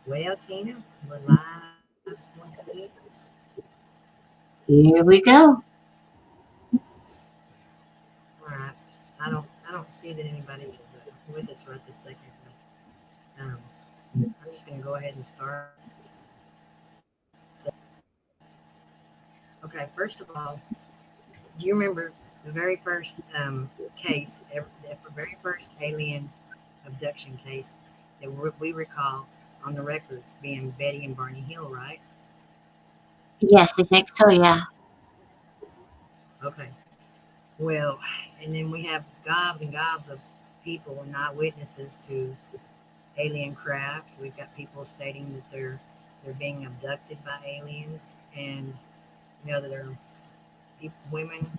Well, Tina, we're live once again. Here we go. All right. I don't see that anybody is with us right this second, but I'm just going to go ahead and start. So, okay. First of all, do you remember the very first case, the very first alien abduction case that we recall on the records being Betty and Barney Hill, right? Yes, I think so, yeah. Okay. Well, and then we have gobs and gobs of people and eyewitnesses to alien craft. We've got people stating that they're being abducted by aliens, and that there are women,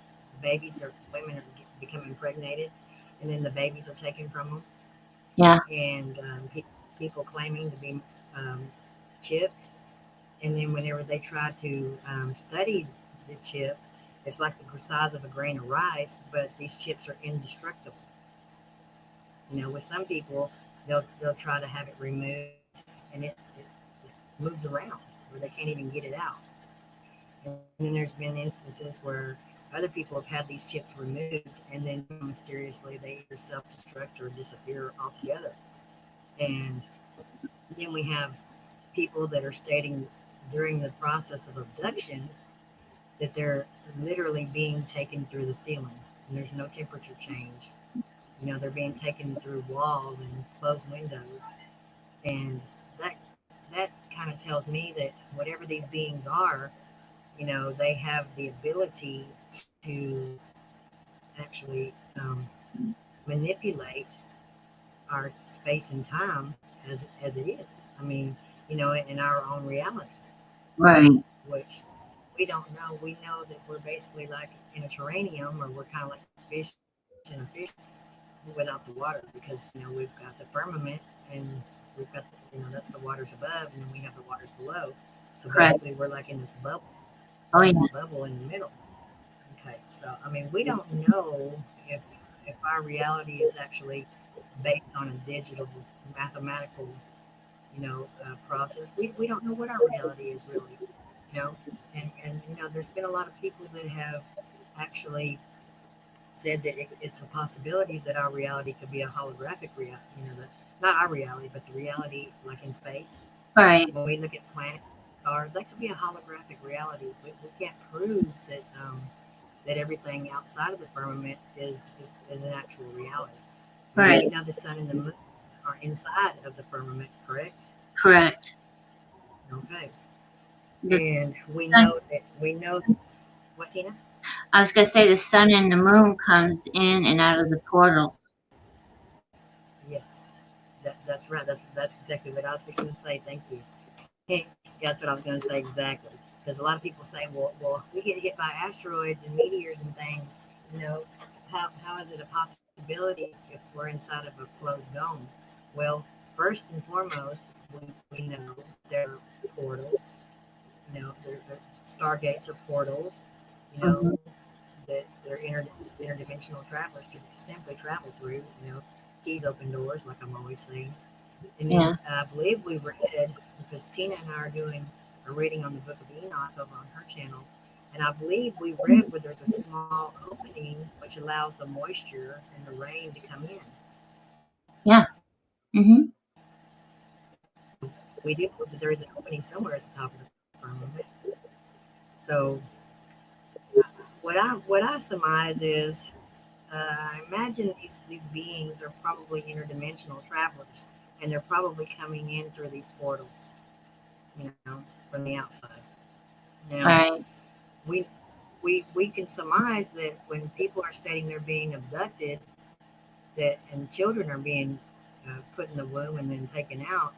babies or women are becoming impregnated, and then the babies are taken from them, Yeah, and people claiming to be um, chipped, and then whenever they try to study the chip, it's like the size of a grain of rice, but these chips are indestructible. With some people, they'll try to have it removed, and it moves around where they can't even get it out. And then there's been instances where other people have had these chips removed, and then mysteriously they either self-destruct or disappear altogether. And then we have people that are stating during the process of abduction that they're literally being taken through the ceiling, and there's no temperature change. They're being taken through walls and closed windows, and that that kind of tells me that whatever these beings are, they have the ability to actually manipulate our space and time as it is. I mean, in our own reality, right, which we don't know. We know that we're basically like in a terrarium, or we're kind of like fish in a fish without the water, because we've got the firmament, and we've got that's the waters above, and then we have the waters below. So correct. basically, we're like in this bubble. Oh, We're in yeah, this bubble in the middle. Okay, so I mean, we don't know if our reality is actually based on a digital mathematical, process. We don't know what our reality is really, you know, and there's been a lot of people that have actually said that it's a possibility that our reality could be a holographic reality. Not our reality, but the reality like in space. right, When we look at planets, stars, that could be a holographic reality. We can't prove that everything outside of the firmament is an actual reality. I mean, right, we know the sun and the moon are inside of the firmament, correct? correct. Okay, The and sun, we know what, Tina? I was going to say the sun and the moon comes in and out of the portals. Yes, that's right. That's exactly what I was fixing to say. Thank you. That's what I was going to say exactly. Because a lot of people say, well, we get hit by asteroids and meteors and things. You know, how is it a possibility if we're inside of a closed dome? Well, first and foremost, we know that there are portals. They're stargates are portals. You know Hmm. that they're interdimensional travelers could simply travel through. Keys open doors, like I'm always saying. And then Yeah, I believe we read, because Tina and I are doing a reading on the Book of Enoch over on her channel, and I believe we read where there's a small opening which allows the moisture and the rain to come in. yeah, hmm, So we do believe that there is an opening somewhere at the top of the firmament. So what I surmise is, I imagine these beings are probably interdimensional travelers, and they're probably coming in through these portals, from the outside. Now, right, we we can surmise that when people are stating they're being abducted, that and children are being put in the womb and then taken out.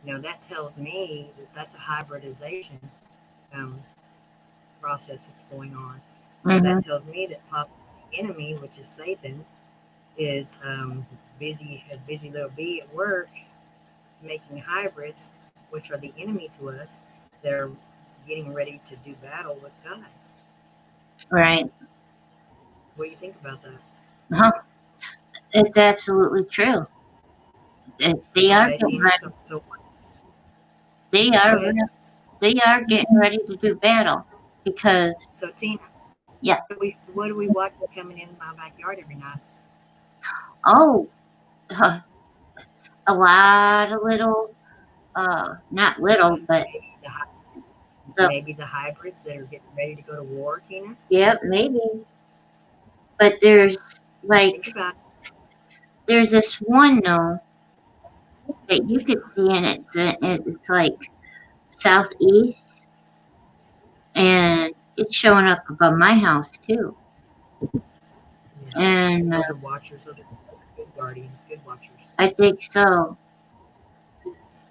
That tells me that that's a hybridization um, process that's going on. So hmm, that tells me that possibly the enemy, which is Satan, is busy a busy little bee at work making hybrids, which are the enemy to us, that are getting ready to do battle with God. right. What do you think about that? Huh. It's absolutely true. They are Okay, getting Tina. ready. So They Go are ahead. they are getting ready to do battle because So Tina, yes. what do we watch coming in my backyard every night? Oh, a lot of little not little, but Maybe the the maybe the hybrids that are getting ready to go to war, Tina. yep, maybe. But there's like Think about there's this one though that you could see, and it's like southeast, and it's showing up above my house too. it. Yeah, And those are watchers. Those are good guardians, good watchers. I think so.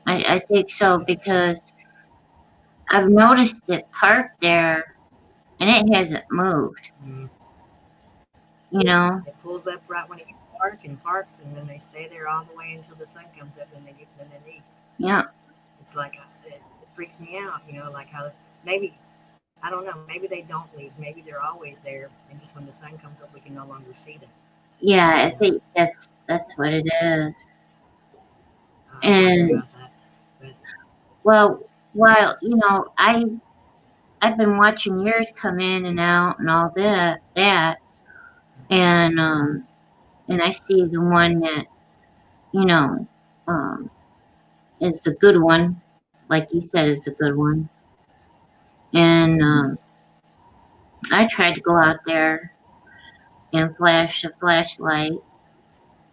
I think so because I've noticed it parked there, and it hasn't moved. Mm. You know? It pulls up right when it gets dark and parks, and then they stay there all the way until the sun comes up, and then they leave. Yeah, It's like it freaks me out, like how maybe I don't know, maybe they don't leave, maybe they're always there, and just when the sun comes up, we can no longer see them. yeah. I You know, think that's what it is. I wonder And about that, but well, while I've been watching yours come in and out and all that, and and I see the one that you know um is the good one, like you said, is the good one. And I tried to go out there and flash a flashlight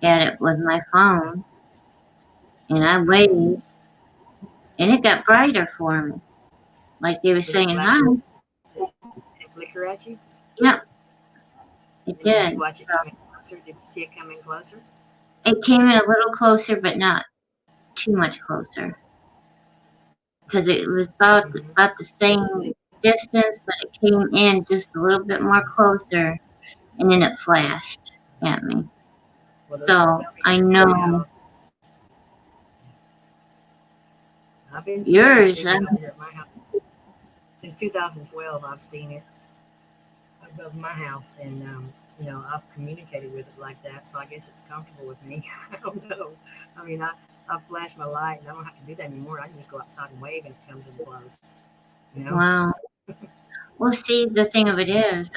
at it with my phone, and I waited, and it got brighter for me, like they were did it saying flash? hi. Did it flicker at you? Yep, it And did you did. watch it So come in closer? Did you see it come in closer? it came in a little closer, but not too much closer, because it was Mm-hmm. about the same See, distance, but it came in just a little bit more closer, and then it flashed at me. well, the ones So over I here at my know house, I've been seeing it. yours. They've been over here at my house since 2012. I've seen it above my house, and I've communicated with it like that, so I guess it's comfortable with me. I don't know. I mean, I flash my light, and I don't have to do that anymore. I can just go outside and wave, and it comes in close. You know? Wow. Well, see, the thing of it is,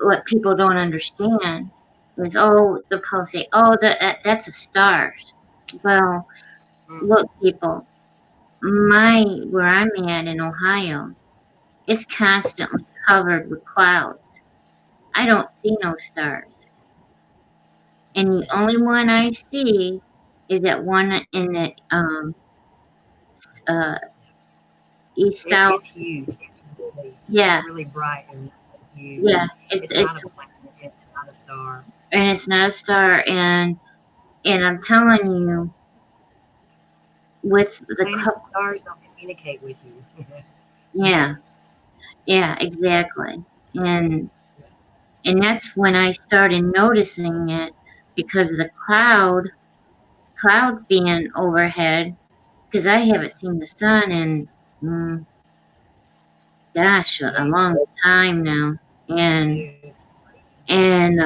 what people don't understand is, oh, they'll say, oh, that's a star. Well, Mm, look, people, where I'm at in Ohio, it's constantly covered with clouds. I don't see no stars. And the only one I see is that one in the uh, east south. it's huge. It's Yeah, really bright and huge, yeah. and it's It's not a planet. It's not a star. and it's not a star. And I'm telling you, with the Planets and stars don't communicate with you. you yeah, know? yeah, exactly. And and that's when I started noticing it because of the clouds being overhead. Because I haven't seen the sun in mm, gosh, a Yeah, long time now. And too. and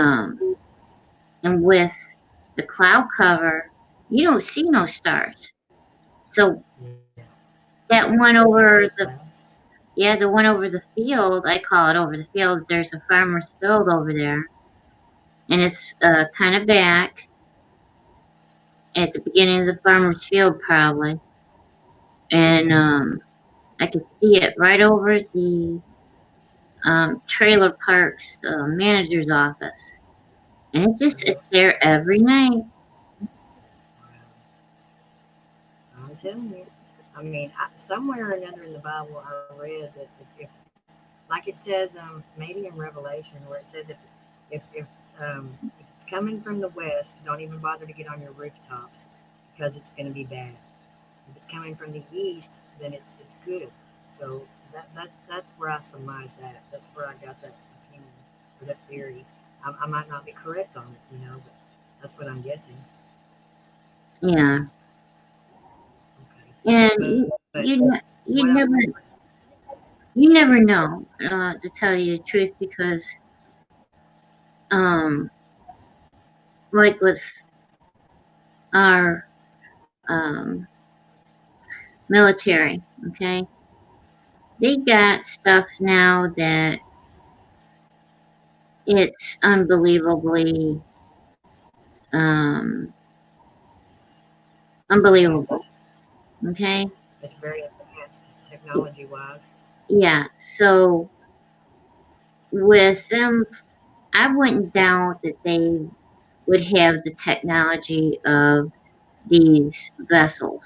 and with the cloud cover, you don't see no stars. So Yeah, that one those over fake the clouds. yeah, the one over the field, I call it over the field. There's a farmer's field over there, and it's kind of back at the beginning of the farmer's field, probably. And I could see it right over the trailer park's manager's office, and it's there every night. I'm telling you. I mean, somewhere or another in the Bible, I read that like it says, maybe in Revelation, where it says if it's coming from the west, don't even bother to get on your rooftops because it's going to be bad. If it's coming from the east, then it's good. So that's where I surmise that. That's where I got that opinion or that theory. I might not be correct on it, but that's what I'm guessing. Yeah, Okay, and but what you never know, to tell you the truth, because um like with our um military, okay? They got stuff now that it's unbelievably um unbelievable, Advanced. okay? It's very advanced technology wise. Yeah, so with them, I wouldn't doubt that they would have the technology of these vessels.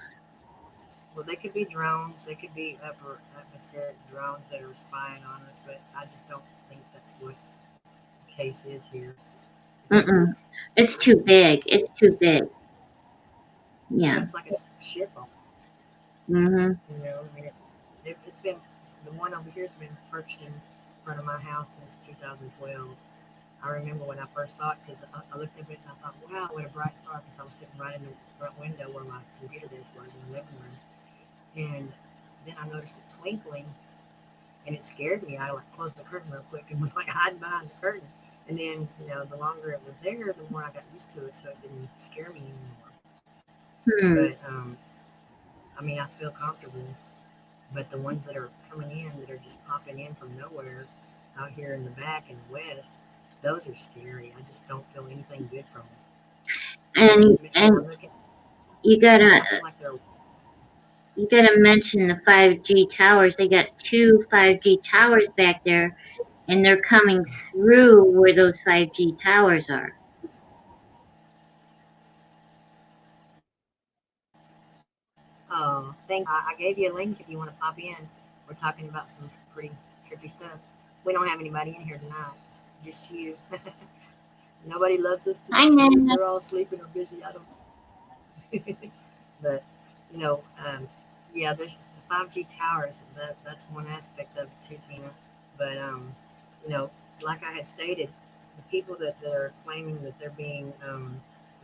Well, they could be drones. They could be upper atmospheric drones that are spying on us, but I just don't think that's what the case is here because Mm-mm. It's I, too big. it's, It's too big. yeah, Yeah. it's like a ship almost. Mm-hmm. You know, I mean, it's been the one over here's been perched in front of my house since 2012. I remember when I first saw it because I looked at it and I thought, wow, what a bright star because I was sitting right in the front window where my computer desk was in the living room. And then I noticed it twinkling and it scared me. I like closed the curtain real quick and was like hiding behind the curtain. And then, the longer it was there, the more I got used to it, so it didn't scare me anymore. Hmm. But I mean, I feel comfortable. But the ones that are coming in that are just popping in from nowhere out here in the back in the west, those are scary. I just don't feel anything good from them. They're And looking. you They're gotta acting like they're. you gotta mention the 5G towers. They got two 5G towers back there, and they're coming through where those 5G towers are. Thank. I gave you a link if you want to pop in. We're talking about some pretty trippy stuff. We don't have anybody in here tonight. Just you. Nobody loves us I tonight. know. You're all sleeping or busy. I don't. But you know, yeah, there's the 5G towers. That's one aspect of it too, Tina. But you know, like I had stated, the people that are claiming that they're being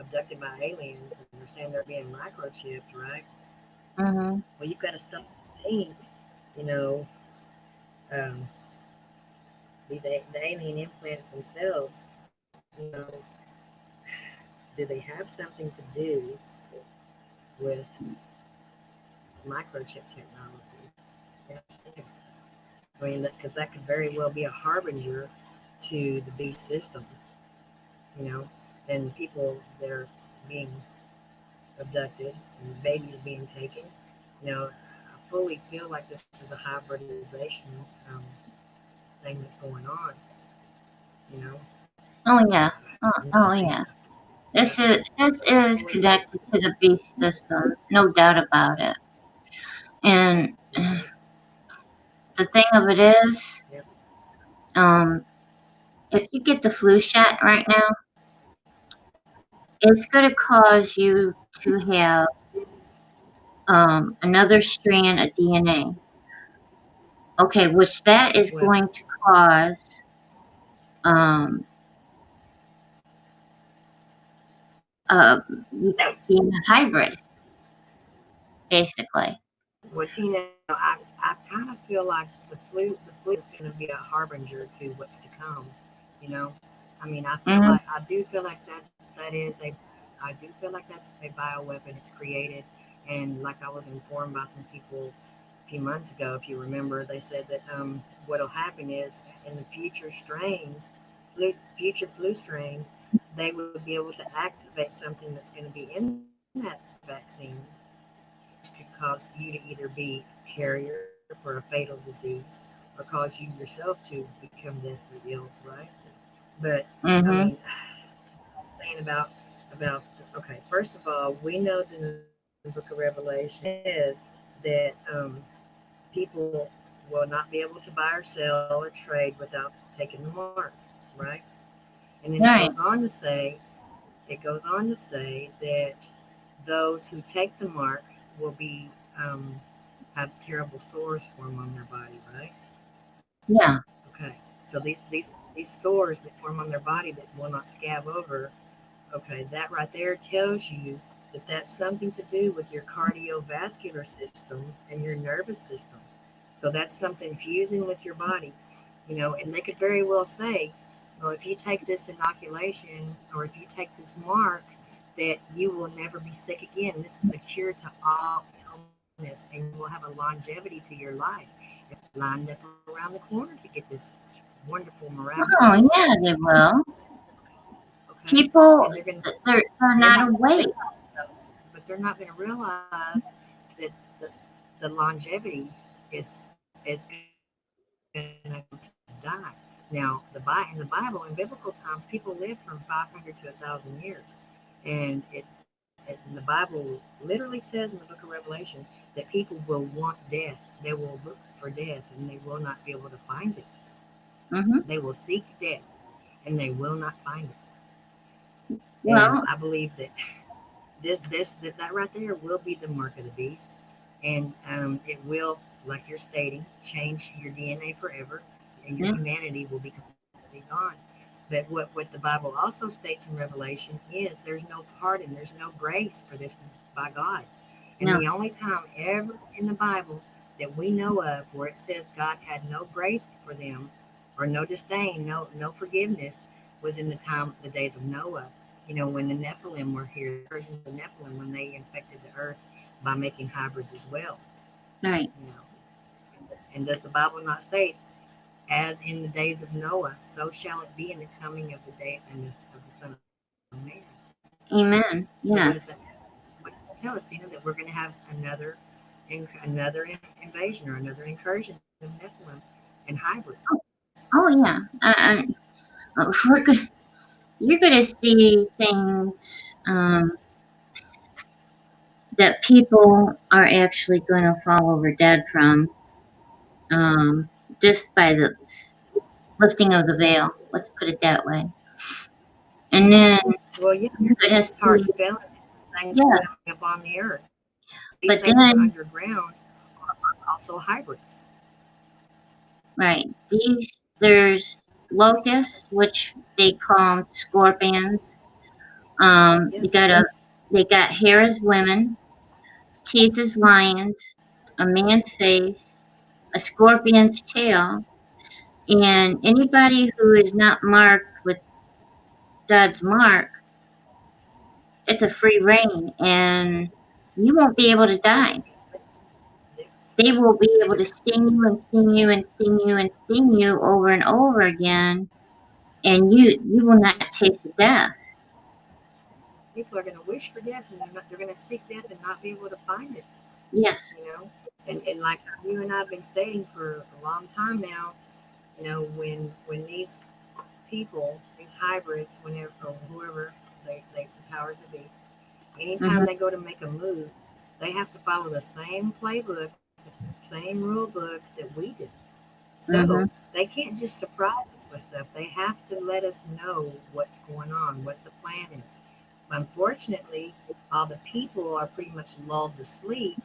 abducted by aliens and they're saying they're being microchipped, right? Mm-hmm. Well, you've got to stop think, you know, um, the alien implants themselves. You know, do they have something to do with microchip technology? You have to think about that. I mean, because that could very well be a harbinger to the beast system, you know, and people that are being abducted and babies being taken. You know, I fully feel like this is a hybridization um, thing that's going on. You know, Oh yeah. I'm Oh just saying. yeah. Yeah, This I is fully feel connected to the beast system, no doubt about it. And right. the thing of it is, Yep. um, if you get the flu shot right now, it's going to cause you to have another strand of DNA. Okay, which that is Well, going to cause um, uh, you being a hybrid, basically. well, Tina, I kind of feel like the flu is going to be a harbinger to what's to come. You know, I mean, Hmm. I do feel like that is a, I do feel like that's a bioweapon. It's created, and like I was informed by some people a few months ago, if you remember, they said that what'll happen is in the future flu strains, they would be able to activate something that's going to be in that vaccine could cause you to either be a carrier for a fatal disease or cause you yourself to become deathly ill, right? But I Hmm. mean, saying about okay, first of all, we know that in the book of Revelation says that people will not be able to buy or sell or trade without taking the mark, right? And then Right. it goes on to say that those who take the mark will be have terrible sores form on their body, right? Yeah. Okay, so these sores that form on their body that will not scab over. Okay, that right there tells you that that's something to do with your cardiovascular system and your nervous system. So that's something fusing with your body, and they could very well say, well, if you take this inoculation or if you take this mark, that you will never be sick again. This is a cure to all ailments. and you will have a longevity to your life. If they lined up around the corner to get this wonderful, miraculous Oh, yeah, they cure, will. okay, People, and they're going to, they're they're not not going to awake. realize though, but they're not going to realize that the longevity is going to come to die. Now, in the Bible, in biblical times, people lived from 500 to 1,000 years, and it in the Bible literally says in the Book of Revelation that people will want death. They will look for death, and they will not be able to find it. Hmm. They will seek death, and they will not find it. And Well, I believe that that right there will be the mark of the beast, and it will, like you're stating, change your DNA forever, and your yeah, humanity will be completely gone. But what the Bible also states in Revelation is there's no pardon, there's no grace for this by God. And no, the only time ever in the Bible that we know of where it says God had no grace for them or no disdain, no forgiveness was in the days of Noah. When the Nephilim were here, the version of the Nephilim when they infected the earth by making hybrids as well. right. You know, and does the Bible not state, as in the days of Noah, so shall it be in the coming of the day and of the Son of Man? So what Amen. does that? Yes. What does that tell us, Tina? That we're going to have another invasion or another incursion of Nephilim and hybrids. Oh, yeah. We're good. You're gonna see things that people are actually gonna fall over dead from, um, just by the lifting of the veil. Let's put it that way. And then Well, yeah, you're gonna men's hearts see, failing. Things are yeah. coming up on the earth. These But things that are then, underground are also hybrids. right, there's locusts, which they call scorpions. You Yes. got they got hair as women, teeth as lions, a man's face, a scorpion's tail, and anybody who is not marked with God's mark, it's a free reign, and you won't be able to They're going die. to be, they're, They will be able they're to going sting you and sting you and sting you and sting you over and over again, and you will not to, taste death. people are going to wish for death, and they're going to seek death and not be able to find it. Yes. You know, and like you and I've been stating for a long time now, when these people, these hybrids, whenever or whoever they the powers that be, anytime Hmm. they go to make a move, they have to follow the same playbook, the same rule book that we do. So Hmm. they can't just surprise us with stuff. They have to let us know what's going on, what the plan is. Unfortunately, all the people are pretty much lulled to sleep,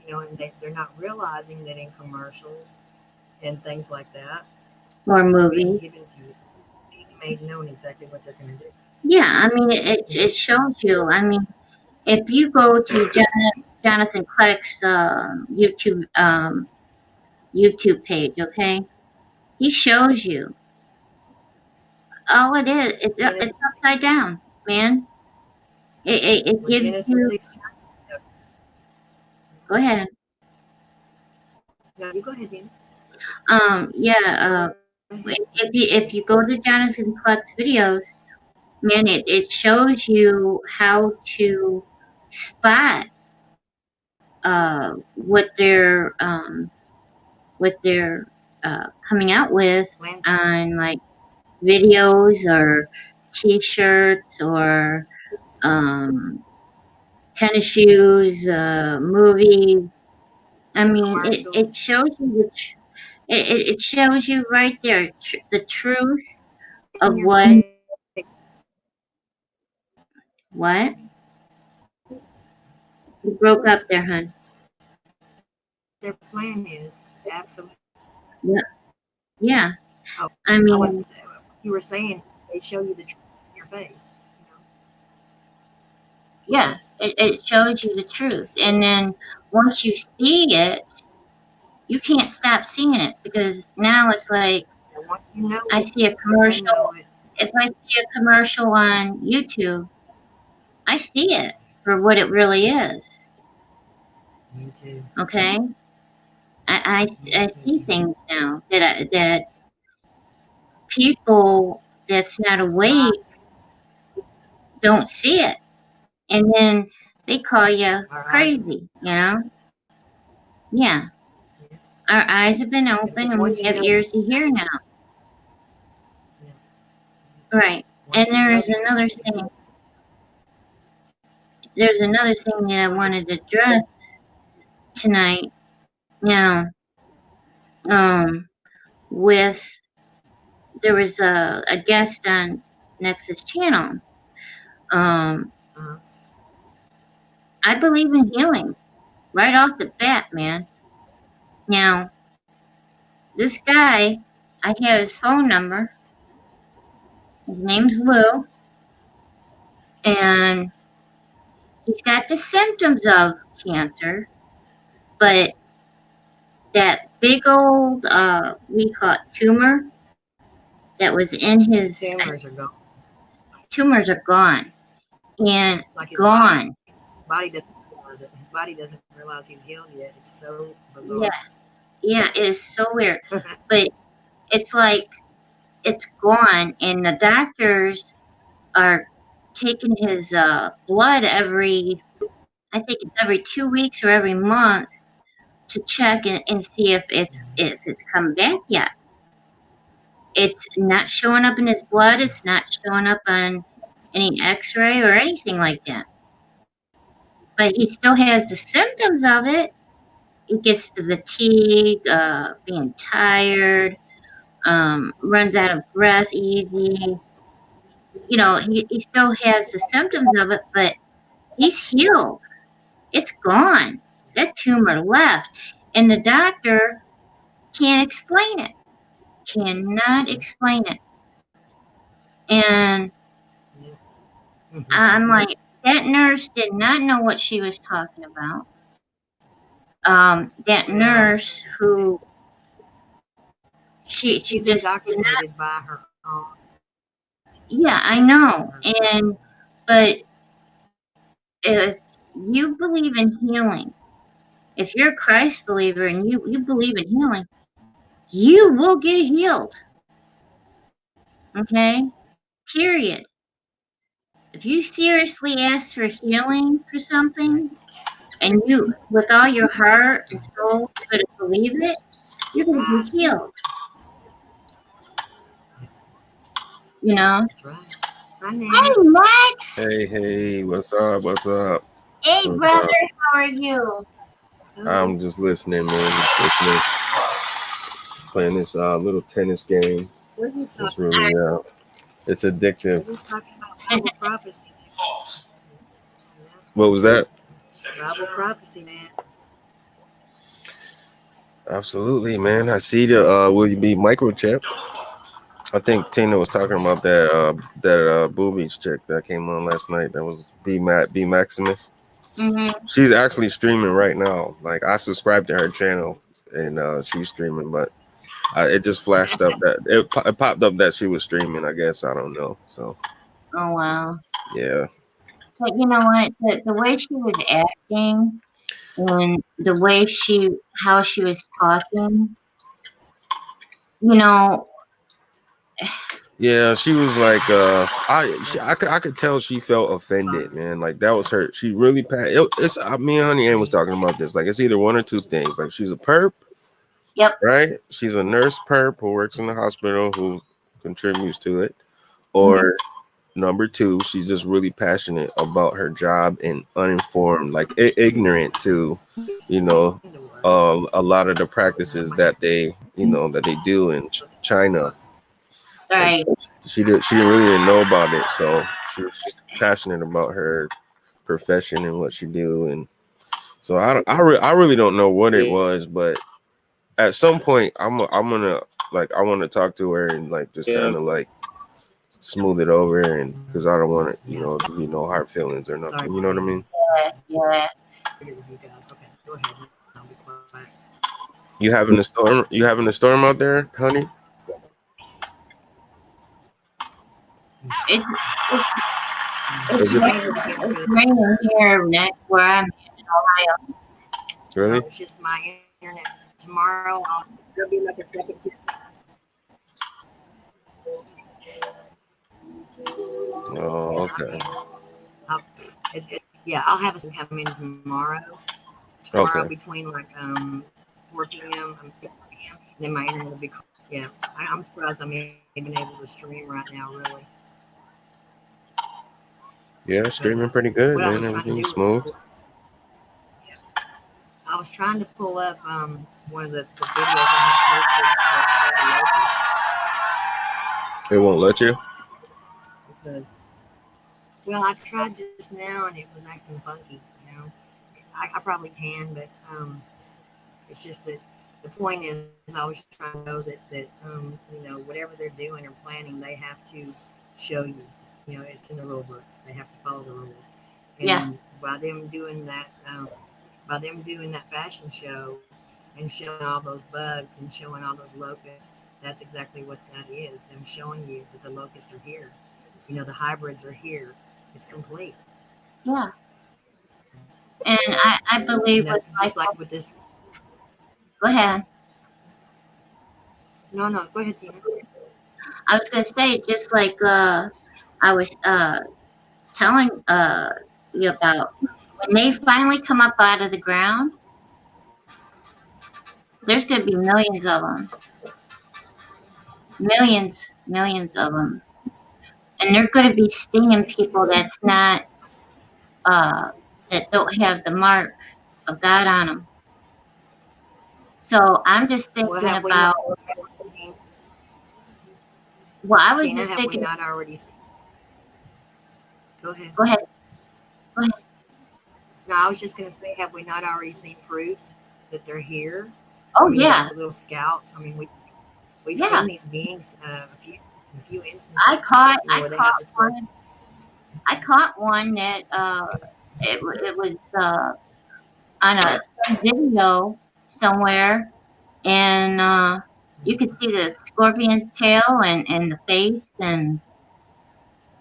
and they're not realizing that in commercials and things like that, Or it's being movies. given to you. It's being made known exactly what they're going to do. Yeah, I mean You it know, shows you. I mean, if you go to Jonathan Kleck's YouTube page, okay, he shows you all it is. Genesis, It's upside down, man. It well, gives Genesis you. 6 chapter. Go ahead. No, you go ahead, Dean. Yeah. No, go ahead. If you go to Jonathan Kleck's videos, man, it shows you how to spot what they're coming out with Plan. on like videos or T-shirts or um, tennis shoes, movies. I mean, it Commercials shows you it shows you right there the truth of in your face. what you broke up there, hon. Their plan is absolutely. Yeah, yeah. Oh, I I was. mean, You were saying they show you the truth in your face. yeah. It shows you the truth, and then once you see it, you can't stop seeing it because now it's like And once you know I it, see a once you know commercial. it, If I see a commercial on YouTube, I see it for what it really is. Me too. Okay, Me I too. see things now that people that's not awake don't see it, and then they call you Our eyes are, crazy. Yeah, yeah. our eyes have been Yeah, open, because and we once you have know, ears to hear now. yeah, Right, and once you know these things, there's another thing that I go ahead. wanted to address tonight. Now, um, with there was a guest on Nexus channel. Um, Uh-huh. I believe in healing right off the bat, man. Now, this guy, I have his phone number. His name's Lou, and he's got the symptoms of cancer, but that big old, we call it tumor that was in The his tumors are gone. tumors are gone and Like his gone. body doesn't realize it. His body doesn't realize he's healed yet. It's so bizarre. Yeah, yeah, it is so weird, but it's like it's gone, and the doctors are taking his blood I think it's every 2 weeks or every month to check and see if it's come back yet. It's not showing up in his blood. It's not showing up on any X-ray or anything like that. But he still has the symptoms of it. He gets the fatigue, being tired, runs out of breath easy. He still has the symptoms of it, but he's healed. It's gone. That tumor left. And the doctor can't explain it. Cannot explain it. And I'm like, that nurse did not know what she was talking about. That Well, nurse who she she's just did not. indoctrinated by her own. Yeah, I know. But if you believe in healing, if you're a Christ believer and you believe in healing, you will get healed. Okay? Period. If you seriously ask for healing for Right. something and you, with all your heart and soul, going to believe it, you're going to be healed. You know? That's right. Hi, Hey, Nance. Max! Hey, what's up? What's up? Hey, What's brother, up? how are you? Oh, I'm just listening, man. Just listening, playing this little tennis game. we're just It's talking. really it's We're addictive. just talking about Bible prophecy. Yeah. What was that? Bible prophecy, man. Absolutely, man. I see the Will You Be Microchipped? I think Tina was talking about that boobies chick that came on last night. That was B Maximus. Mm-hmm. She's actually streaming right now. Like I subscribed to her channel and she's streaming, but it just flashed up that it popped up that she was streaming. I guess I don't know. So Oh, wow. yeah. But you know what? The way she was acting and the way how she was talking, you know, Yeah, she was like, I could tell she felt offended, man. Like that was her. She really it's me and Honey Ann was talking about this. Like it's either one or two things. Like she's a perp, yep. right? She's a nurse perp who works in the hospital who contributes to it, Mm-hmm. or number two, she's just really passionate about her job and uninformed, like ignorant to, you know, a lot of the practices that they do in China. Like Right. she really didn't know about it, so she was just passionate about her profession and what she do, and so I really don't know what it was, but at some point I'm gonna like I want to talk to her and like just kind of like smooth it over, and because I don't want it, to be no hard feelings or Sorry, nothing. You know what I mean? Yeah. It was you guys. Okay, go ahead. I'll be quiet. You having a storm? You having a storm out there, honey? It's It's Is it? raining again for it's the raining here next where I'm at in Ohio. Really? No, it's just my internet. Tomorrow, there'll be like a second chip. Oh, Yeah, okay. I'll, yeah, I'll have a come in tomorrow. Tomorrow Okay. between like 4 p.m. and 4 p.m. Then my internet will be. Yeah, I'm surprised I'm even able to stream right now. Really, Yeah, but streaming pretty good, what I man. was trying to Everything's do was smooth. yeah, I was trying to pull up one of the videos I had posted that showed a It won't let you. because well I tried just now and it was acting funky. I probably can, but it's just that the point is I was trying to show that whatever they're doing or planning they have to show you. It's in the rule book. They have to follow the rules, Yeah, and by them doing that fashion show and showing all those bugs and showing all those locusts, that's exactly what that is. Them showing you that the locusts are here. The hybrids are here. It's complete, yeah. And I and believe that's with just like with this. go ahead. No, no, go ahead, Tina. I was gonna say just like I was telling you about when they finally come up out of the ground, there's gonna be millions of them, millions of them, and they're gonna be stinging people uh that don't have the mark of God on them. So I'm just Well, thinking have we not about. seen Well, I was Tina? just Have we thinking. not already seen? Go ahead. Go ahead. Go ahead. No, I was just going to say, have we not already seen proof that they're here? I Oh mean, like yeah, the little scouts. I mean, we've yeah. seen these beings a few I instances, caught I where they have caught the scorpion. one. I caught one that it was on some video somewhere, and you could see the scorpion's tail and the face, and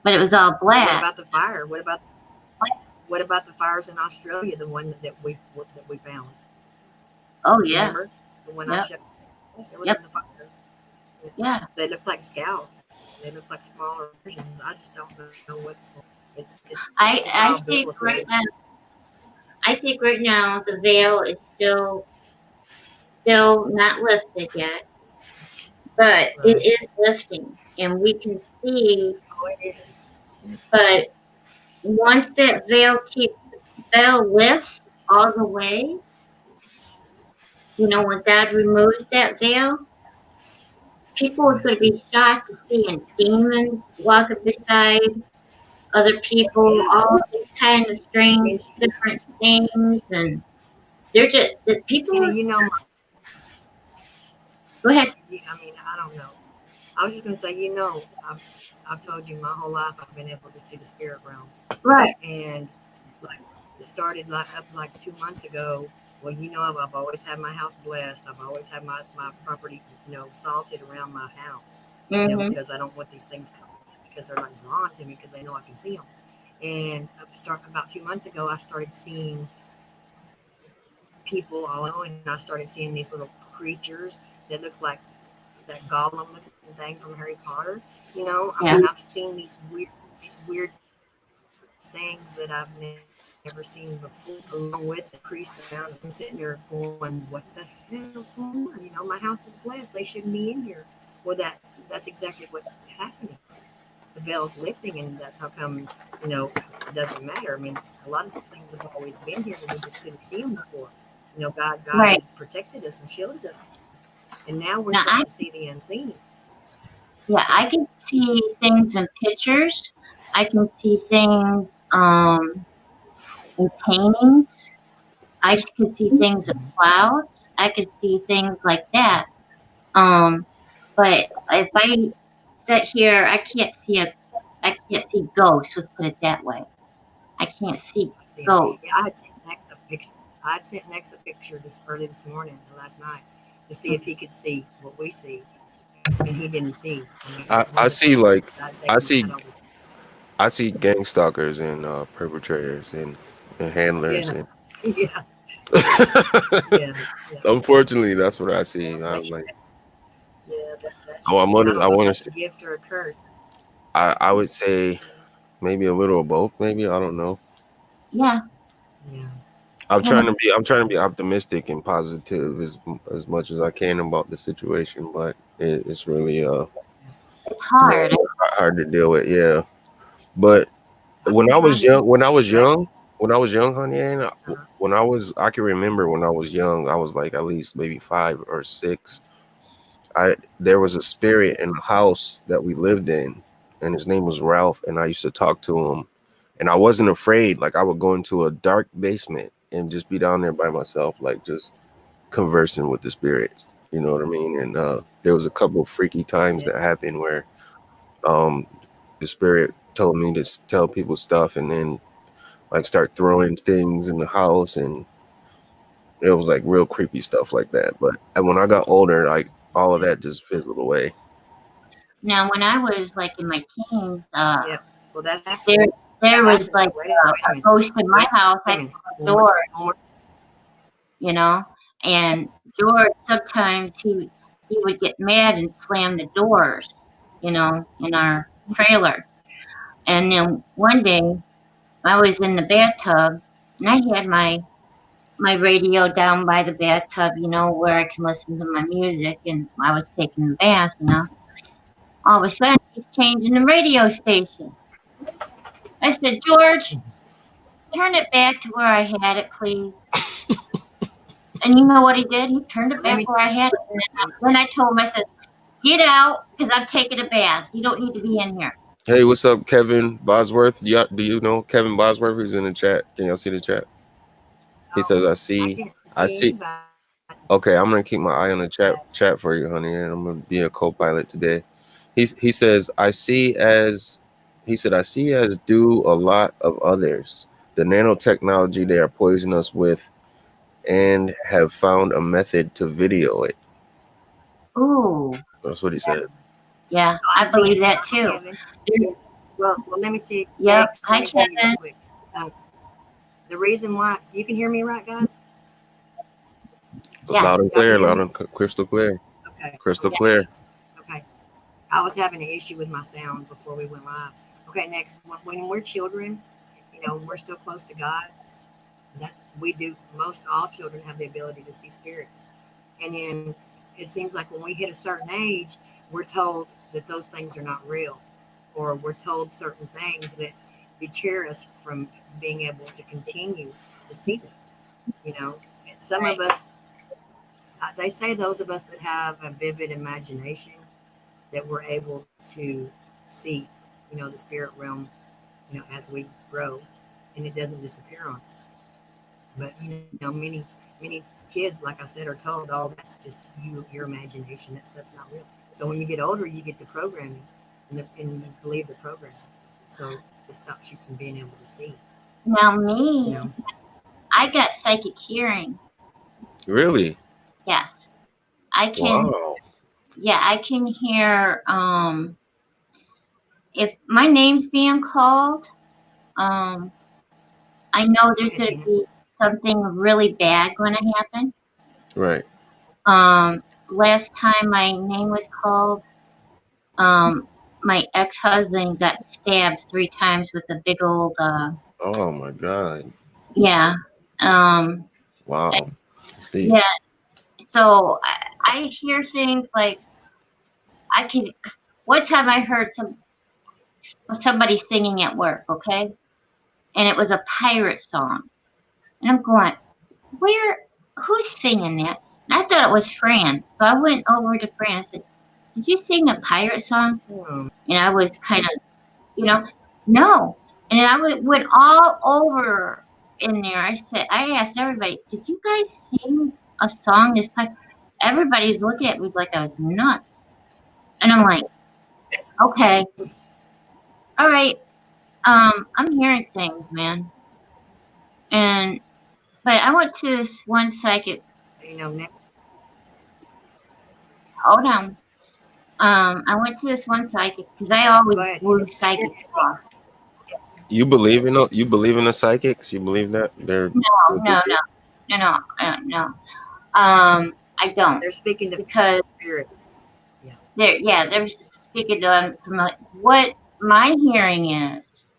but it was all What black. about the fire? What about the fires in Australia? The one that we found. Oh yeah, Remember the one I yep, showed? It was yep, in the fire. yeah. They look like scouts. They look like smaller versions. I just don't know what's. It's all I think biblical. right now. I think right now the veil is still not lifted yet, but it Right. is lifting, and we can see. Oh, it is. But once that veil lifts all the way, when God removes that veil, people is Right. going to be shocked to see and demons walking beside other people, Yeah. all these kind of strange And different things, and they're just the people. Tina, Go ahead. I mean, I don't know. I was just gonna say, I've told you my whole life I've been able to see the spirit realm, Right. and like it started like 2 months ago. Well, I've always had my house blessed. I've always had my property, salted around my house, Mhm. because I don't want these things coming because they're like drawn to me because they know I can see them. And about 2 months ago, I started seeing people all over, and I started seeing these little creatures that look like that golem looking thing from Harry Potter. I Yeah. mean, I've seen these weird things that I've never seen before, along with the priest around. I'm sitting there going, "What the hell's going on?" My house is blessed. They shouldn't be in here. Well, that's exactly what's happening. The veil's lifting, and that's how come. It doesn't matter. I mean, a lot of these things have always been here, but we just couldn't see them before. God Right. had protected us and shielded us, and now we're Now starting to see the unseen. I can see things in pictures. I can see things in paintings. I can see things in clouds. I can see things like that. Um, but if I sit here, I can't see ghosts. Let's put it that way. I can't see I see him. ghosts. Yeah, I had sent Nex a picture. I had sent Nex a picture this morning or last night to see if he could see what we see, and he didn't see. I mean, I we're see just like God I taking see out all this. I see gang stalkers and perpetrators and handlers Yeah, and yeah. Yeah, yeah. Unfortunately, that's what I see. I'm not I'm sure like, that oh, should be. I don't I know if want that's a to. gift or a curse. I would say maybe a little of both. Maybe I don't know. Yeah. Yeah. I'm trying to be optimistic and positive as much as I can about the situation, but it's really It's you know hard. hard to deal with. Yeah, but I've been trying to distract. when I was young, honey, and Uh, I can remember when I was young, I was like at least maybe 5 or 6. I There was a spirit in the house that we lived in, and his name was Ralph, and I used to talk to him, and I wasn't afraid. Like I would go into a dark basement and just be down there by myself, like just conversing with the spirits. You know what I mean? And there was a couple of freaky times that yes. happened where um, the spirit told me to tell people stuff, and then like start throwing things in the house, and it was like real creepy stuff like that. But and when I got older, like all of Yeah. that just fizzled away. Now, when I was like in my teens, Yeah. Well, that happens. there That there was happens. like So wait a a minute. ghost in my Wait house. a I minute. closed the When we're, door, when we're, you know, and George sometimes he would get mad and slam the doors, in our trailer. And then one day I was in the bathtub and I had my radio down by the bathtub, where I can listen to my music, and I was taking a bath. All of a sudden he's changing the radio station. I said, George, turn it back to where I had it, please. And you know what he did? He turned it well, let back me where I had it. And then I told him, I said, get out, because I'm taking a bath. You don't need to be in here. Hey, what's up, Kevin Bosworth? Yeah, do you know Kevin Bosworth? Who's in the chat? Can y'all see the chat? He oh, says, I can't I see see. anybody. Okay, I'm gonna keep my eye on the chat for you, honey, and I'm gonna be a co-pilot today. He says, I see as do a lot of others. The nanotechnology they are poisoning us with, and have found a method to video it. Ooh, That's what he said. yeah, I I see believe it that now, too. Kevin. There- Well, let me see, Yep. X. Let Hi, me tell you real Kevin. quick. The reason why you can hear me, right, guys? Yeah, Loud and Y'all can clear, hear me. crystal clear, Okay. crystal Okay. clear. Next. Okay. I was having an issue with my sound before we went live. Okay. Next, when we're children, we're still close to God. That we do. Most all children have the ability to see spirits, and then it seems like when we hit a certain age, we're told that those things are not real, or we're told certain things that deter us from being able to continue to see them. And some of right. us, they say those of us that have a vivid imagination, that we're able to see, the spirit realm, as we grow, and it doesn't disappear on us. But many kids, like I said, are told, "Oh, that's just your imagination. That stuff's not real." So when you get older, you get the programming, and you believe the programming. So it stops you from being able to see. Now, You me, know, I got psychic hearing. Really? Yes, I can. Wow. Yeah, I can hear. If my name's being called, um, I know go there's ahead, going to Tina. be something really bad going to happen. Right. Last time my name was called, um, my ex-husband got stabbed 3 times with a big old, Oh my God. yeah, um, Wow. Steve. yeah. So I hear things like I can. One time I heard somebody singing at work, okay, and it was a pirate song, and I'm going, where? Who's singing that? And I thought it was Fran, so I went over to Fran and said, "Did you sing a pirate song?" Oh, And I was kind of, you know, no. And then I went all over in there. I asked everybody, "Did you guys sing a song this pirate?" Everybody's looking at me like I was nuts, and I'm like, okay, all right. I'm hearing things, man. And but I went to this one psychic. now, Hold on. I went to this one psychic because I go always ahead. blew psychics off. You believe in the psychics? You believe that they're No, good no, no. people? No, I don't know. I don't, They're speaking to because spirits. Yeah. they're speaking to unfamiliar. What my hearing is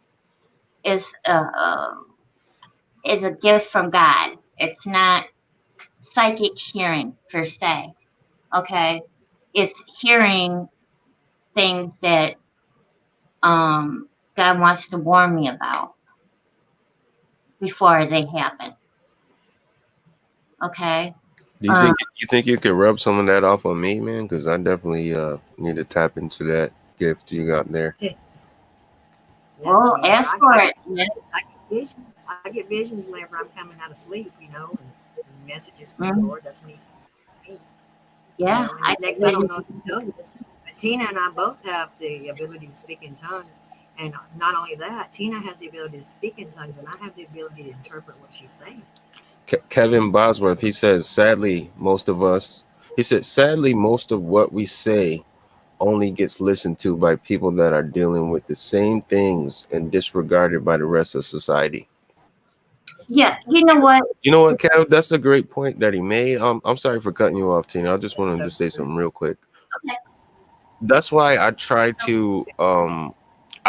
is a gift from God. It's not psychic hearing per se. Okay, it's hearing things that God wants to warn me about before they happen. Okay. Do Um, you think you could rub some of that off on me, man? Because I definitely need to tap into that gift you got there. Yeah, I well, mean, ask for it. Yeah. I get visions. I get visions whenever I'm coming out of sleep, and messages from the Mm, Lord. That's when He speaks to me, yeah, And I it next, I vision. don't know if you know this, but Tina and I both have the ability to speak in tongues. And not only that, Tina has the ability to speak in tongues, and I have the ability to interpret what she's saying. Kevin Bosworth, he says, sadly, most of what we say only gets listened to by people that are dealing with the same things and disregarded by the rest of society. Yeah, you know what? You know what, Kev? That's a great point that he made. I'm sorry for cutting you off, Tina. I just That's wanted so to say true. something real quick. Okay. That's why So, I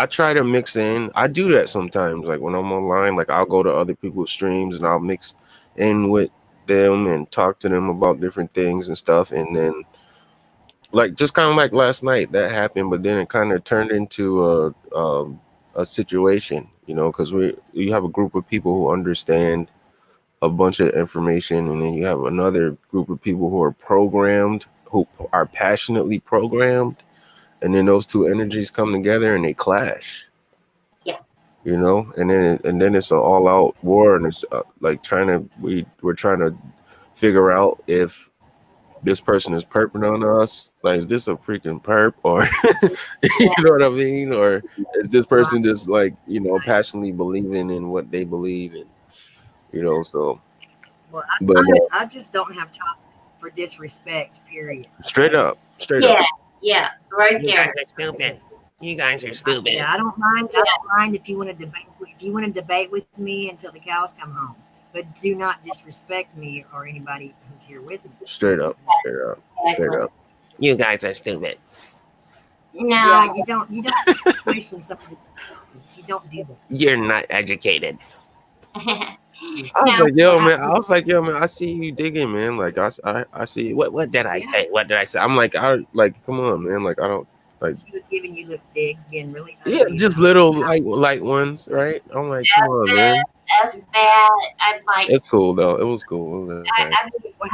try to mix in. I do that sometimes, like when I'm online, like I'll go to other people's streams and I'll mix in with them and talk to them about different things and stuff. And then, like, just kind of like last night that happened, but then it kind of turned into a situation, because you have a group of people who understand a bunch of information, and then you have another group of people who are programmed, who are passionately programmed, and then those two energies come together and they clash. Yeah. And then it's an all out war, and it's like we're trying to figure out if this person is perping on us. Like, is this a freaking perp, or you know what I mean? Or is this right, person just like, right. passionately believing in what they believe in? So, Well, but I just don't have tolerance for disrespect. Period. straight Okay. up, straight up. Yeah, yeah, right You guys there. are stupid. You guys are stupid. Yeah, I don't mind. I Yeah, don't mind if you want to debate. If you want to debate with me until the cows come home, but do not disrespect me or anybody who's here with me. Straight up, straight up, straight exactly. up. You guys are stupid. Yeah, Now, you don't question somebody's intelligence. You don't do that. You're not educated. I was now, like, Well, yo, man. I was like, yo, man. I see you digging, man. Like, I see. What did I yeah, say? What did I say? I'm like, come on, man. Like, I don't like. she was giving you little digs, being really Yeah, ugly just about little how. light ones, right? I'm like, come on, man. that's bad. I'm like, It's cool though. It was cool. It was all right. I mean, Well,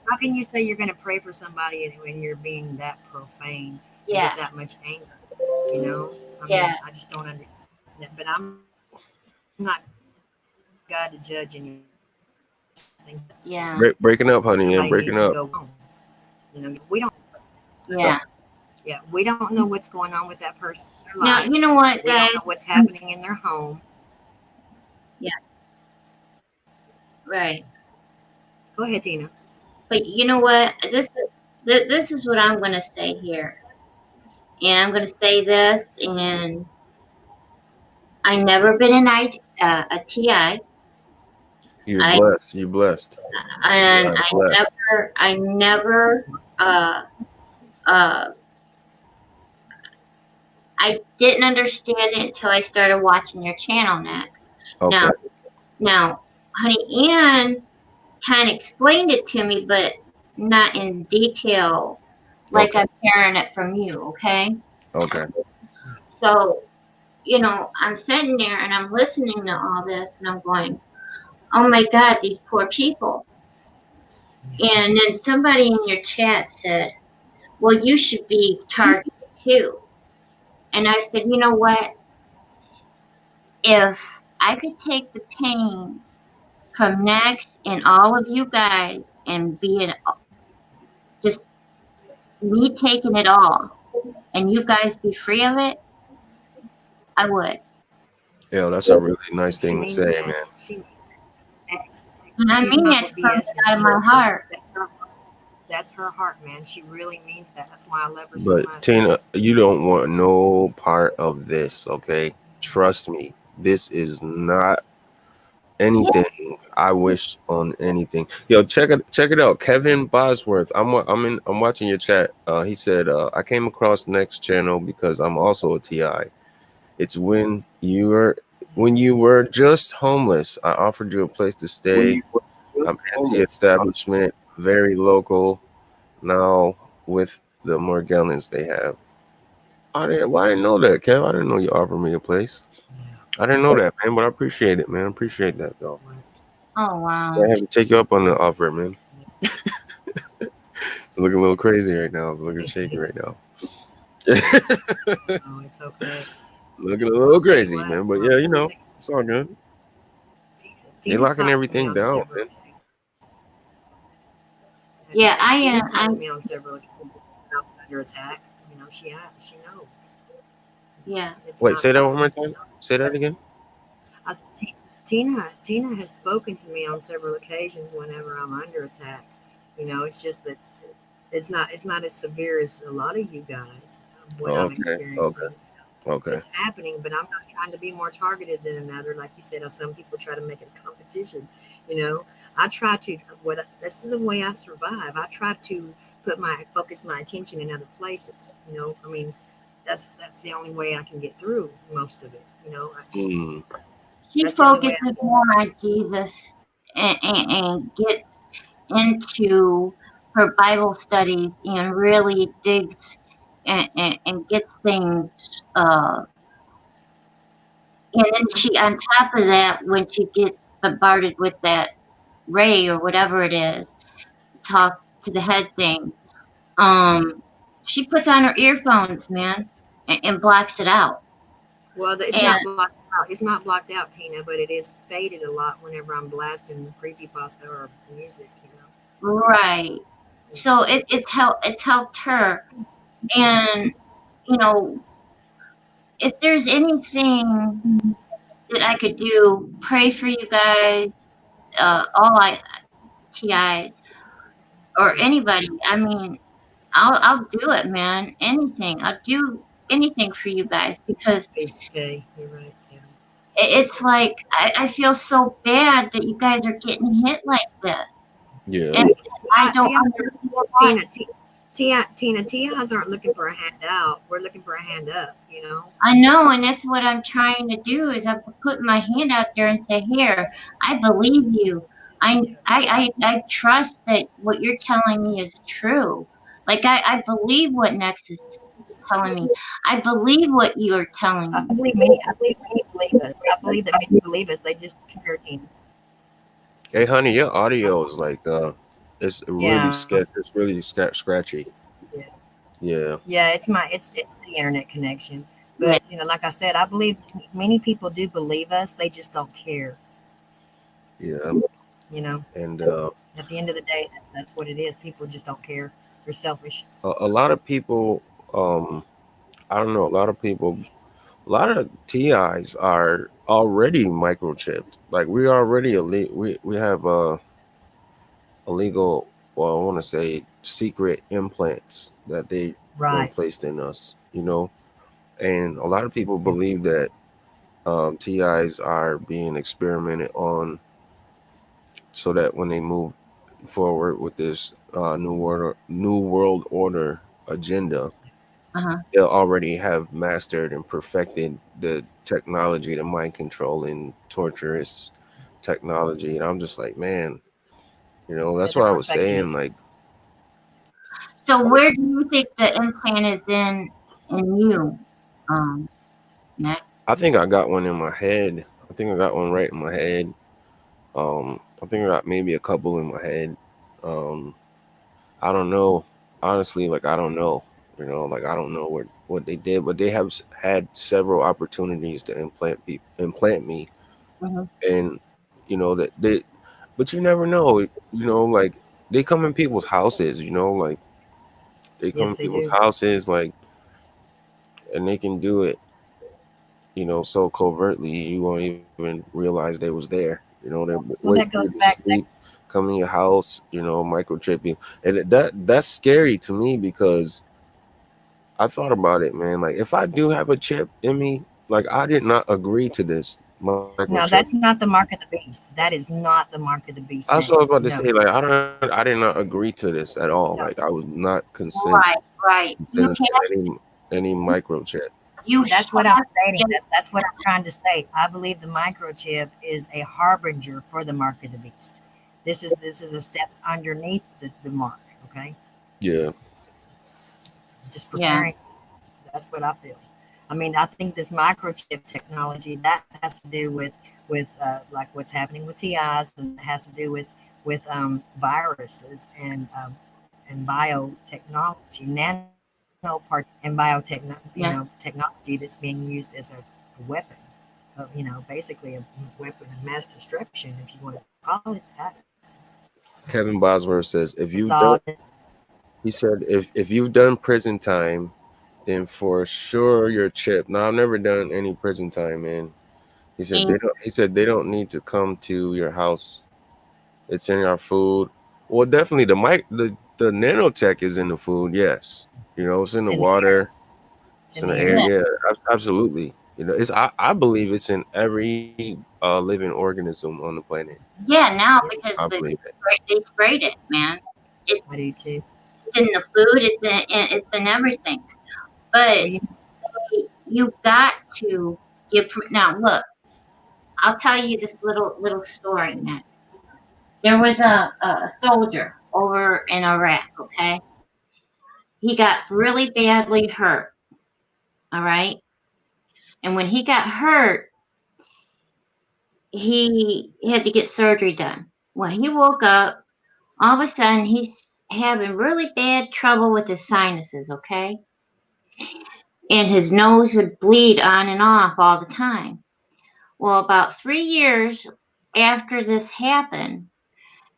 how can you say you're going to pray for somebody when you're being that profane and yeah, with that much anger? You know, I yeah, mean, I just don't understand that. But I'm not God to judge anyone. I just think yeah, Breaking up, honey, and somebody breaking needs to up. go home. We don't. yeah. Yeah, we don't know what's going on with that person in their Now, life. you know what, We don't guys? know what's happening in their home. Yeah, right. Go ahead, Tina. But you know what? This is what I'm going to say here, and I'm going to say this, and I never been a TI, You're I blessed. You're blessed. You and are blessed. I never uh uh I didn't understand it until I started watching your channel next. Okay. Now, now, Honey Ann kind of explained it to me, but not in detail, like Okay. I'm hearing it from you. Okay, Okay. so I'm sitting there and I'm listening to all this, and I'm going, "Oh my God, these poor people." And then somebody in your chat said, "Well, you should be targeted too." And I said, "You know what? If I could take the pain from Next and all of you guys and be it just me taking it all and you guys be free of it, I would." Yeah, that's a really nice She thing to means say, that. man. She means that. And I She's mean not it from BSing. out of my heart. That's her. That's her heart, man. She really means that. That's why I love her so But much. Tina, you don't want no part of this, okay? Trust me. This is not Yeah, anything I wish on anything. Yo, check it out. Kevin Bosworth. I'm watching your chat. He said I came across next channel because I'm also a TI. It's when you were just homeless. I offered you a place to stay. I'm anti-establishment, very local. Now with the Morgellons they have. I didn't know that, Kev. I didn't know you offered me a place. Yeah. I didn't know that, man. But I appreciate it, man. I appreciate that, though. Well, Oh wow. I have to take you up on the offer, man. yeah. It's looking a little crazy right now. It's looking shaky right now. Oh, it's okay. Looking a I'll little tell you crazy, what. man. But yeah, I'll tell you, it's all good. They Tina's locking talked to me everything on down, several man. occasions. Yeah, Tina's I talked to me on several occasions about under attack. She has. She knows. yeah. It's Wait, not. say that one more It's time. not. Say that again. I, Tina has spoken to me on several occasions whenever I'm under attack. It's just that it's not as severe as a lot of you guys. What Oh, I'm okay, okay, experiencing. okay. It's happening, but I'm not trying to be more targeted than another. Like you said, how some people try to make it a competition. You know, I try to. This is the way I survive. I try to focus my attention in other places. That's the only way I can get through most of it. Hmm. She That's the only way. focuses more on Jesus and gets into her Bible studies and really digs and gets things. And then she, on top of that, when she gets bombarded with that ray or whatever it is, talk to the head thing, um, she puts on her earphones, man, and blocks it out. Well, it's And not blocked out. It's not blocked out, Tina, but it is faded a lot whenever I'm blasting creepypasta or music. right, so it's helped her. And you know, if there's anything that I could do, pray for you guys, all TIs or anybody. I mean, I'll do it, man. Anything. I'll do anything for you guys because Okay, you're right. Yeah. it's like I feel so bad that you guys are getting hit like this, Yeah. and But I don't understand why. Tina, Tina, TIs aren't looking for a handout. We're looking for a hand up. I know, and that's what I'm trying to do is I'm putting my hand out there and say, "Here, I believe you. I trust that what you're telling me is true. Like I believe what Nexus is telling me. I believe what you're telling me." I believe many believe us. I believe that many believe us. They just care, Tina. Hey, honey, your audio is like Yeah, it's really scratchy. yeah, Yeah, yeah. It's the internet connection. Yeah. But like I said, I believe many people do believe us. They just don't care. yeah. You know. And At the end of the day, that's what it is. People just don't care. They're selfish. a lot of people, I don't know, a lot of TIs are already microchipped. Like we already we have illegal, well, I want to say secret implants that they Right. placed in us. And a lot of people Yeah. believe that TIs are being experimented on so that when they move forward with this new world order agenda, Uh-huh. they'll already have mastered and perfected the technology, the mind control and torturous technology. And I'm just like, man, Yeah, that's they're what I was perfecting it. saying. Like, So where do you think the implant is in you? Next. I think I got one in my head. I think I got one right in my head. I think I got maybe a couple in my head. Um, I don't know. Honestly, like I don't know. Like I don't know what they did, but they have had several opportunities to implant me, Hmm. and that they, but you never know. Like they come in people's houses. Like they come Yes, in they people's do. houses, like, and they can do it. So covertly, you won't even realize they was there. They Well, wait that for you goes to back. sleep, come in your house, microchip you, and that's scary to me because I thought about it, man. Like if I do have a chip in me, like I did not agree to this. No, microchip. that's not the mark of the beast. That is not the mark of the beast. That's what I was Next, about to no, say. Like I did not agree to this at all. no. Like I was not Right, right. You consenting to have any microchip. you That's what I'm have to stating. get That's what I'm trying to state. I believe the microchip is a harbinger for the mark of the beast. This is a step underneath the mark. Okay, Yeah, just yeah. preparing. That's what I feel. I mean, I think this microchip technology that has to do with like what's happening with TIs, and it has to do with viruses and biotechnology, nanopart and Yeah. technology that's being used as a weapon. Basically a weapon of mass destruction, if you want to call it that. Kevin Bosworth says if It's you've all done, just, he said if you've done prison time, then for sure you're chipped. Now I've never done any prison time, man. He said And they don't need to come to your house. It's in our food. Well, definitely the nanotech is in the food. Yes, it's in it's the in the air. water. It's It's in in the the air. air. yeah, Yeah, absolutely. It's I believe it's in every living organism on the planet. yeah, now Yeah, because I believe it. they sprayed it, man. I do too. It's in the food, it's in everything. Well, But you got to now look, I'll tell you this little story next. There was a soldier over in Iraq, okay? He got really badly hurt, all right? And when he got hurt, he had to get surgery done. When he woke up, all of a sudden he's having really bad trouble with his sinuses, okay? And his nose would bleed on and off all the time. Well, about 3 years after this happened,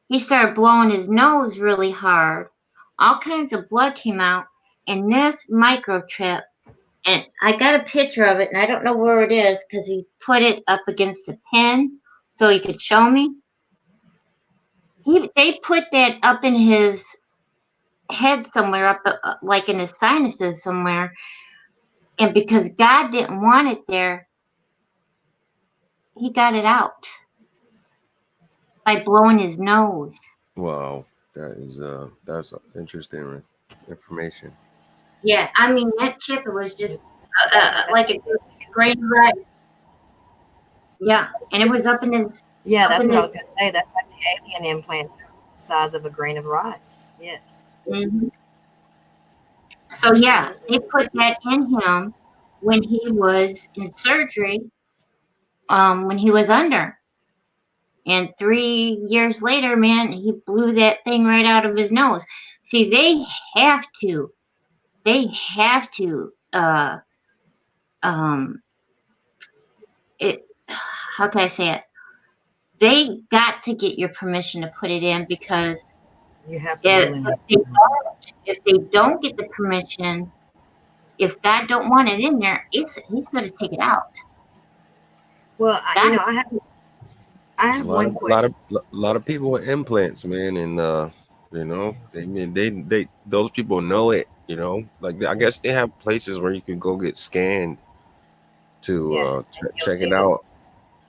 he started blowing his nose really hard. All kinds of blood came out, and this microchip, and I got a picture of it, and I don't know where it is because he put it up against a pen so he could show me. They put that up in his head somewhere, up like in his sinuses somewhere, and because God didn't want it there, he got it out by blowing his nose. Wow, that's interesting information. Yeah, I mean that chip was just that's like like a grain of rice. Yeah, and it was yeah, up that's in what I his. was going to say. That's like the alien implants, the size of a grain of rice. Yes, Mhm. So yeah, absolutely. they put that in him when he was in surgery, when he was under, and 3 years later, man, he blew that thing right out of his nose. See, have to, they have to, um, it. How can I say it? They got to get your permission to put it in because You have to if willingly. they don't get the permission, if God don't want it in there, he's going to take it out. Well, God, I There's have one question. a lot of people with implants, man, and they those people know it. Like I guess they Yes, have places where you can go get scanned to yeah, and you'll check see it the out.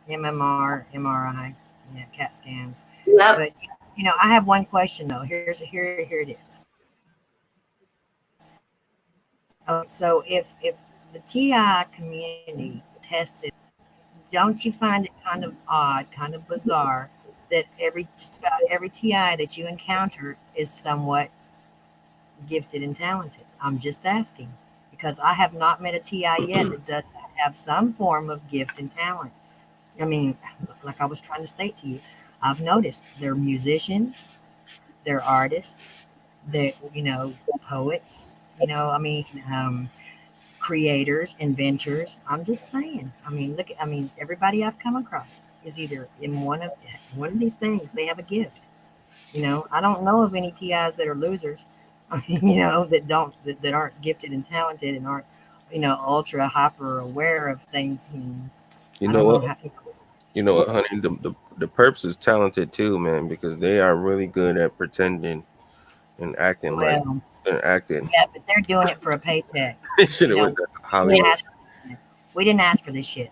MMR, MRI, yeah, CAT scans. yep, But I have one question though. Here it is. So if the TI community tested, don't you find it kind of odd, kind of bizarre that just about every TI that you encounter is somewhat gifted and talented? I'm just asking because I have not met a TI yet that does not have some form of gift and talent. I mean, like I was trying to state to you, I've noticed they're musicians, they're artists, they're poets. I mean, creators, inventors. I'm just saying. I mean, look. I mean, everybody I've come across is either in one of these things. They have a gift. I don't know of any TIs that are losers. That aren't gifted and talented and aren't ultra hyper aware of things. And You I know don't know what? how. You know what, honey? The perps is talented too, man, because they are really good at pretending and acting like Well, and acting. yeah, but they're doing it for a paycheck. They should You have know, went to we didn't Hollywood. ask. We didn't ask for this shit.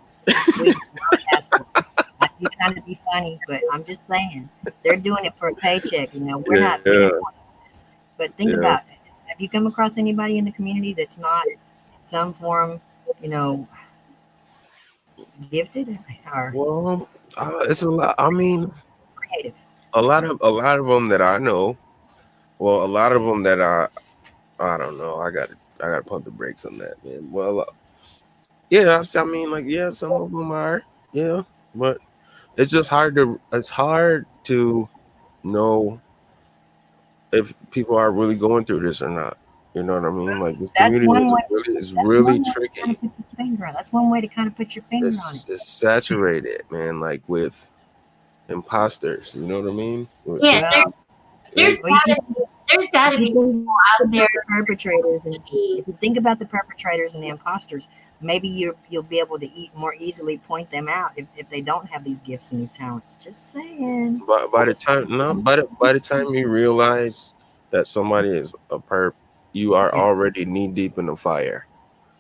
We do not ask for it. I be trying to be funny, but I'm just saying they're doing it for a paycheck. We're not. We Yeah, don't want this. But think yeah. about it. Have you come across anybody in the community that's not some form, you know, gifted or Well, it's a lot. I mean, creative? a lot of them that I know. Well, a lot of them that I don't know. I got to pump the brakes on that, man. Well, yeah. I mean, like, yeah, some of them are, yeah, but it's hard to know if people are really going through this or not. You know what I mean? Like this That's community one way. is That's really one way to kind tricky. of put your finger on. That's one way to kind of put your finger on it. It's saturated, man. Like with imposters. You know what I mean? Yeah, Well, there's well, if you gotta if you be think people out there about the perpetrators to and be. if you think about the perpetrators and the imposters, maybe you'll be able to more easily point them out if they don't have these gifts and these talents. Just saying. But by the Just time no, by the time you realize that somebody is a perp, you are yeah, already knee deep in the fire,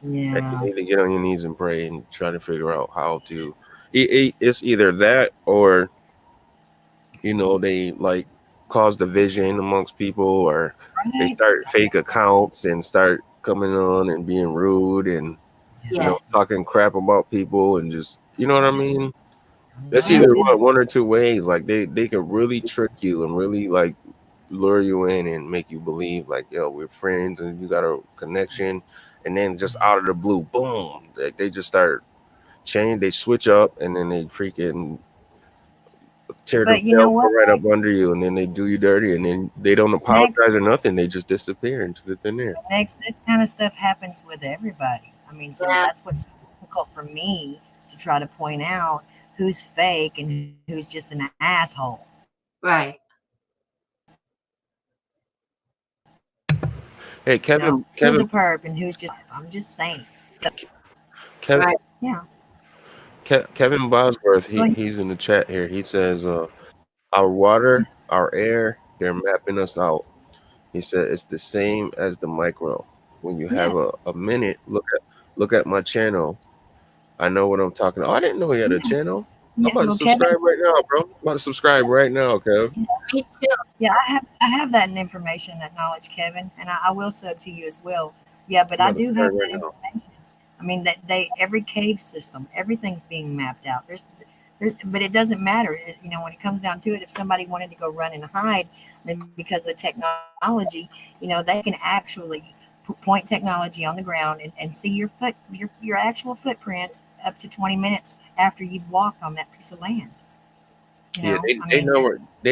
and you yeah. need to get on your knees and pray and try to figure out how to. It's either that or they like cause division amongst people, or they Right. start fake accounts and start coming on and being rude and Yeah, talking crap about people and just what I mean. That's yeah, either I've been one or two ways. Like they can really trick you and really like lure you in and make you believe like, yo, we're friends and you got a connection, and then just out of the blue, boom, they just start change. They switch up and then they freaking tear the but you know belt what, from right up Max? under you, and then they do you dirty, and then they don't Next, apologize or nothing. They just disappear into the thin air. next, this kind of stuff happens with everybody. I mean, so yeah, that's what's so difficult for me to try to point out who's fake and who's just an asshole. right, Hey, Who's Kevin, a Kevin, perp and who's just an asshole. I'm just saying. Kevin, right. Yeah. Kevin Bosworth. Go ahead. He's in the chat here. He says, "Our water, our air, they're mapping us out." He said it's the same as the micro. When you have Yes. a minute, look at my channel. I know what I'm talking about. I didn't know he had a Yeah. channel. I'm Yeah. about to Well, Kevin. subscribe right now, bro. I'm about to subscribe right now, Kev. Me too. Yeah, I have that information, that knowledge, Kevin, and I will sub to you as well. Yeah, but I'm I about to do subscribe have right that now. information. I mean that they every cave system, everything's being mapped out. But it doesn't matter. When it comes down to it, if somebody wanted to go run and hide, I mean, because the technology, they can actually point technology on the ground and see your actual footprints up to 20 minutes after you've walked on that piece of land. Yeah, I they mean,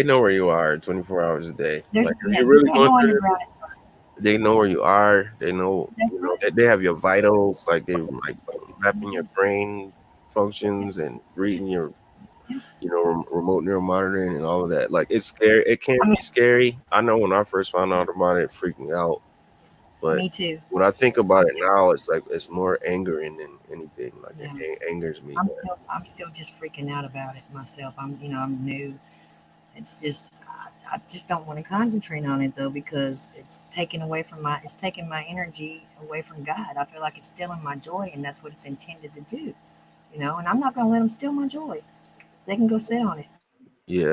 know where you are 24 hours a day. there's Like if yeah, you're you really can't going go through this, underground. they know where you are. They know That's right. they have your vitals. Like they like mapping your brain functions and reading your remote neural monitoring and all of that. Like it's scary. It can I mean, be scary. I know when I first found out about it, it freaked me out. But me too. when I think I'm about it still, now, it's like it's more angering than anything. Like it yeah, angers me. I'm still just freaking out about it myself. I'm new. It's just, I just don't want to concentrate on it though because it's taking my energy away from God. I feel like it's stealing my joy, and that's what it's intended to do. And I'm not going to let them steal my joy. They can go sit on it.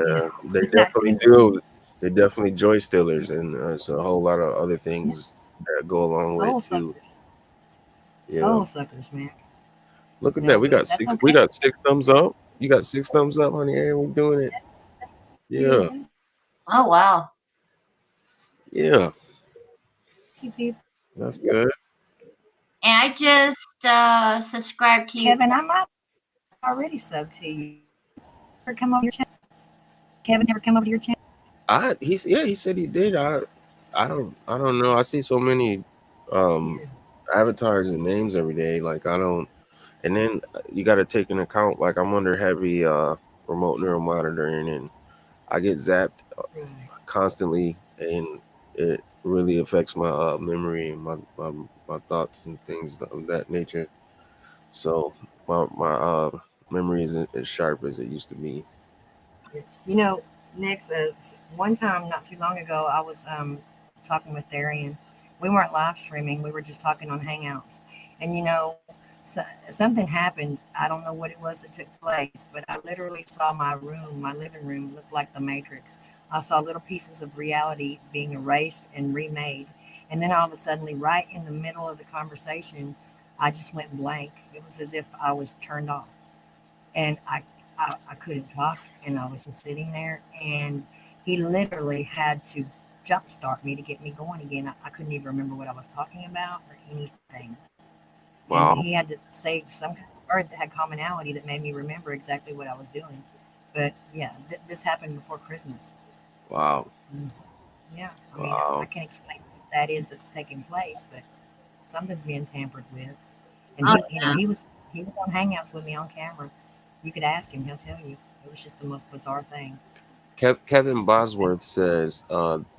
You know, Yeah, they I'm not definitely going to. do. They're definitely joy stealers, and it's a whole lot of other Yeah, things that go along with it soul too. suckers, Yeah, soul suckers, man. look at that. We But got that's six. We okay. got 6 thumbs up. You got 6 thumbs up on the air. We're doing it. Yeah, Yeah, Oh wow. yeah. thank you, people. That's good. And I just subscribed to you. Kevin, I might already sub to you. Ever come over your channel? Kevin ever come over to your channel? He said he did. I don't know. I see so many um Yeah. avatars and names every day. Like I don't. And then you got to take into account. Like I'm under heavy remote neural monitoring, and I get zapped Right. constantly, and it really affects my memory and my thoughts and things of that nature. So my memory isn't as sharp as it used to be. You know, next, one time not too long ago, I was talking with Darian. We weren't live streaming, we were just talking on Hangouts. And, So, something happened. I don't know what it was that took place, but I literally saw my room, my living room, look like the Matrix. I saw little pieces of reality being erased and remade. And then all of a sudden, right in the middle of the conversation, I just went blank. It was as if I was turned off. And I couldn't talk, and I was just sitting there. And he literally had to jumpstart me to get me going again. I couldn't even remember what I was talking about or anything, and he Wow. had to say some kind of word that had commonality that made me remember exactly what I was doing. But yeah, this happened before Christmas. Wow. Mm. Yeah, I mean, I Wow. can't explain what that is that's taking place, but something's being tampered with. And Oh yeah. he was on Hangouts with me on camera. You could ask him; he'll tell you. It was just the most bizarre thing. Kevin Bosworth says,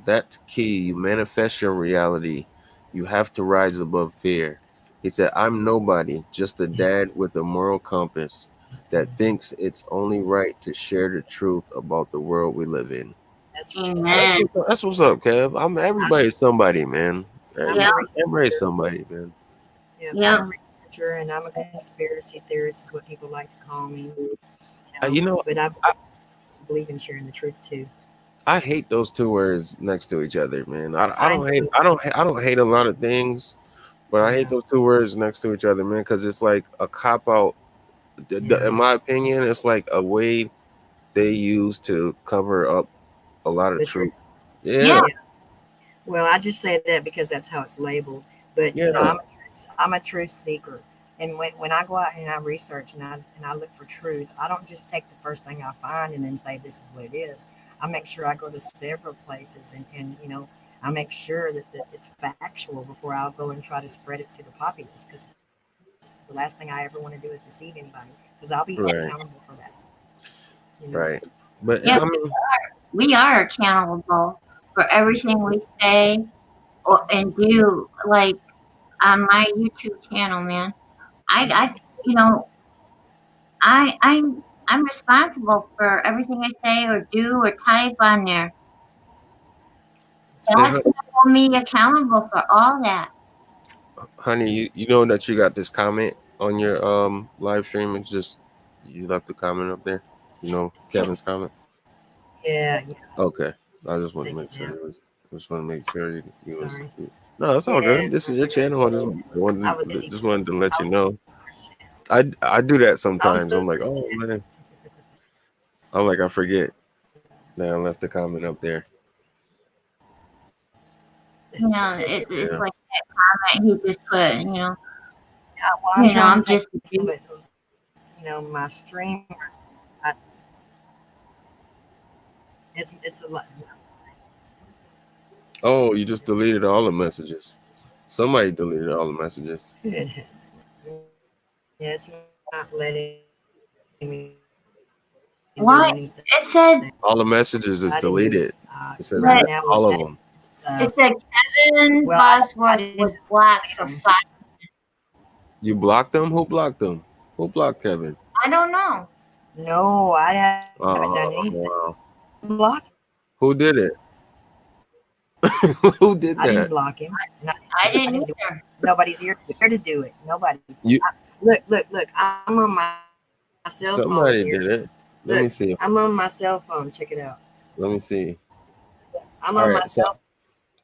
that's key. You manifest your reality. You have to rise above fear. He said, I'm nobody, just a Yeah, dad with a moral compass that thinks it's only right to share the truth about the world we live in. that's Amen. That's what's up, Kev. I'm I'm everybody's somebody, man. I'm a Yep. Everybody's researcher. somebody, man. Yeah, I'm Yep. a researcher, and I'm a conspiracy theorist, is what people like to call me. You know, But I I, believe in sharing the truth too. I hate those two words next to each other, man. I I don't hate do. I don't hate a lot of things, but I hate Yeah, those two words next to each other, man, because it's like a cop out. In yeah. my opinion, it's like a way they use to cover up a lot of The truth. truth. Yeah, Yeah. Yeah. Well, I just say that because that's how it's labeled. But yeah, I'm a truth seeker, and when I go out and I research and I look for truth, I don't just take the first thing I find and then say this is what it is. I make sure I go to several places, and I make sure that it's factual before I'll go and try to spread it to the populace. Because the last thing I ever want to do is deceive anybody. Because I'll be held right, accountable for that. You know. right. But Yes, I mean, we are accountable for everything we say and do. Like on my YouTube channel, man. I, Mhm. you know, I'm responsible for everything I say or do or type on there. That's hey, right. God's gonna hold me accountable for all that. honey, you know that you got this comment on your live stream. It's just you left the comment up there. You know Kevin's comment. Yeah, yeah. Okay, I just want to Take make it sure down. it was. Just want to make sure he was. Sorry. No, that's all Yeah, good. This is your channel. I was busy. Just wanted to I let you was busy know. with Mars channel. I do that I was sometimes. I'm like, busy. oh man, I'm like I forget that I left the comment up there. It's Yeah. like that comment he just put. Yeah, well, I'm trying to I'm take just it down, but my stream, I, it's a lot. Oh, you just deleted all the messages. Somebody deleted all the messages. Yeah, it's not letting me do anything. what I it didn't said. do it. All the messages is Right deleted. now, It it's says saying, all of them. It well, said Kevin I didn't Bosworth delete was them. blocked for 5. You blocked them? Who blocked them? Who blocked Kevin? I don't know. No, I haven't done anything. Wow. I didn't block him. Who did it? Who did I didn't that? block him, and I I didn't didn't do it. either. Nobody's here to do it. Nobody. You Look. I'm on my cell phone here. somebody did it. Look, Let me see. I'm on my cell phone. Check it out. Let me see. I'm on All my right. So cell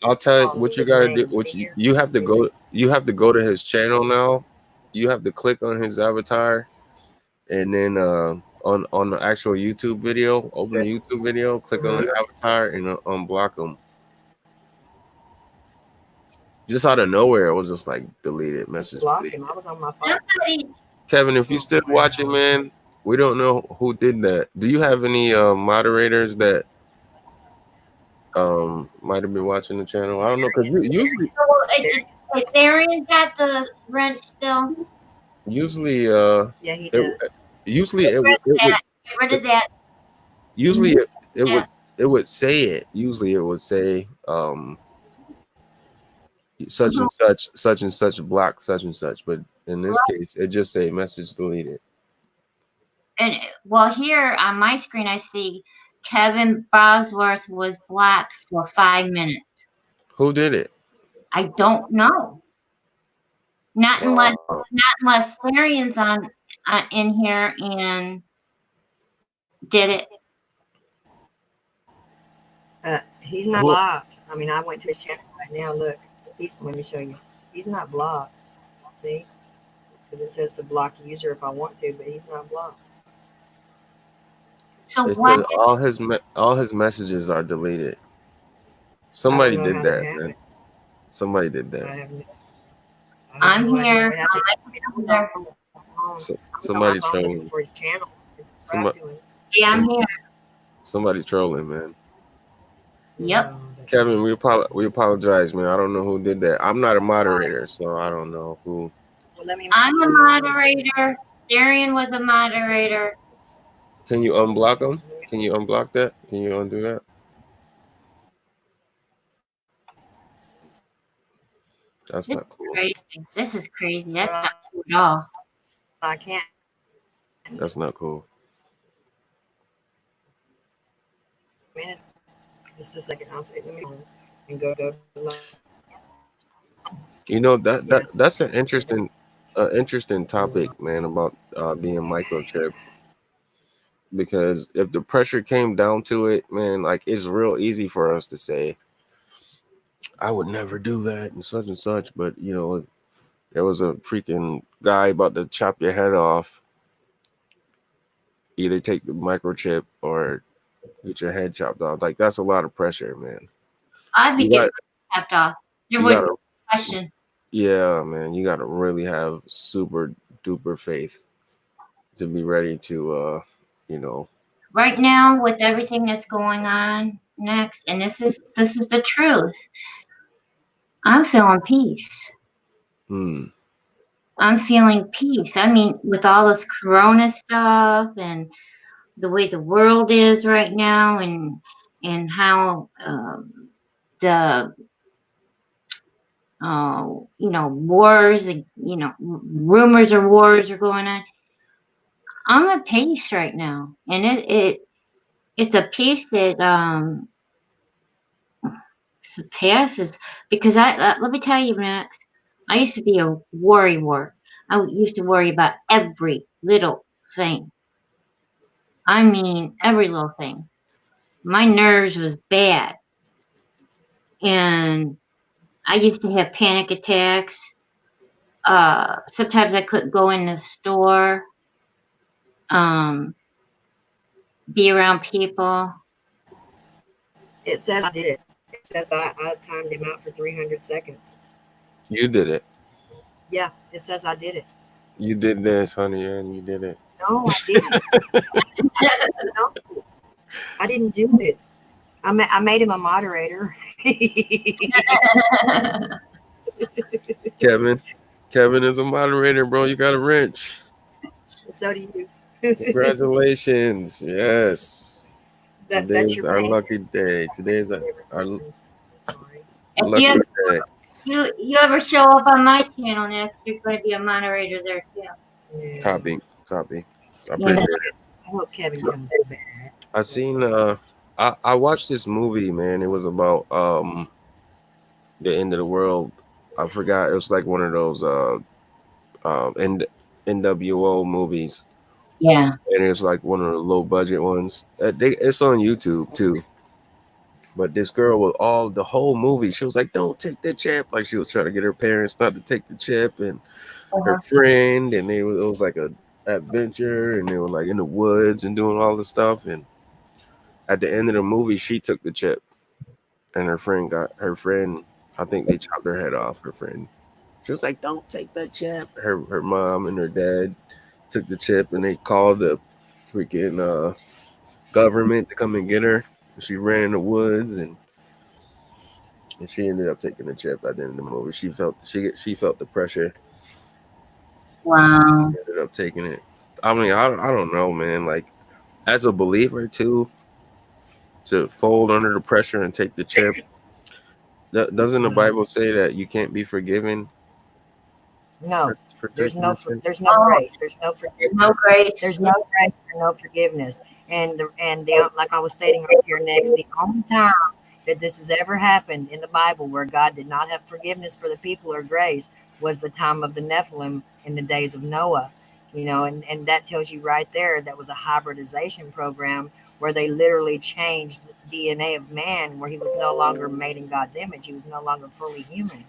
I'll phone. tell you Look at what his you gotta name. do. See What here? you have Let to me see. go. You have to go to his channel now. You have to click on his avatar, and then on the actual YouTube video, open the YouTube video, click on Mm-hmm. the avatar, and unblock him. Just out of nowhere, it was just like deleted Just message blocked him. deleted. I was on my phone. Somebody, Kevin, if you Oh still watching, wow. man, we don't know who did that. Do you have any moderators that might have been watching the channel? I don't know because usually oh, There he is. Darian got the wrench still. usually Yeah, he it does. usually Get rid of it that. was Get rid of that. usually Mhm. it Yeah. was it would say it. Usually it would say Mhm. such and such block such and such, but in this case it just say message deleted. And well, here on my screen, I see Kevin Bosworth was blocked for 5 minutes. Who did it? I don't know. Not unless Wow. Larian's on in here and did it. He's not Who blocked. I mean, I went to his channel right now. Look, let me show you. He's not blocked. See? Because it says to block user if I want to, but he's not blocked. So it what? says all his messages are deleted. I don't Somebody know did how that that, man. happened. Somebody did that. I have I'm no idea here what happened. on I my mean, computer. I was on my Somebody phone looking trolling. for his channel and subscribed Somebody, to him. Yeah, I'm some, here. somebody trolling, man. Yep. Oh, that's Kevin, we apologize, man. I don't know who did that. I'm not a moderator, so I don't know who. well. Let me I'm make a you a moderator. moderator. Darian was a moderator. Can you unblock them? Let me- Can you unblock that? Can you undo that? That's This not is cool. crazy. This is crazy. That's not Well, cool at all. I can't. That's not cool. Minute, just a second. I'll sit. Let me and go. You know Yeah. that's an interesting topic, man, about being microchipped. Because if the pressure came down to it, man, like it's real easy for us to say, I would never do that and such. But you know, if there was a freaking guy about to chop your head off, either take the microchip or get your head chopped off. Like that's a lot of pressure, man. I'd be You getting got tapped off. There you wouldn't gotta be a question. yeah, man, you gotta really have super duper faith to be ready to you know. Right now, with everything that's going on next, and this is the truth. I'm feeling peace. Hmm. I'm feeling peace. I mean, with all this corona stuff and the way the world is right now, and how the wars, rumors of wars are going on. I'm at peace right now, and it's a peace that surpasses, because let me tell you, Max, I used to be a worrywart. I used to worry about every little thing. I mean, every little thing. My nerves was bad, and I used to have panic attacks. Sometimes I couldn't go in the store, um, be around people. It says I did it. It says I timed him out for 300 seconds. You did it. Yeah, it says I did it. You did this, honey, and you did it. No, I didn't. No, I didn't do it. I made him a moderator. Kevin. Kevin is a moderator, bro. You got a wrench. So do you. Congratulations. Yes. Today That's is your our plan. lucky day. Today is our I'm so sorry. If lucky day. you ever show up on my channel next, you're going to be a moderator there too. Yeah. Copy. Copy. I You know, appreciate it. I hope Kevin comes back. I Bless seen his heart. I watched this movie, man. It was about the end of the world. I forgot. It was like one of those NWO movies. yeah. And it's like one of the low budget ones. It's on YouTube too. But this girl with all the whole movie, she was like, "Don't take the chip." Like she was trying to get her parents not to take the chip, and her Uh-huh. friend, and it was like a adventure, and they were like in the woods and doing all this stuff. And at the end of the movie, she took the chip, and her friend got her friend. I think they chopped her head off. Her friend. She was like, "Don't take the chip." Her mom and her dad took the chip, and they called the freaking government to come and get her. She ran in the woods, and she ended up taking the chip at the end of the movie. She felt the pressure. Wow. Ended up taking it. I mean, I don't know, man. Like as a believer too, to fold under the pressure and take the chip. Doesn't the Well, Bible say that you can't be forgiven no, for taking the chip? there's no Oh, grace. There's no there's no forgiveness. grace. There's no grace or no forgiveness. And the like I was stating right here next, the only time that this has ever happened in the Bible where God did not have forgiveness for the people or grace was the time of the Nephilim in the days of Noah. And that tells you right there that was a hybridization program where they literally changed the DNA of man, where he was no longer made in God's image. He was no longer fully human.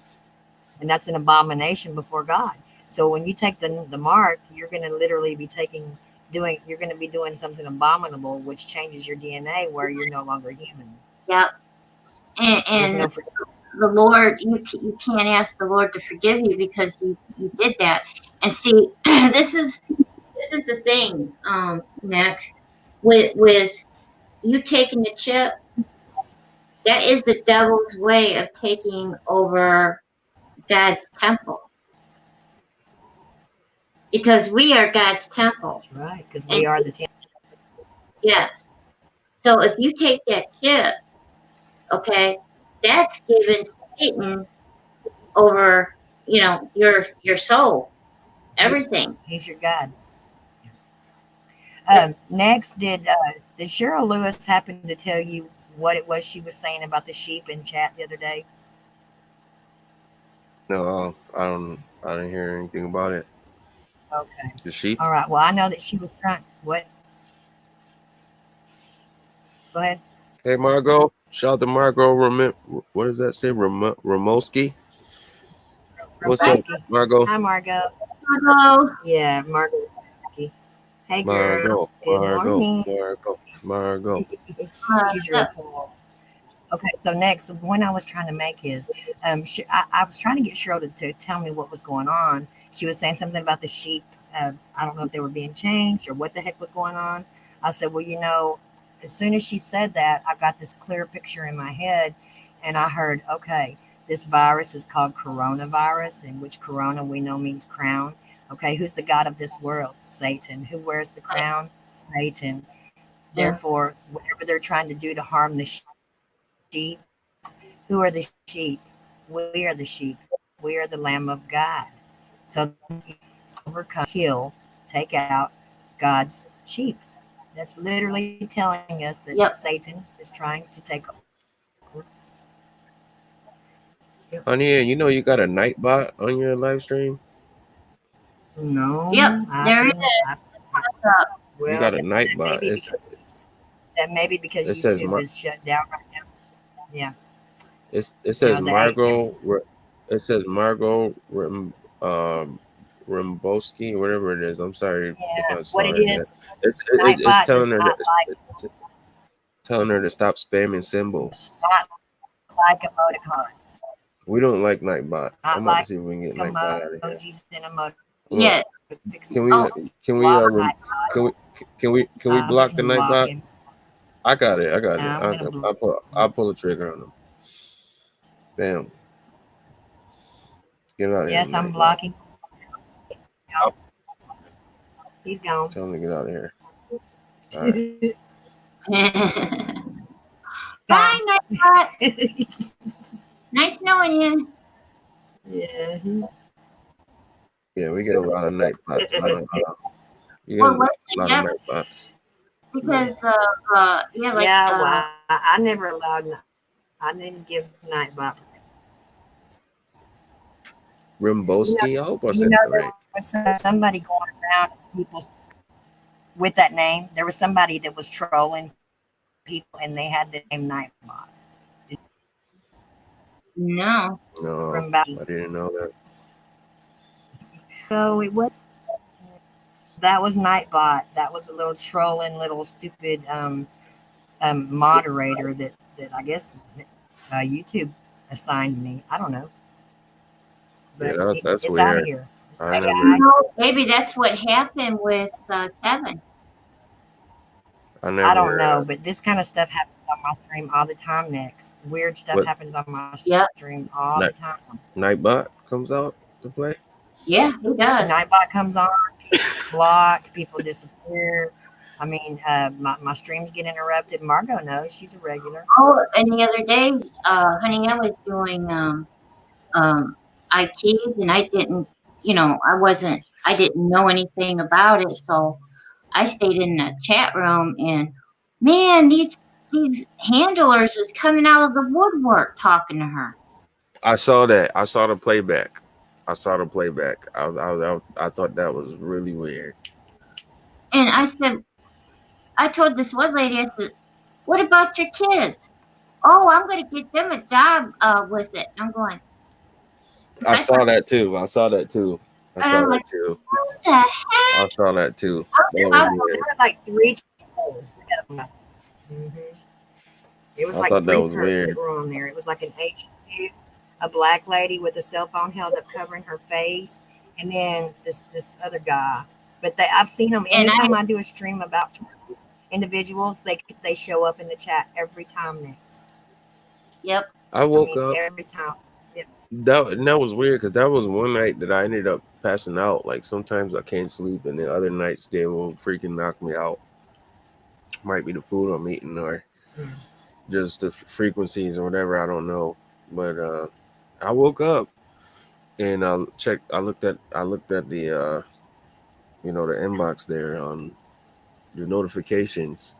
And that's an abomination before God. So when you take the mark, you're going to literally be you're going to be doing something abominable, which changes your DNA where you're no longer human. Yep. There's And no the Lord, you can't ask the Lord to forgive you because you did that. And see, this is the thing, Max, with you taking the chip, that is the devil's way of taking over God's temple. Because we are God's temple. That's right, because And we are the temple. yes. So if you take that chip, okay, that's giving Satan over, your soul, He, everything. he's your God. Yep. Next, did Cheryl Lewis happen to tell you what it was she was saying about the sheep in chat the other day? No, I didn't hear anything about it. Okay. The sheep. All right. Well, I know that she was trying. What? Go ahead. Hey, Margot. Shout out to Margot. What does that say? Ramoski. What's up, Roboski. Margot? Hi, Margot. Hello. Yeah, Margot. Roboski. Hey, girl. Margot. Good Margot. morning. Margot. Margot. She's real cool. Okay, so next, the point I was trying to make is, I was trying to get Cheryl to tell me what was going on. She was saying something about the sheep. I don't know if they were being changed or what the heck was going on. I said, well, as soon as she said that, I got this clear picture in my head, and I heard, okay, this virus is called coronavirus, in which corona we know means crown. Okay, who's the god of this world? Satan. Who wears the crown? Satan. Yeah. Therefore, whatever they're trying to do to harm the sheep. Who are the sheep? We are the sheep. We are the Lamb of God. So overcome, kill, take out God's sheep. That's literally telling us that Yep. Satan is trying to take over. Yep. Honey, you know you got a night bot on your live stream. Yep. No, I There it didn't. is. You Well, got a night bot. that may be because It says YouTube is shut down right now. Yeah, it says the eight. Margot. It says Margot Rimboski, whatever it is. I'm sorry if Yeah, I'm what it slaughtering that. is, It's Nightbot does telling her not telling her to stop spamming symbols. like emoticons, We don't like Nightbot. not I'm about to like see if we can get Nightbot out of here. emojis and emoticons. Yeah. Can Oh. we Block can we I'm block the fixing to block Nightbot? him. I got it. I got it. I'm gonna block. I'll pull the trigger on him. Bam. Get out of here, Yes, I'm Nightbot. blocking. He's gone. Tell him to get out of here. All right. Bye, Nightbot. Nice knowing you. Yeah. Yeah, we get a lot of Nightbots. You Well, get let's a lot of Nightbots. because Well, I never allowed. I didn't give Nightbot. Rimboski. I hope I said that There right. was somebody going around people with that name. There was somebody that was trolling people, and they had the name Nightbot. no. No, I I didn't know that. So that was Nightbot. That was a little trolling, little stupid moderator that I guess YouTube assigned me. I don't know, but Yeah, that's it's out of weird. here. I Hey, never, Maybe that's what happened with Kevin. I don't know, but this kind of stuff happens on my stream all the time. Next, weird stuff What? happens on my Yep. stream all the time. Nightbot comes out to play. Yeah, he does. Nightbot comes on, people blocked, people disappear. I mean, my streams get interrupted. Margot knows, she's a regular. Oh, and the other day, honey, I was doing ITs, and I didn't, I didn't know anything about it, so I stayed in the chat room, and man, these these handlers was coming out of the woodwork talking to her. I saw that. I saw the playback. I thought that was really weird. And I told this one lady, I said, what about your kids? Oh, I'm going to get them a job with it. I'm going, I I thought, saw that too. I saw that too. and I'm like, what the heck? I saw that too. That I was was, weird. There were like three trolls. Mm-hmm. It was I like thought that three was perps that weird. were on there. It was like an Asian dude, a black lady with a cell phone held up covering her face, and then this other guy. But I've seen them and I, anytime I do a stream about individuals. They show up in the chat every time next. yep. I I woke mean up. every time. Yep. That was weird because that was one night that I ended up passing out. Like sometimes I can't sleep, and then other nights they will freaking knock me out. Might be the food I'm eating or Mm. just the frequencies or whatever. I don't know. But I woke up and I checked. I looked at the the inbox there on the notifications,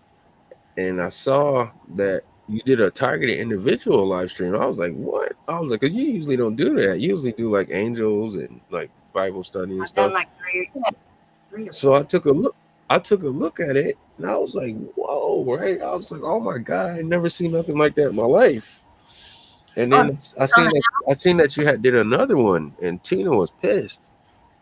and I saw that you did a targeted individual live stream. I was like, what? I was like, 'cause you usually don't do that. You usually do like angels and like Bible study and I've done stuff. like three or So four. I took a look. I took a look at it, and I was like, whoa, right? I was like, oh my god, I never seen nothing like that in my life. And Oh, then I seen that you had did another one, and Tina was pissed.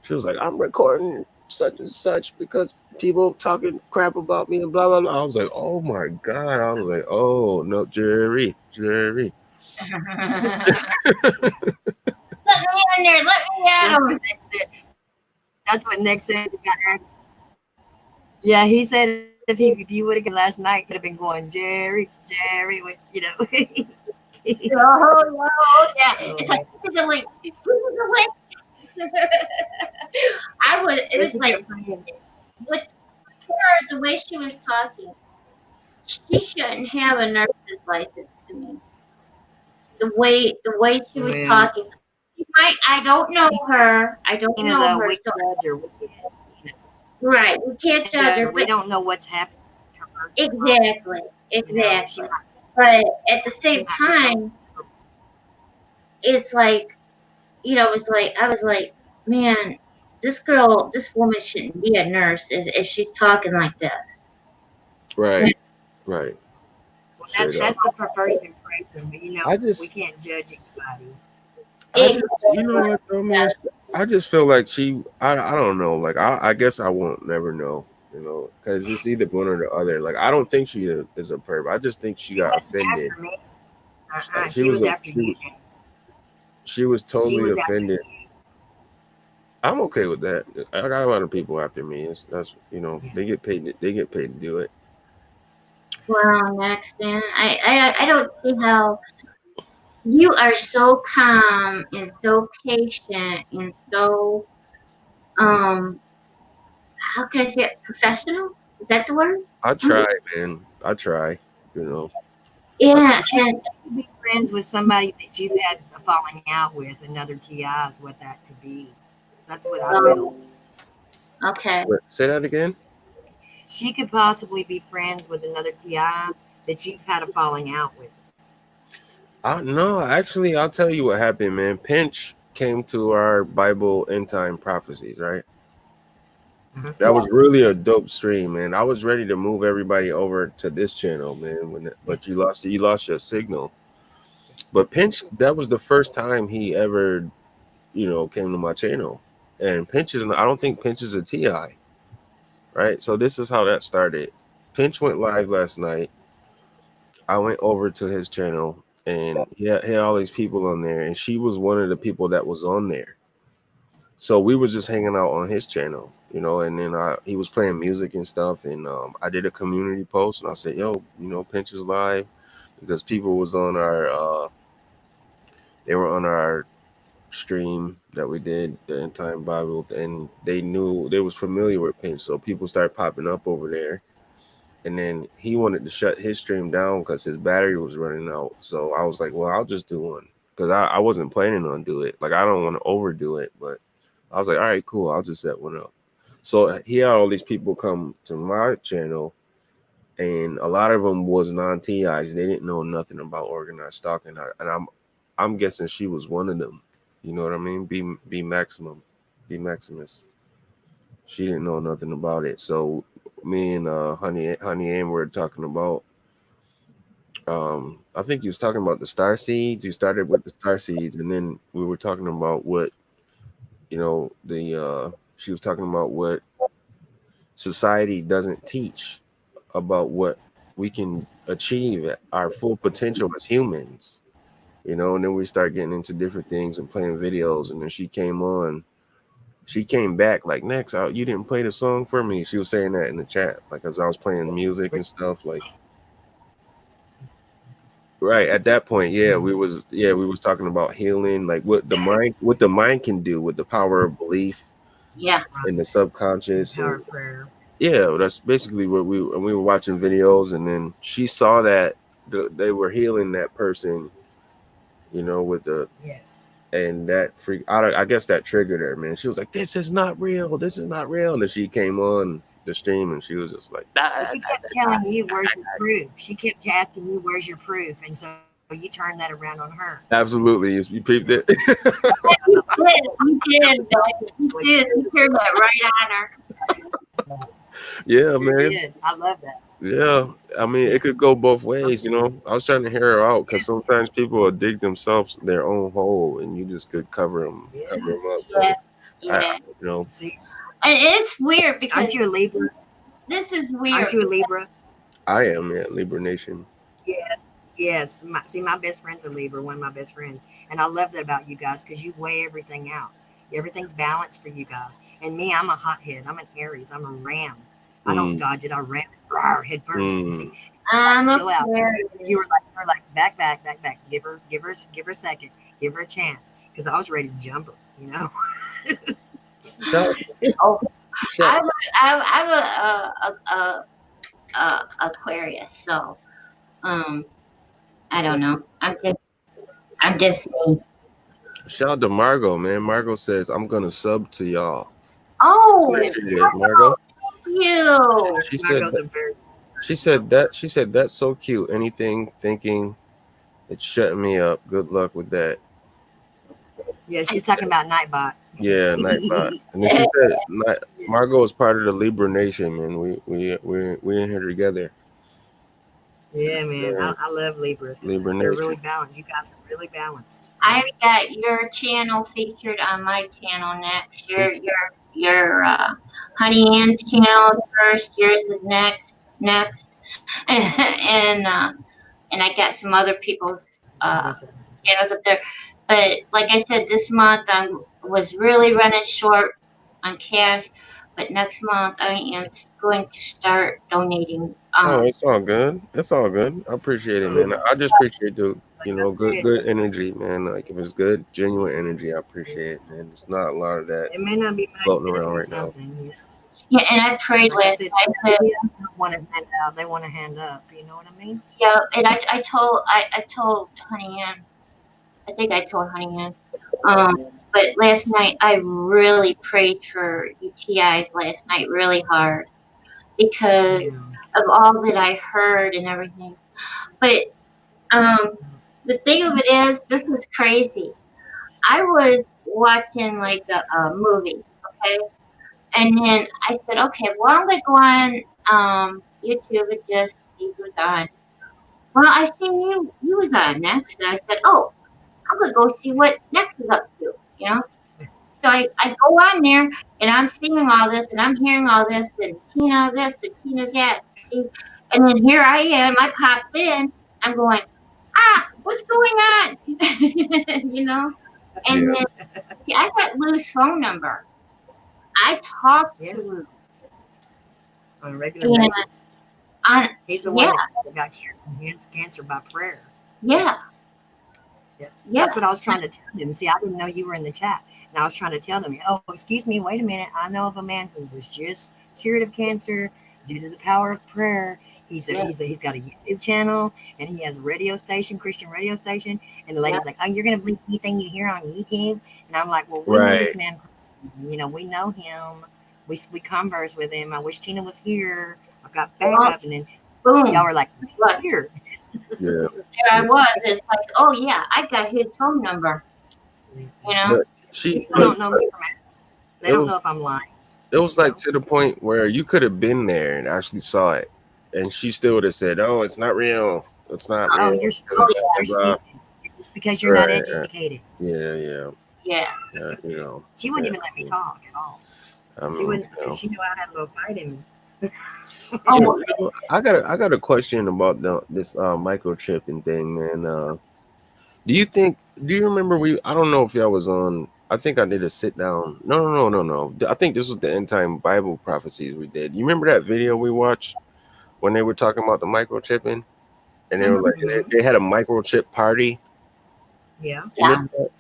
She was like, I'm recording such and such because people talking crap about me and blah blah blah. I was like, oh my god. I was like, oh no, Jerry. let me in there. Let me at That's him. what Nick said. That's what Nick said. He got asked. Yeah, he said if you would have gone last night, could have been going Jerry, Oh, yeah. It's like, Oh, give me the link. Give me the link. I would, it but was she like, kept saying, with her, the way she was talking, she shouldn't have a nurse's license to me. The way she was well, talking. She might, I don't know her. I don't know though, her. we So, judge her. right. We We can't can't judge judge her, her. We but don't know what's happening in her personal life. exactly. She Exactly. might, But at the she same might be telling time, her. it's like, it's like, I was like, man, this woman shouldn't be a nurse if she's talking like this. Right, right. Well, Straight up. that's the first impression, but I we just can't judge anybody. you know what though, man? I just feel like I don't know. Like I guess I won't never know, because it's either one or the other. Like I don't think she is a perp. I just think she She got wasn't offended. after me. She She was was a after you, James. she was She totally was after offended. you. I'm okay with that. I got a lot of people after me. That's Yeah. they get paid. They get paid to do it. Well, next, man, I don't see how you are so calm and so patient and so how can I say it? Professional? Is that the word? I try, man. I try. You know. I Yeah, Well, she and could be friends with somebody that you've had a falling out with, another TI is what that could be. That's what I um, felt. okay. Say that again. She could possibly be friends with another TI that you've had a falling out with. No, actually, I'll tell you what happened, man. Pinch came to our Bible end time prophecies, right? Uh-huh. That was really a dope stream, man. I was ready to move everybody over to this channel, man. Yeah. But you lost your signal. But Pinch, that was the first time he ever, came to my channel. And I don't think Pinch is a TI, right? So this is how that started. Pinch went live last night. I went over to his channel, and he had all these people on there, and she was one of the people that was on there. So we was just hanging out on his channel, and then he was playing music and stuff, and I did a community post, and I said, "Yo, Pinch is live," because people was on they were on our stream that we did the end time Bible, and they was familiar with Pinch, so people started popping up over there. And then he wanted to shut his stream down because his battery was running out. So I was like, well, I'll just do one because I wasn't planning on do it. Like I don't want to overdo it, but I was like, all right, cool. I'll just set one up. So he had all these people come to my channel, and a lot of them was non-TIs. They didn't know nothing about organized stalking, and I'm guessing she was one of them. You know what I mean? Be Maximus. She didn't know nothing about it. So me and Honey Ann were talking about. I think you was talking about the star seeds. You started with the star seeds, and then we were talking about what the she was talking about what society doesn't teach about what we can achieve at our full potential as humans. And then we start getting into different things and playing videos, and then she came back like, next out, you didn't play the song for me. She was saying that in the chat, like as I was playing music and stuff, like right at that point, we was talking about healing, like what the mind can do with the power of belief Yeah. in the The subconscious. power And of prayer. yeah, that's basically what we were watching videos, and then she saw that they were healing that person, with the Yes. and that freak. I guess that triggered her, man. She was like, "This is not real. This is not real." And then she came on the stream, and she was just like, Well, she kept telling you, "Where's your proof?" She kept asking you, "Where's your proof?" And so you turned that around on her. "Absolutely, you peeped it." You did, man. You did. You turned that right on her. Yeah, Sure man. did. I love that. Yeah, I mean, Yeah. it could go both ways. I was trying to hear her out because sometimes people will dig themselves their own hole, and you just could cover them Yeah. up. Yeah. I, Yeah. See, And it's weird because aren't you a Libra? this is weird. Aren't you a Libra? I am at Libra Nation. Yes. Yes. My best friend's a Libra, one of my best friends. And I love that about you guys because you weigh everything out. Everything's balanced for you guys. And me, I'm a hothead. I'm an Aries. I'm a ram. I don't Mm, dodge it. I ram it rawr, head first. And see, mm. I'm chill out. Aquarius. You were like back. Give her a second. Give her a chance. Because I was ready to jump her. Shout, Oh, shout. I'm a Aquarius. So, I don't know. I'm just me. Shout out to Margot, man. Margot says, I'm going to sub to y'all. Oh, Appreciate it, Margot. you. She said Margot's that, a very she said that's so cute. Anything thinking it's shutting me up. Good luck with that. yeah. She's talking about Nightbot. Yeah, Nightbot. And then she said Margot is part of the Libra Nation, man. We in here together. Yeah, man. Yeah, I love Libras because Libra they're Nation. really balanced. You guys are really balanced. I got your channel featured on my channel next. Your Honey Ann's channel is first. Yours is next, and I got some other people's A bunch of them. channels up there. But like I said, this month I was really running short on cash. But next month I am going to start donating. Oh, it's all good. It's all good. I appreciate it, man. I just appreciate the Like I said, good energy, man. Like if it's good, genuine energy, I appreciate it, man. It's not a lot of that it may not be much, floating but it'll around be right now. something. Yeah, and I prayed Like I last said, night. they don't want to hand out. They want to hand up. You know what I mean? Yeah, and I told Honey Ann. I think I told Honey Ann. But last night I really prayed for UTIs last night really hard because Yeah. of all that I heard and everything. But um, the thing of it is, this is crazy. I was watching like a movie, okay, and then I said, okay, well I'm gonna go on YouTube and just see who's on. Well, I seen you was on next, and I said, oh, I'm gonna go see what Next is up to. So I go on there and I'm seeing all this and I'm hearing all this and Tina this and Tina that. And then here I am, I popped in, I'm going, what's going on? And Yeah. then, see, I got Lou's phone number. I talked Yeah. to Lou. On a regular And basis. on, He's the yeah, one that got cured from cancer by prayer. yeah, Yeah. yeah, That's what I was trying to tell them. See, I didn't know you were in the chat. And I was trying to tell them, oh, excuse me, wait a minute. I know of a man who was just cured of cancer due to the power of prayer. yeah, He's got a YouTube channel and he has a radio station, Christian radio station. And the yeah. lady's like, oh, you're gonna believe anything you hear on YouTube? And I'm like, well, we know Right. this man. We know him. We converse with him. I wish Tina was here. I've got Well, backup. And then boom. Y'all were like, Plus, here. Yeah. there I was. It's like, oh yeah, I got his phone number. You know, But she, People don't know me from They it don't was, know if I'm lying. it was You like know? to the point where you could have been there and actually saw it, and she still would have said, "Oh, it's not real. It's not Oh, real." you're Blah, stupid. blah, You're blah. stupid. It's because you're not Right. educated. Yeah. Yeah. yeah. You know. She wouldn't Yeah. even let me talk at all. I She mean, wouldn't, because she knew I had a little fight in me. Oh, I got a question about this microchipping thing, man. Do you think? Do you remember we? I don't know if y'all was on. I think I did a sit down. No. I think this was the end time Bible prophecies we did. You remember that video we watched when they were talking about the microchipping, and they were like Mhm. they had a microchip party. Yeah. You yeah. remember that?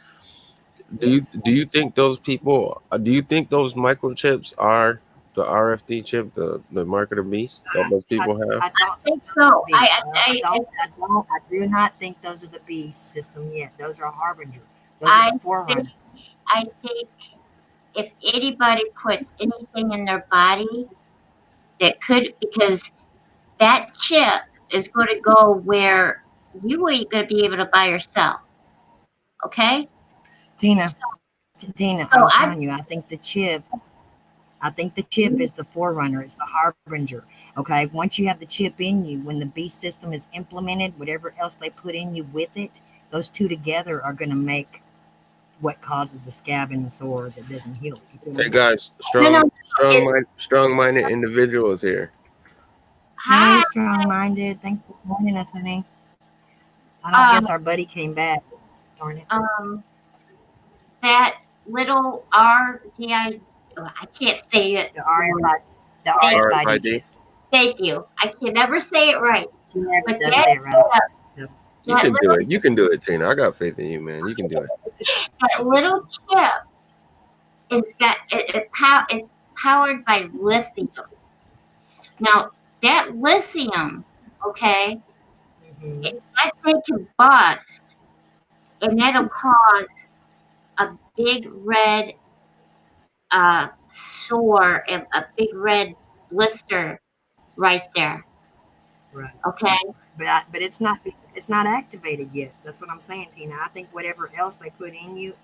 Yes. Do you think those people? Do you think those microchips are the RFD chip, the mark of the beast that those I, people have? I don't I think think those are the so. beasts. I do not think those are the beast system yet. Those are a harbinger. Those are I the think, forerunner. I think if anybody puts anything in their body that could, because that chip is going to go where you ain't going to be able to buy yourself. Okay? Tina, Tina, So I'm I, telling you, I think the chip is the forerunner, it's the harbinger. Okay. Once you have the chip in you, when the beast system is implemented, whatever else they put in you with it, those two together are going to make what causes the scab and the sore that doesn't heal. You see what I Hey mean? guys, no, no, it, strong minded individuals here. Hey, hi, strong minded. Thanks for joining us, honey. I don't um, guess our buddy came back. Darn it. um, that little RDI, oh, I can't say it. The RFID, the Thank, RFID RFID. chip. thank you. I can never say it right. She never But does say it right. So, You that can do little, it. You can do it, Tina. I got faith in you, man. You can do it. that little chip it's powered by lithium. Now, that lithium, okay, mhm, that thing can bust, and that'll cause a big red sore, a big red blister right there. right. Okay. But it's not activated yet. That's what I'm saying, Tina. I think whatever else they put in you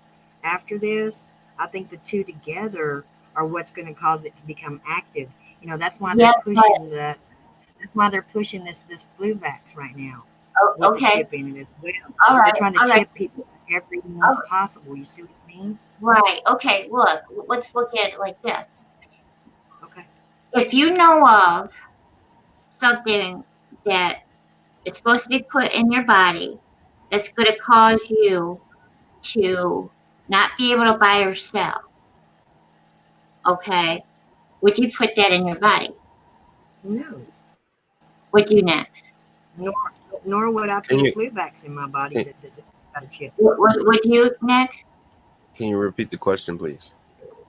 after this, I think the two together are what's going to cause it to become active. That's why they're Yeah, but pushing this flu vax right now with the okay. chip in it as well. All They're right. trying to All right. chip people every means possible. You see what I mean? Right. Okay. Look, let's look at it like this. Okay. If you know of something that is supposed to be put in your body that's going to cause you to not be able to buy or sell, okay, would you put that in your body? No. Would you next? Nor nor would I Can put a you flu vax in my body can, that's got a chip. Would you next? can you repeat the question, please?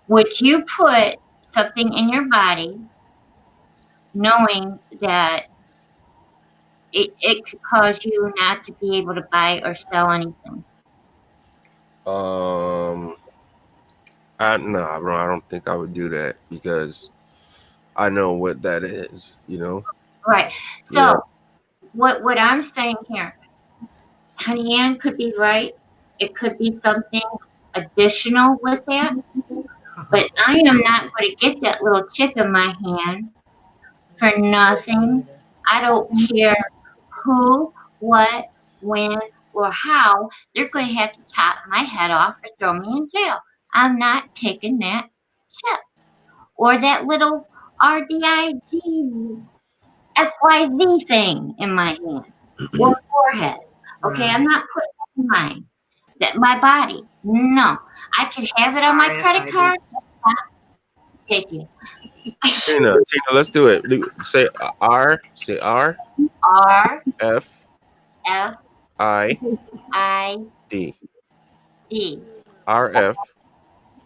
Would you put something in your body knowing that it could cause you not to be able to buy or sell anything? Um, nah, bro. I don't think I would do that because I know what that is. Right. Yeah. So what I'm saying here, Honey Ann could be right. It could be something additional with that, but I am not going to get that little chip in my hand for Me nothing. either. I don't care who, what, when, or how. They're going to have to chop my head off or throw me in jail. I'm not taking that chip or that little RDIG XYZ thing in my hand or forehead. Okay, I'm Right. not putting that in mine. That my body. No, I can have it on my credit RFID. card. Thank you. Tina, let's do it. Say R. Say R R F F I I D. D R F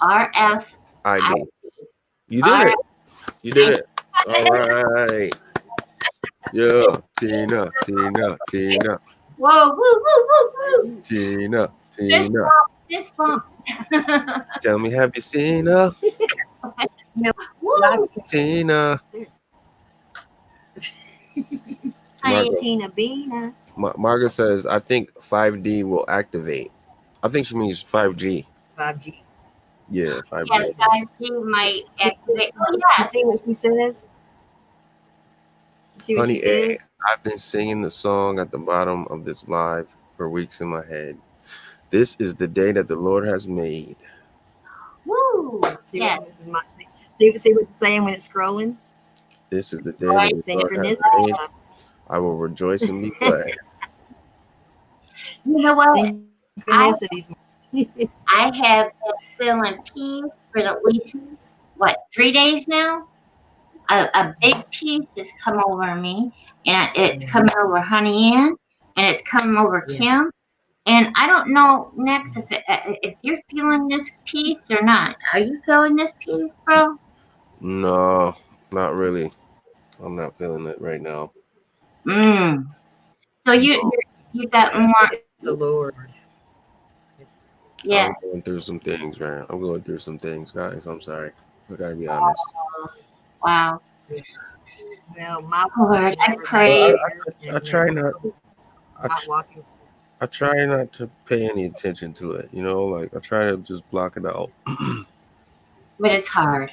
R F I I D. You did R. it. You did it. All right. Yeah. Tina. Whoa! Woo! Woo! Woo! Woo! Fist Tina. bump! Fist bump! Tell me, have you seen her? You know, live Woo! stream. Tina. honey. Margo, Tina Bina. Margo says, I think 5D will activate. I think she means 5G. 5G. Yeah, Yes, 5G. 5G might activate. Oh You yeah. see what she says? You see what she Honey A, said? I've been singing the song at the bottom of this live for weeks in my head. This is the day that the Lord has made. Woo. See Yes. what you might see what it's saying when it's scrolling? This is the day that Right. the Lord has Synchronicities. made. I will rejoice and be glad. You know what? I Synchronicities. I have been feeling peace for at least what 3 days now. A big piece has come over me, and it's coming over Yes. Honey Ann, and it's coming over Yeah. Kim. And I don't know next if you're feeling this piece or not. Are you feeling this piece, bro? No, not really. I'm not feeling it right now. Mm. So No. you got more. It's the Lord. Yeah. I'm going through some things, man. I'm going through some things, guys. I'm sorry. I gotta be honest. Wow. Well, my walk Lord, is I never that But pray. clear, I and try not. I'm I, not tr- walking. I try not to pay any attention to it. You know, like I try to just block it out. I But it's hard.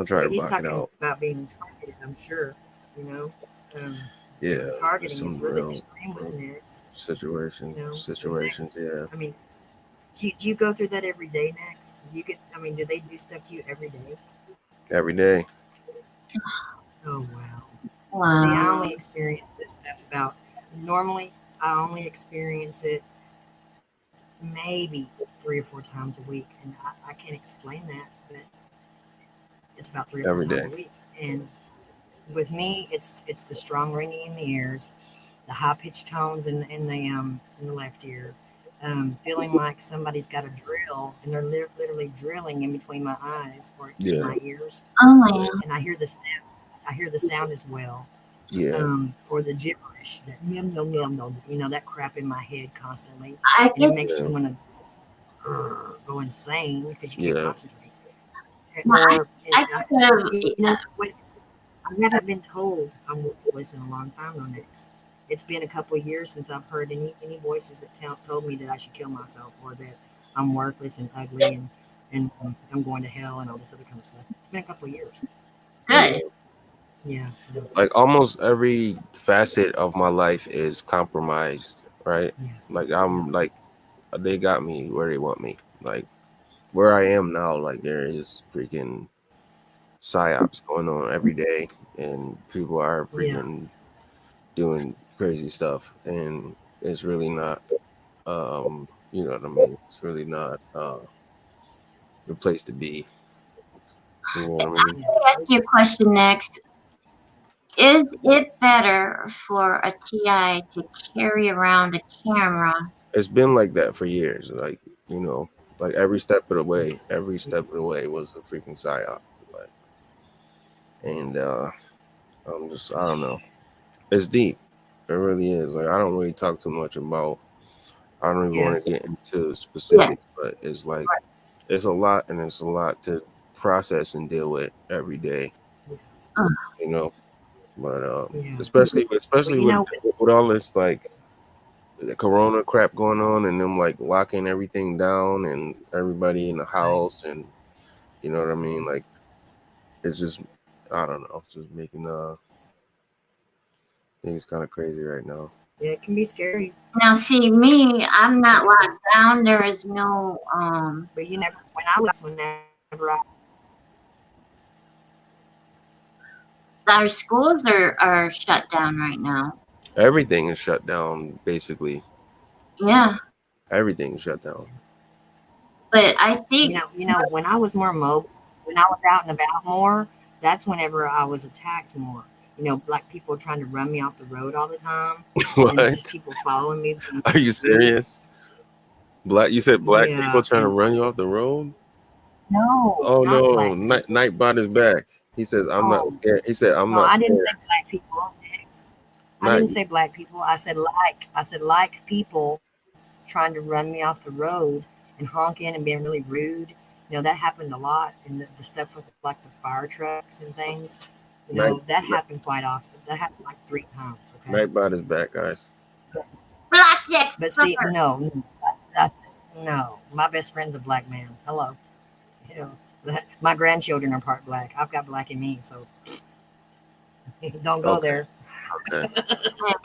try Well, to he's block it talking out. about being targeted. I'm sure. You know, Yeah, the there's targeting is some really real, extreme with real Nex. situation You know, with Nex. situations. Yeah, I mean, do you go through that every day, Nex? Do you get? I mean, do they do stuff to you every day? every day. Oh wow. See, I Wow. only experience this stuff about. Normally, I only experience it maybe 3 or 4 times a week, and I can't explain that, but it's about three or four Every times day. a week. And with me, it's the strong ringing in the ears, the high pitched tones in the left ear, feeling like somebody's got a drill and they're literally drilling in between my eyes or in Yeah, my ears, Oh man. and I hear the sound. I hear the sound as well, yeah, or the gibberish, that yum yum yum yum, that crap in my head constantly, I and it get makes yeah, you want to go insane because you can't yeah. concentrate. my Or I could have. what I haven't been told I'm worthless in a long time on X. It's been a couple of years since I've heard any voices that told me that I should kill myself or that I'm worthless and ugly and I'm going to hell and all this other kind of stuff. It's been a couple of years. Good. Yeah. No, Like almost every facet of my life is compromised, right? yeah. Like Yeah. I'm like they got me where they want me. Like where I am now, like there is freaking psyops going on every day, and people are Yeah. freaking doing crazy stuff, and it's really not. You know what I mean? It's really not the place to be. You know what I mean? Yeah. Let me ask you a question next. Is it better for a TI to carry around a camera? It's been like that for years. Like you know, like every step of the way was a freaking psyop. Like, and I don't know. It's deep. It really is. Like I don't really talk too much about. I don't even Yeah. want to get into Yeah. specifics, but it's like it's a lot, and it's a lot to process and deal with every day. Uh, You know, but Yeah. Well, especially with all this like the corona crap going on and them like locking everything down and everybody in the right. house, and you know what I mean, like it's just I don't know, it's just making things kind of crazy right now. Yeah, it can be scary, Now, see me. I'm not locked down. There is no but you never. When I was, whenever I Our schools are shut down right now. Everything is shut down, basically. Yeah, Everything is shut down. but I think when I was more mobile, when I was out and about more, that's whenever I was attacked more. Like people trying to run me off the road all the time, and just What? people following me. Are you serious? You said black people Yeah, trying to and run you off the road? no, Oh not no, black people. Nightbot is Just back. He says I'm not oh scared. He said I'm no, not I didn't scared. say black people. X. I Not didn't say black people. I said like people trying to run me off the road and honking and being really rude. That happened a lot. And the stuff with like the fire trucks and things, night, that happened quite often. that happened like 3 times. Okay, Right by his back, guys. Black but expert. see, no, that, no, my best friend's a black man. Hello, you know, my grandchildren are part black. I've got black in me, so don't go Okay, there. okay.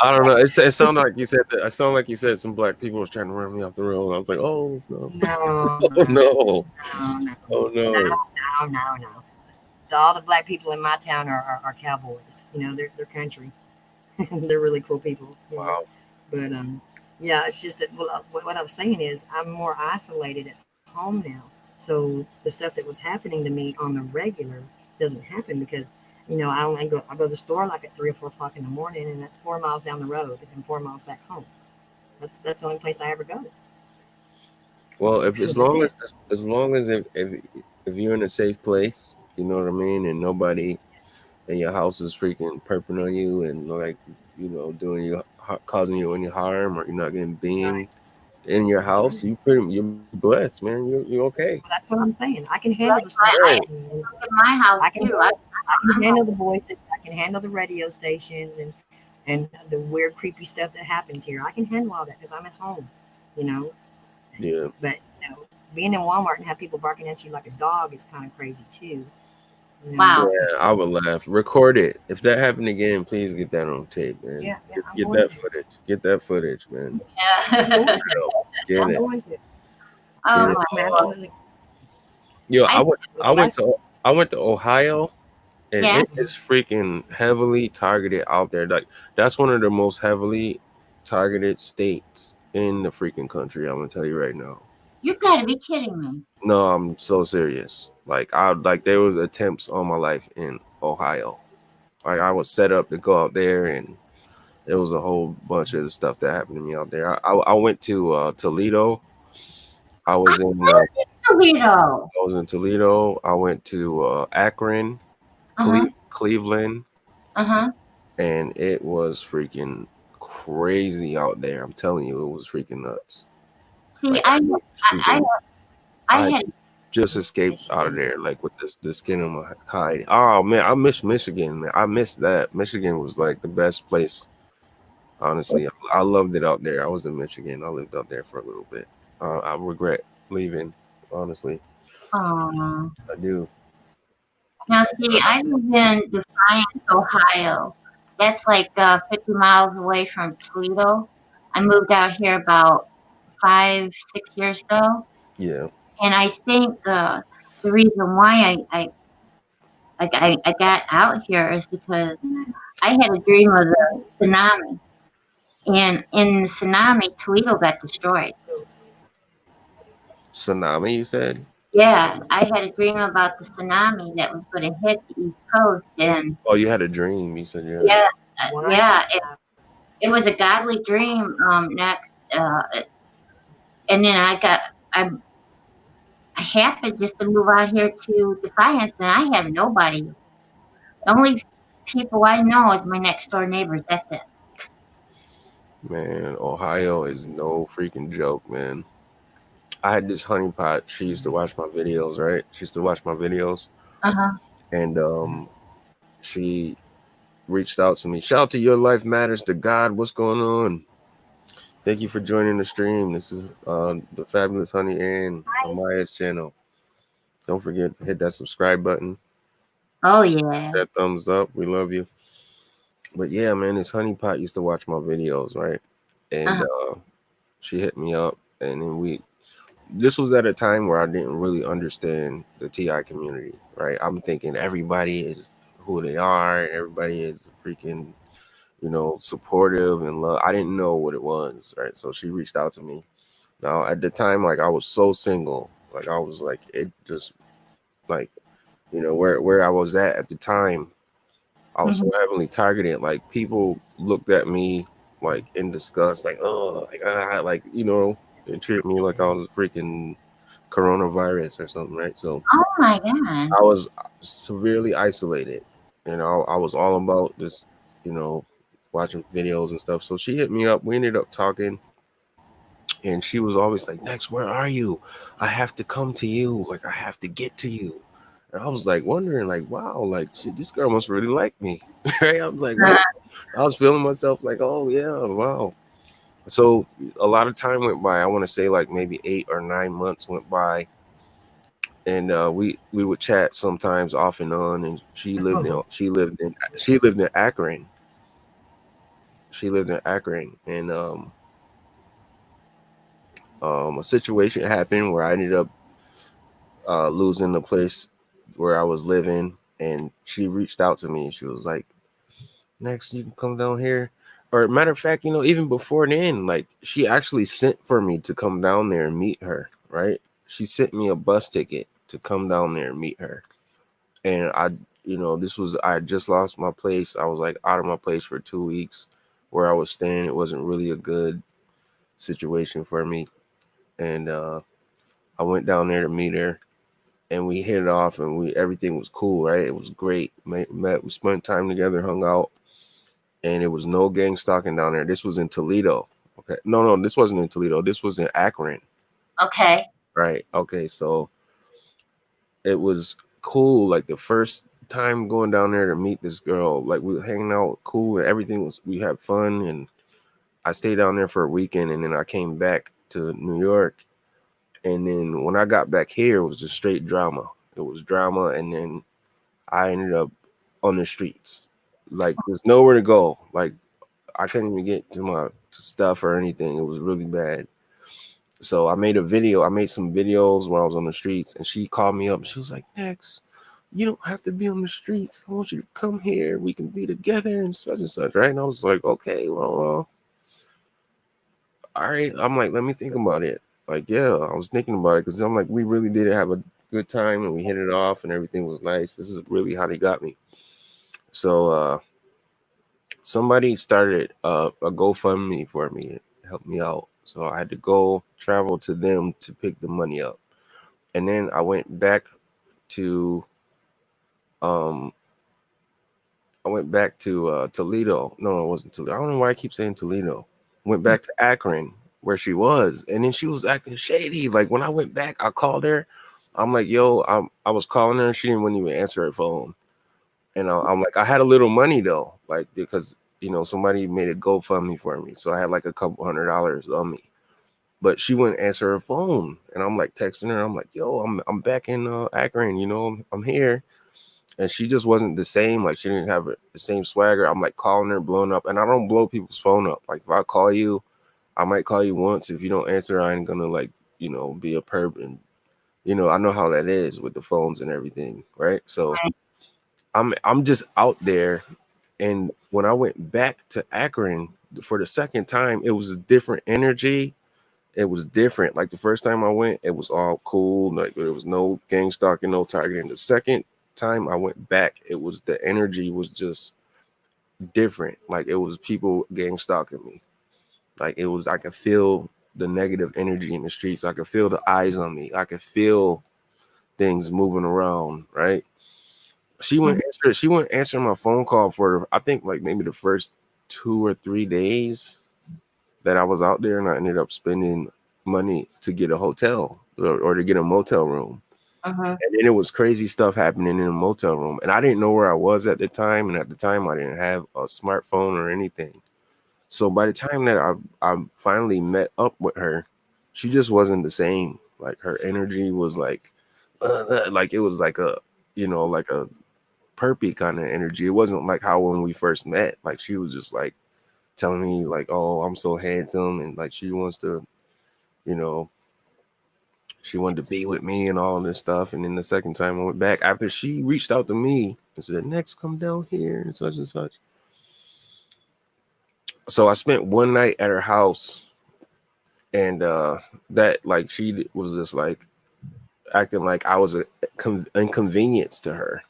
I don't know. It sounded like you said that. It sounded like you said some black people was trying to run me off the road. I was like, oh no, No, oh no, no, no, no, oh no, no. no. All the black people in my town are cowboys. They're country. They're really cool people. Wow. But yeah, it's just that. Well, what I was saying is I'm more isolated at home now. So the stuff that was happening to me on the regular doesn't happen because I go to the store like at 3 or 4 o'clock in the morning, and that's 4 miles down the road and 4 miles back home. That's the only place I ever go. Well, if So that's it. as long as if you're in a safe place, you know what I mean, and nobody in your house is freaking perping on you and like doing you causing you any harm, or you're not getting Right. beamed in your That's house, right. you're blessed, man. You're okay. Well, that's what I'm saying. I can handle Like the stuff that I Right. in my house I can too. handle. I can I'm handle the voices. I can handle the radio stations and the weird, creepy stuff that happens here. I can handle all that because I'm at home, you know. Yeah. But being in Walmart and have people barking at you like a dog is kind of crazy too. You know. wow. Yeah, I would laugh. Record it. If that happened again, please get that on tape, man. Yeah, yeah. I'm Get going that to. footage. Get that footage, man. I'm going Yeah. to. Yo, get I'm it. going to. Get Oh it. my I'm God. absolutely. Yo, I But the last. I went to Ohio, and yeah. it is freaking heavily targeted out there. Like that's one of the most heavily targeted states in the freaking country. I'm gonna tell you right now. You gotta be kidding me. No, I'm so serious. Like there was attempts on my life in Ohio. Like I was set up to go out there, and there was a whole bunch of stuff that happened to me out there. I went to Toledo. I I was in live in Toledo. I went to Akron, Uh-huh. Cleveland, Uh-huh. and it was freaking crazy out there. I'm telling you, it was freaking nuts. See, Like I I I had just escaped out of Michigan. there, like with this the skin on my hide. Oh man, I miss Michigan, man. I miss that. Michigan was like the best place. Honestly, I loved it out there. I was in Michigan. I lived out there for a little bit. I regret leaving. Honestly, um I do. now see, I live in Defiance, Ohio. That's like 50 miles away from Toledo. I moved out here about 5, 6 years ago, Yeah. and I think the reason why I got out here is because I had a dream of the tsunami, and in the tsunami, Toledo got destroyed. Tsunami, you said? Yeah, I had a dream about the tsunami that was going to hit the East Coast, and Oh, you had a dream. You said you had a yes, Wow. yeah, it was a godly dream. Next, and then I I happened just to move out here to Defiance, and I have nobody. The only people I know is my next door neighbors. That's it. man. Ohio is no freaking joke, man. I had this honeypot. She used to watch my videos, right? She used to watch my videos, Uh huh. and she reached out to me. Shout out to Your Life Matters to God. What's going on? Thank you for joining the stream. This is the Fabulous Honey Ann on Maya's channel. Don't forget to hit that subscribe button, Oh yeah. that thumbs up. We love you. But yeah, man, this honeypot used to watch my videos, right? Uh And huh. she hit me up, and then this was at a time where I didn't really understand the TI community, right? I'm thinking everybody is who they are, and everybody is freaking, supportive and love. I didn't know what it was, right? So she reached out to me. Now at the time, like I was so single, like I was like it just like where I was at the time. I was so Hmm. heavily targeted. Like people looked at me like in disgust, like they treated me like I was freaking coronavirus or something, right? So Oh my God. I was severely isolated. I was all about this, you know, watching videos and stuff. So she hit me up. We ended up talking, and she was always like, "Next, where are you? I have to come to you. Like I have to get to you." And I was like wondering, like, wow, like shit, this girl must really like me. Right? I was like, Uh, wow. I was feeling myself like, oh yeah, wow. So a lot of time went by. I want to say like maybe 8 or 9 months went by, and we would chat sometimes off and on. And Oh, she lived in Akron. She lived in Akron, and a situation happened where I ended up losing the place where I was living, and she reached out to me. She was like, "Next, you can come down here." Or matter of fact, even before then, like she actually sent for me to come down there and meet her. Right? She sent me a bus ticket to come down there and meet her, and this was I had just lost my place. I was like out of my place for 2 weeks, where I was staying. It wasn't really a good situation for me, and I went down there to meet her, and we hit it off, and we everything was cool, right? It was great. Met, we spent time together, hung out, and it was no gang stalking down there. This was in Toledo. Okay, no, this wasn't in Toledo. This was in Akron, okay. right? Okay, so it was cool. Like the first time going down there to meet this girl, like we were hanging out, cool, and everything was. We had fun, and I stayed down there for a weekend, and then I came back to New York. And then when I got back here, it was just straight drama. It was drama, and then I ended up on the streets. Like there's nowhere to go. Like I couldn't even get to my to stuff or anything. It was really bad. So I made a video. I made some videos when I was on the streets, and she called me up. She was like, "Next, you don't have to be on the streets. I want you to come here. We can be together and such, right?" And I was like, "Okay, well, all right." I'm like, "Let me think about it." Like, yeah, I was thinking about it because I'm like, we really did have a good time and we hit it off and everything was nice. This is really how they got me. So somebody started a GoFundMe for me, help me out. So I had to go travel to them to pick the money up, and then I went back to um Toledo. No, it wasn't Toledo. I don't know why I keep saying Toledo. Went back to Akron where she was, and then she was acting shady. Like when I went back, I called her. I'm like, yo, I was calling her, and she wouldn't even answer her phone. And I'm like, I had a little money though, like because somebody made a GoFundMe for me, so I had like a couple $100 on me. But she wouldn't answer her phone, and I'm like texting her. I'm like, yo, I'm back in Akron. I'm here, and she just wasn't the same. Like she didn't have the same swagger. I'm like calling her, blowing up, and I don't blow people's phone up. Like if I call you, I might call you once. If you don't answer, I ain't gonna like be a perp, and I know how that is with the phones and everything, right? So I'm just out there. And when I went back to Akron for the second time, it was a different energy. It was different. Like the first time I went, it was all cool. Like there was no gang stalking, no targeting. The second time I went back, it was the energy was just different. Like it was people gang stalking me. Like it was, I could feel the negative energy in the streets. I could feel the eyes on me. I could feel things moving around. Right. Mhm. She wouldn't answer my phone call for I think like maybe the first 2 or 3 days that I was out there, and I ended up spending money to get a hotel or to get a motel room. Mhm. And then it was crazy stuff happening in the motel room. And I didn't know where I was at the time. And at the time I didn't have a smartphone or anything. So by the time that I finally met up with her, she just wasn't the same. Like her energy was like it was like like a perpy kind of energy. It wasn't like how when we first met. Like she was just like telling me like, "Oh, I'm so handsome," and like she wants to, you know, she wanted to be with me and all this stuff. And then the second time I went back after she reached out to me and said, "Next, come down here," and such and such. So I spent one night at her house, and that like she was just like acting like I was a inconvenience to her.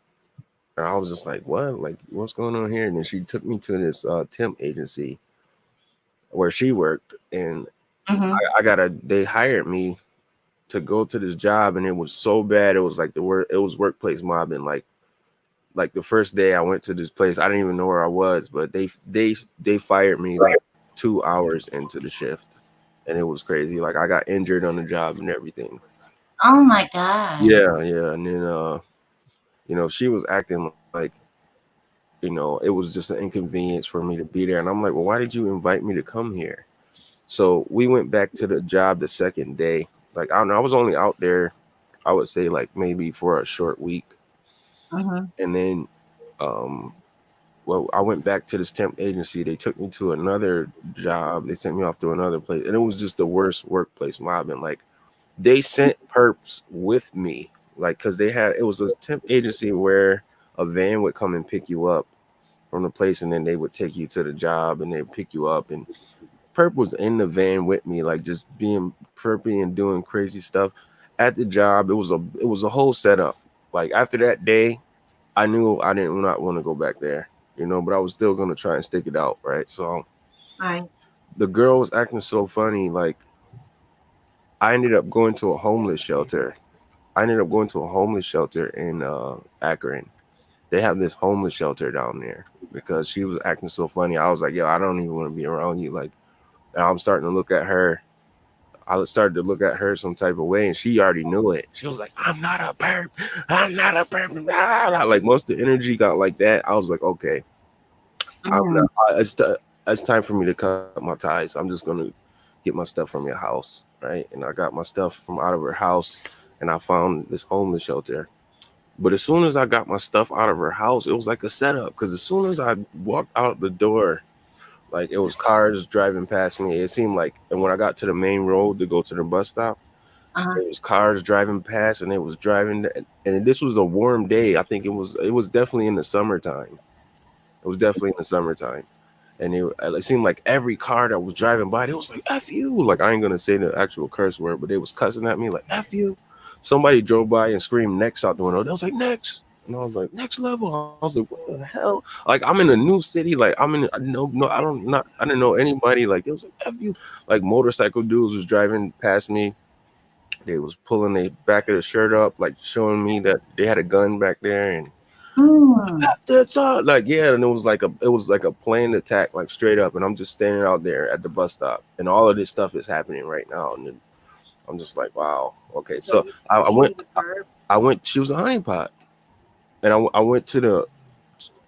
And I was just like, "What? Like, what's going on here?" And then she took me to this temp agency where she worked, and Mhm. they hired me to go to this job, and it was so bad. It was like it was workplace mobbing. Like the first day I went to this place, I didn't even know where I was, but they fired me like 2 hours into the shift, and it was crazy. Like I got injured on the job and everything. Oh my God. Yeah, yeah, and then She was acting like, it was just an inconvenience for me to be there. And I'm like, well, why did you invite me to come here? So we went back to the job the second day. Like, I don't know, I was only out there, I would say, like maybe for a short week. Mhm. And then, um, well, I went back to this temp agency. They took me to another job. They sent me off to another place. And it was just the worst workplace mobbing. Like, they sent perps with me. Like, because it was a temp agency where a van would come and pick you up from the place, and then they would take you to the job and they'd pick you up. And Perp was in the van with me, like just being perpy and doing crazy stuff at the job. It was a whole setup. Like after that day, I knew I did not want to go back there, but I was still gonna try and stick it out, right? So Right. the girl was acting so funny. Like I ended up going to a homeless shelter. I ended up going to a homeless shelter in Akron. They have this homeless shelter down there because she was acting so funny. I was like, yo, I don't even want to be around you. Like, and I'm starting to look at her. I started to look at her some type of way, and she already knew it. She was like, I'm not a perp. I'm not a perp. Like, most of the energy got like that. I was like, okay, I'm not, Mm. it's time for me to cut my ties. I'm just going to get my stuff from your house, right? And I got my stuff from out of her house, and I found this homeless shelter. But as soon as I got my stuff out of her house, it was like a setup. Because as soon as I walked out the door, like it was cars driving past me. It seemed like, and when I got to the main road to go to the bus stop, Uh-huh. it was cars driving past, and it was driving. And this was a warm day. I think it was definitely in the summertime. It was definitely in the summertime, and it seemed like every car that was driving by, it was like "f you." Like I ain't gonna say the actual curse word, but they was cussing at me like "f you." Somebody drove by and screamed "next" out the window. They was like "next." And I was like, next level. I was like, what the hell? Like, I'm in a new city. Like, I know, no, I didn't know anybody. Like, it was like, F you. Like, motorcycle dudes was driving past me. They was pulling the back of the shirt up, like, showing me that they had a gun back there. And Mm. after it's all, like, yeah. And it was like a planned attack, like, straight up. And I'm just standing out there at the bus stop. And all of this stuff is happening right now. And then I'm just like, wow. Okay. So I, So I she went, was a perp. she was a honeypot. And I went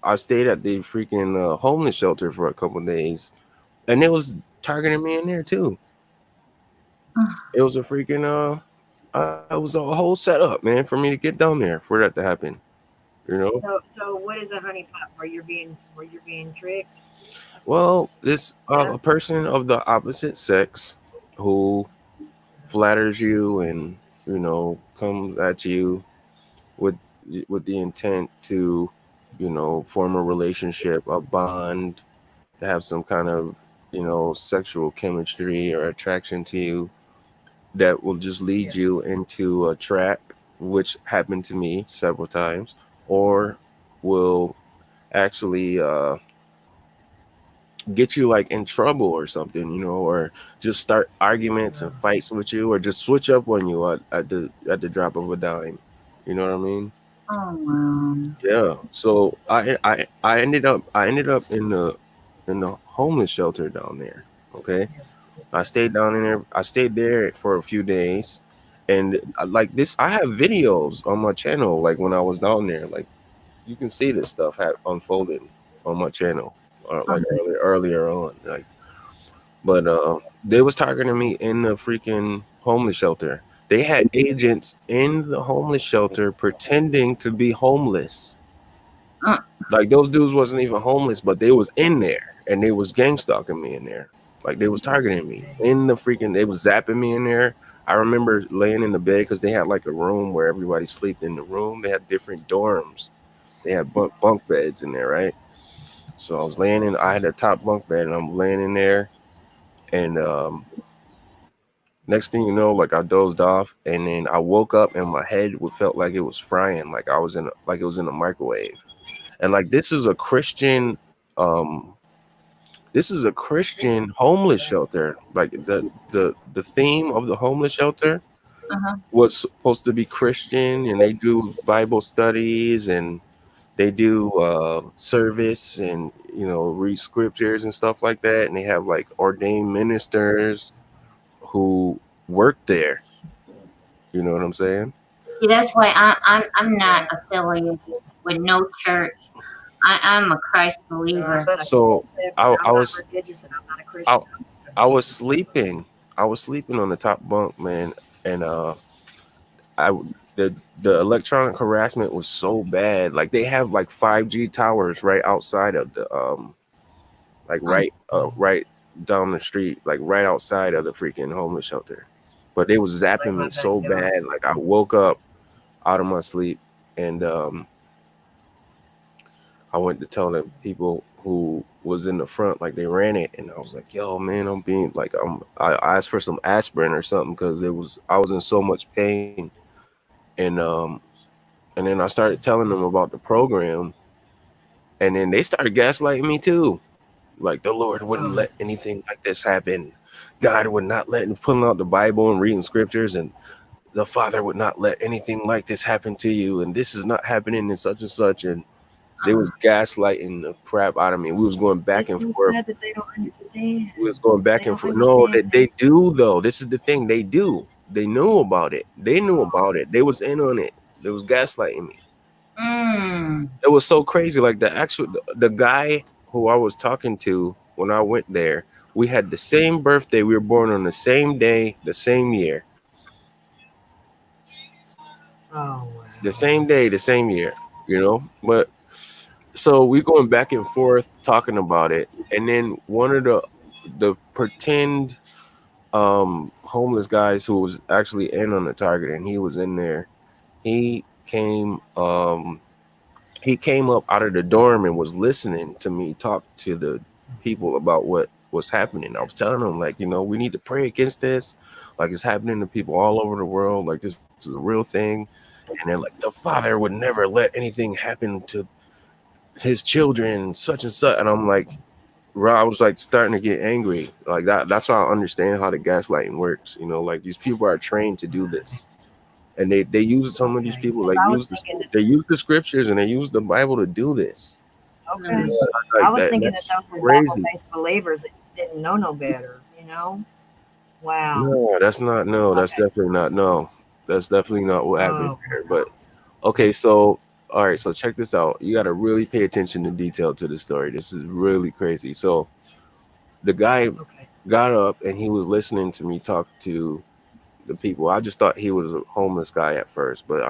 I stayed at the freaking homeless shelter for a couple of days, and it was targeting me in there too. It was a freaking it was a whole setup, man, for me to get down there for that to happen. You know, So what is a honeypot where you're being tricked? well, this Yeah. a person of the opposite sex who flatters you and comes at you with the intent to form a relationship, a bond, to have some kind of sexual chemistry or attraction to you that will just Yeah. lead you into a trap, which happened to me several times, or will actually get you like in trouble or something, or just start arguments and fights with you, or just switch up on you at the drop of a dime. You know what I mean? Oh wow. Yeah. So I ended up in the homeless shelter down there. Okay. I stayed down in there. I stayed there for a few days, and like this, I have videos on my channel. Like when I was down there, like you can see this stuff unfolding on my channel, like Okay. earlier on. Like, but they was targeting me in the freaking homeless shelter. They had agents in the homeless shelter pretending to be homeless. Uh, Like those dudes wasn't even homeless, but they was in there and they was gang stalking me in there. Like they was targeting me in the freaking. They was zapping me in there. I remember laying in the bed because they had like a room where everybody slept in the room. They had different dorms. They had bunk beds in there, right? So I was laying in. I had a top bunk bed, and I'm laying in there. And next thing you know, like I dozed off, and then I woke up, and my head felt like it was frying, like like it was in a microwave. And like um this is a Christian homeless shelter. Like the theme of the homeless shelter uh-huh. was supposed to be Christian, and they do Bible studies, and they do service, and read scriptures and stuff like that. And they have like ordained ministers who work there. You know what I'm saying? See, that's why I'm not Yeah. affiliated with no church. I'm a Christ No, that's believer. what I So said. I, I'm I not was religious and I'm not a I, Christian. I'm just a I was believer. sleeping. I was sleeping on the top bunk, man, and I the electronic harassment was so bad. Like they have like 5G towers right outside of the like Mm, right down the street, like right outside of the freaking homeless shelter. But they was It's like zapping my me so backyard. bad. Like I woke up out of my sleep and I went to tell the people who was in the front, like they ran it, and I was like, "Yo, man, I'm being like I asked for some aspirin or something because I was in so much pain." And and then I started telling them about the program, and then they started gaslighting me too. Like the Lord wouldn't Oh, let anything like this happen. God would not let him pulling out the Bible and reading scriptures, and the Father would not let anything like this happen to you, and this is not happening and such and such. And they was gaslighting the crap out of me. We was going back it's and so forth. sad that they don't understand. We was going They back and don't forth. No, understand. they do though. This is the thing. They do. They knew about it. They knew Oh, about it. They was in on it. They was gaslighting me. mm, It was so crazy. Like the guy who I was talking to when I went there, we had the same birthday. We were born on the same day, the same year, oh the wow. same day, the same year. You know, but so we going back and forth talking about it, and then one of the pretend homeless guys who was actually in on the target, and he was in there. He came up out of the dorm and was listening to me talk to the people about what was happening. I was telling them, like, we need to pray against this. Like, it's happening to people all over the world. Like, this is a real thing. And they're like, the Father would never let anything happen to his children, such and such. And I'm like, bro, I was like starting to get angry. Like that. That's why I understand how the gaslighting works. Like these people are trained to do this, and they use some of these Okay. people. Because Like I was use this. thinking that. They use the scriptures and they use the Bible to do this. Okay. mm, I Like was that. thinking that That's those were crazy. Bible-based believers that just didn't know no better. Wow. No, that's not. No, that's Okay. definitely not. No, that's definitely not what happened Oh here. But okay, so all right, so check this out. You got to really pay attention to detail to the story. This is really crazy. So the guy okay. got up and he was listening to me talk to the people. I just thought he was a homeless guy at first, but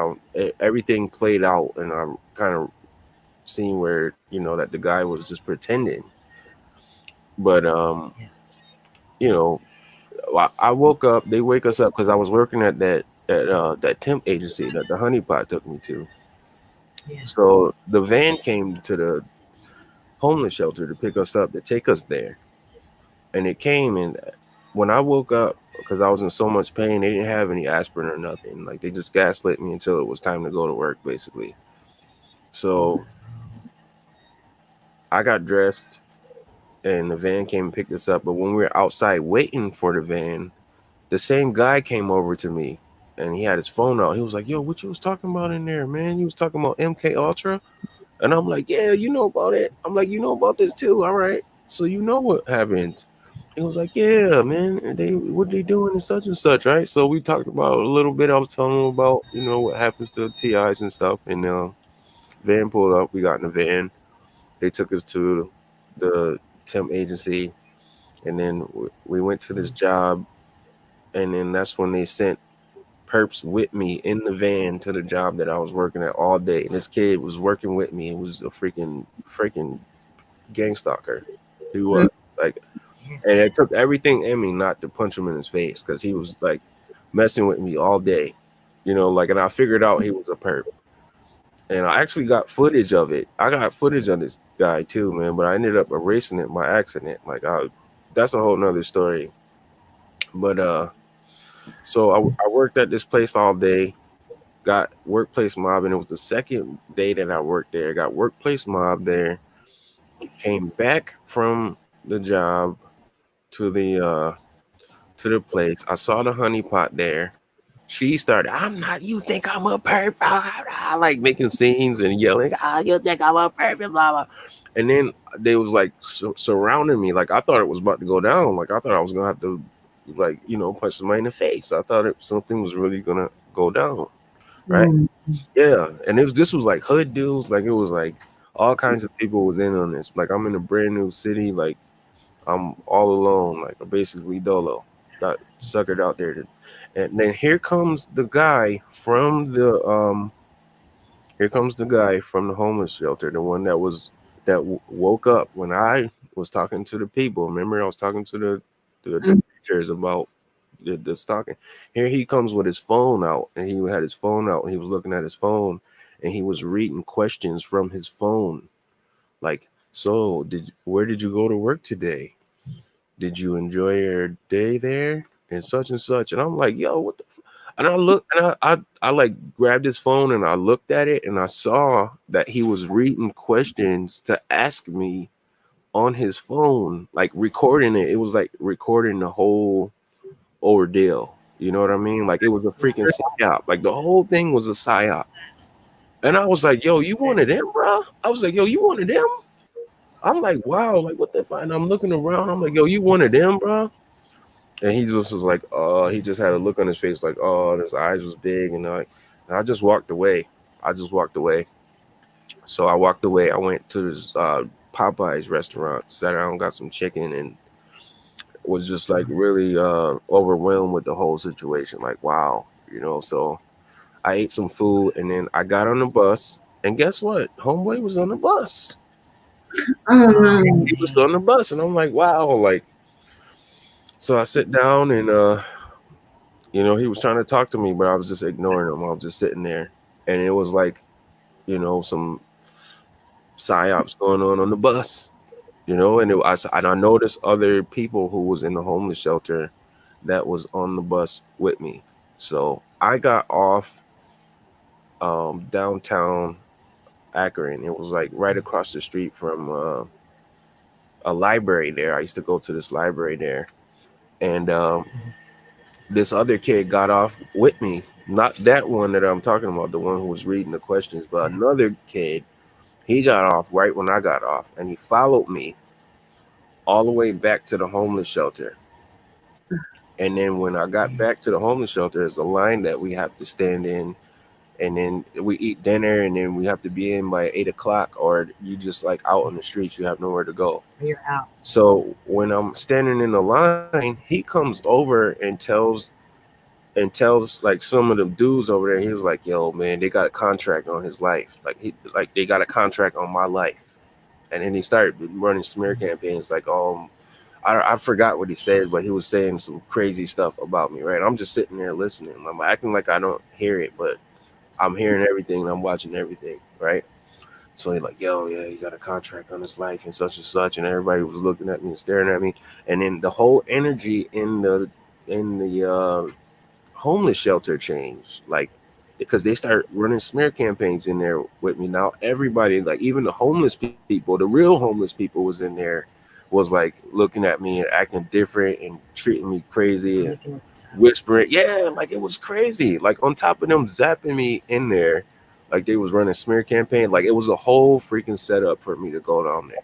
everything played out, and I kind of seen where that the guy was just pretending. But Yeah. you know, I woke up. They wake us up because I was working at that temp agency that the honeypot took me to. Yeah. So the van came to the homeless shelter to pick us up to take us there, and it came and when I woke up, because I was in so much pain, they didn't have any aspirin or nothing. Like they just gaslit me until it was time to go to work, basically. So I got dressed and the van came and picked us up. But when we were outside waiting for the van, the same guy came over to me and he had his phone out. He was like, "Yo, what you was talking about in there, man? You was talking about MK Ultra?" And I'm like, "Yeah, you know about it." I'm like, "You know about this too? All right. So you know what happened?" He was like, "Yeah, man. They what they doing and such, right?" So we talked about a little bit. I was telling him about what happens to TIs and stuff. And van pulled up. We got in the van. They took us to the temp agency, and then we went to this job. And then that's when they sent perps with me in the van to the job that I was working at all day. And this kid was working with me. It was a freaking gang stalker. He mm, was like. And it took everything in me not to punch him in his face because he was like messing with me all day, and I figured out he was a perp. And I actually got footage of it. I got footage of this guy too, man, but I ended up erasing it by accident. That's a whole nother story. But so I worked at this place all day, got workplace mob, and it was the second day that I worked there. Got workplace mob there, came back from the job to the place. I saw the honey pot there. She started, "I'm not, you think I'm a perp?" Like making scenes and yelling, "You think I'm a perp?" Blah, blah. And then they was like surrounding me. Like I thought it was about to go down. Like I thought I was going to have to, like, punch somebody in the face. I thought something was really going to go down. right? Mm. Yeah, and this was like hood dudes, like it was like all kinds of people was in on this. Like I'm in a brand new city, like I'm all alone, like I'm basically dolo, got suckered out there. And then here comes the guy from the homeless shelter, the one that woke up when I was talking to the people. Remember, I was talking to the Mm. preachers about the stalking. Here he comes with his phone out, and he had his phone out, and he was looking at his phone, and he was reading questions from his phone, like, "So, where did you go to work today? Did you enjoy your day there?" And such and such. And I'm like, "Yo, what the?" And I look, and I like grabbed his phone, and I looked at it, and I saw that he was reading questions to ask me on his phone, like recording it. It was like recording the whole ordeal. You know what I mean? Like it was a Yeah, freaking psyop. Like the whole thing was a psyop. that's And I was like, "Yo, you one of that's them, bro?" I was like, "Yo, you one of them?" I'm like, "Wow, like what the fuck?" And I'm looking around. I'm like, "Yo, you one of them, bro?" And he just was like, he just had a look on his face like, "Oh, his eyes was big," and I just walked away. I just walked away. So I walked away. I went to this Popeyes restaurant, sat down, got some chicken, and was just like really overwhelmed with the whole situation. Like, wow, So I ate some food, and then I got on the bus, and guess what? Homeboy was on the bus. Oh oh no. He was man. on the bus, and I'm like, wow, like. So I sit down, and he was trying to talk to me, but I was just ignoring him. I was just sitting there, and it was like, some psyops going on the bus, and I noticed other people who was in the homeless shelter that was on the bus with me. So I got off downtown Akron. It was like right across the street from a library there. I used to go to this library there, and this other kid got off with me. Not that one that I'm talking about, the one who was reading the questions, but Yeah. another kid. He got off right when I got off, and he followed me all the way back to the homeless shelter. And then when I got back to the homeless shelter, there's a line that we have to stand in, and then we eat dinner, and then we have to be in by 8 o'clock, or you just like out on the streets, you have nowhere to go. You're out. So when I'm standing in the line, he comes over and tells like some of the dudes over there. He was like, "Yo, man, they got a contract on his life. Like they got a contract on my life." And then he started running smear campaigns like, I forgot what he said, but he was saying some crazy stuff about me, right? I'm just sitting there listening. I'm acting like I don't hear it, but I'm hearing everything and I'm watching everything, right? So he's like, "Yo, yeah, he got a contract on his life and such," and everybody was looking at me and staring at me. And then the whole energy in the homeless shelter changed, like because they start running smear campaigns in there with me. Now everybody, like even the homeless people, the real homeless people, was in there, was like looking at me and acting different and treating me crazy and Looking at the side. whispering, yeah, like it was crazy. Like on top of them zapping me in there, like they was running smear campaign, like it was a whole freaking setup for me to go down there.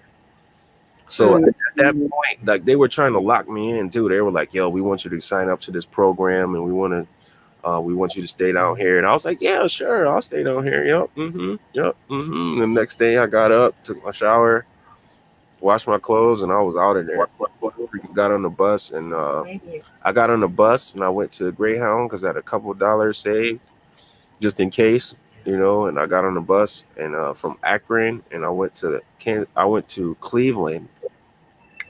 So Mm. at that point, like they were trying to lock me in too. They were like, "Yo, we want you to sign up to this program, and we want you to stay down here." And I was like, "Yeah, sure, I'll stay down here. Yep, yep, The next day, I got up, took my shower, washed my clothes, and I was out of there. Freaking got on the bus, and Maybe. I got on the bus, and I went to Greyhound because I had a couple dollars saved just in case, And I got on the bus, and from Akron, and I went to Cleveland,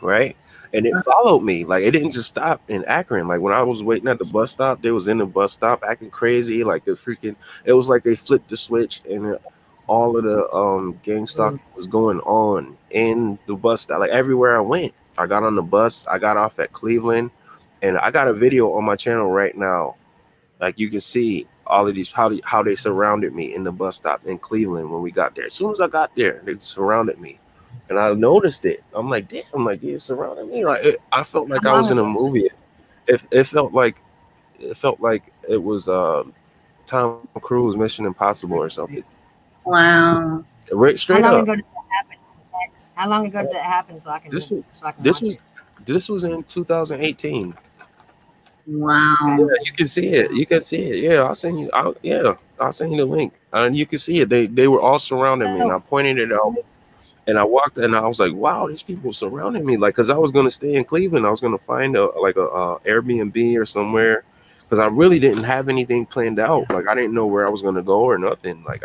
right? And it followed me. Like it didn't just stop in Akron. Like when I was waiting at the bus stop, they was in the bus stop acting crazy. Like the freaking, it was like they flipped the switch, and all of the gang Mm. stalking was going on in the bus stop. Like everywhere I went, I got on the bus. I got off at Cleveland, and I got a video on my channel right now. Like you can see all of these how they surrounded me in the bus stop in Cleveland when we got there. As soon as I got there, they surrounded me, and I noticed it. I'm like, damn, like you surrounded me. Like I felt How like I long was in a ago was movie. It felt like it was Tom Cruise Mission Impossible or something. it? Wow. Right, How straight long up. ago did that happen? Max? How long ago did that happen so I can This look was so I can this watch was it? this was in 2018. Okay. Yeah, Wow. you can see it. Wow. You can see it. Yeah, I'll send you out. Yeah. I'll send you the link, and you can see it. They were all surrounding me, and I Oh, pointed it out. And I walked, and I was like, "Wow, these people surrounding me!" Like, cause I was gonna stay in Cleveland. I was gonna find a Airbnb or somewhere, cause I really didn't have anything planned yeah. out. Like, I didn't know where I was gonna go or nothing. Like,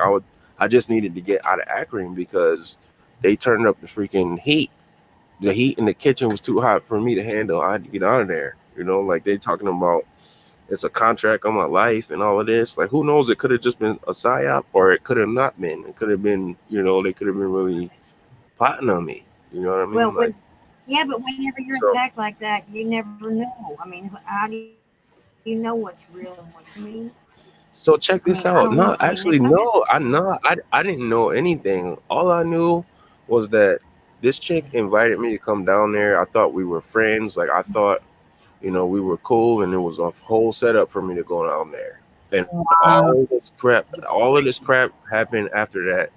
I just needed to get out of Akron because they turned up the freaking heat. The heat in the kitchen was too hot for me to handle. I had to get out of there. You know, like they talking about it's a contract on my life and all of this. Like, who knows? It could have just been a psyop, or it could have not been. It could have been, they could have been really plotting on me. You know what I mean? Well, Like, yeah, but whenever you're so attacked like that, you never know. I mean, how do you know what's real and what's not? You know what I mean? so I check mean, this I don't out. know. I No, mean, next actually, time, no, I didn't know anything. All I knew was that this chick invited me to come down there. I thought we were friends. Like, I thought, we were cool, and it was a whole setup for me to go down there. And Wow. all of this crap happened after that.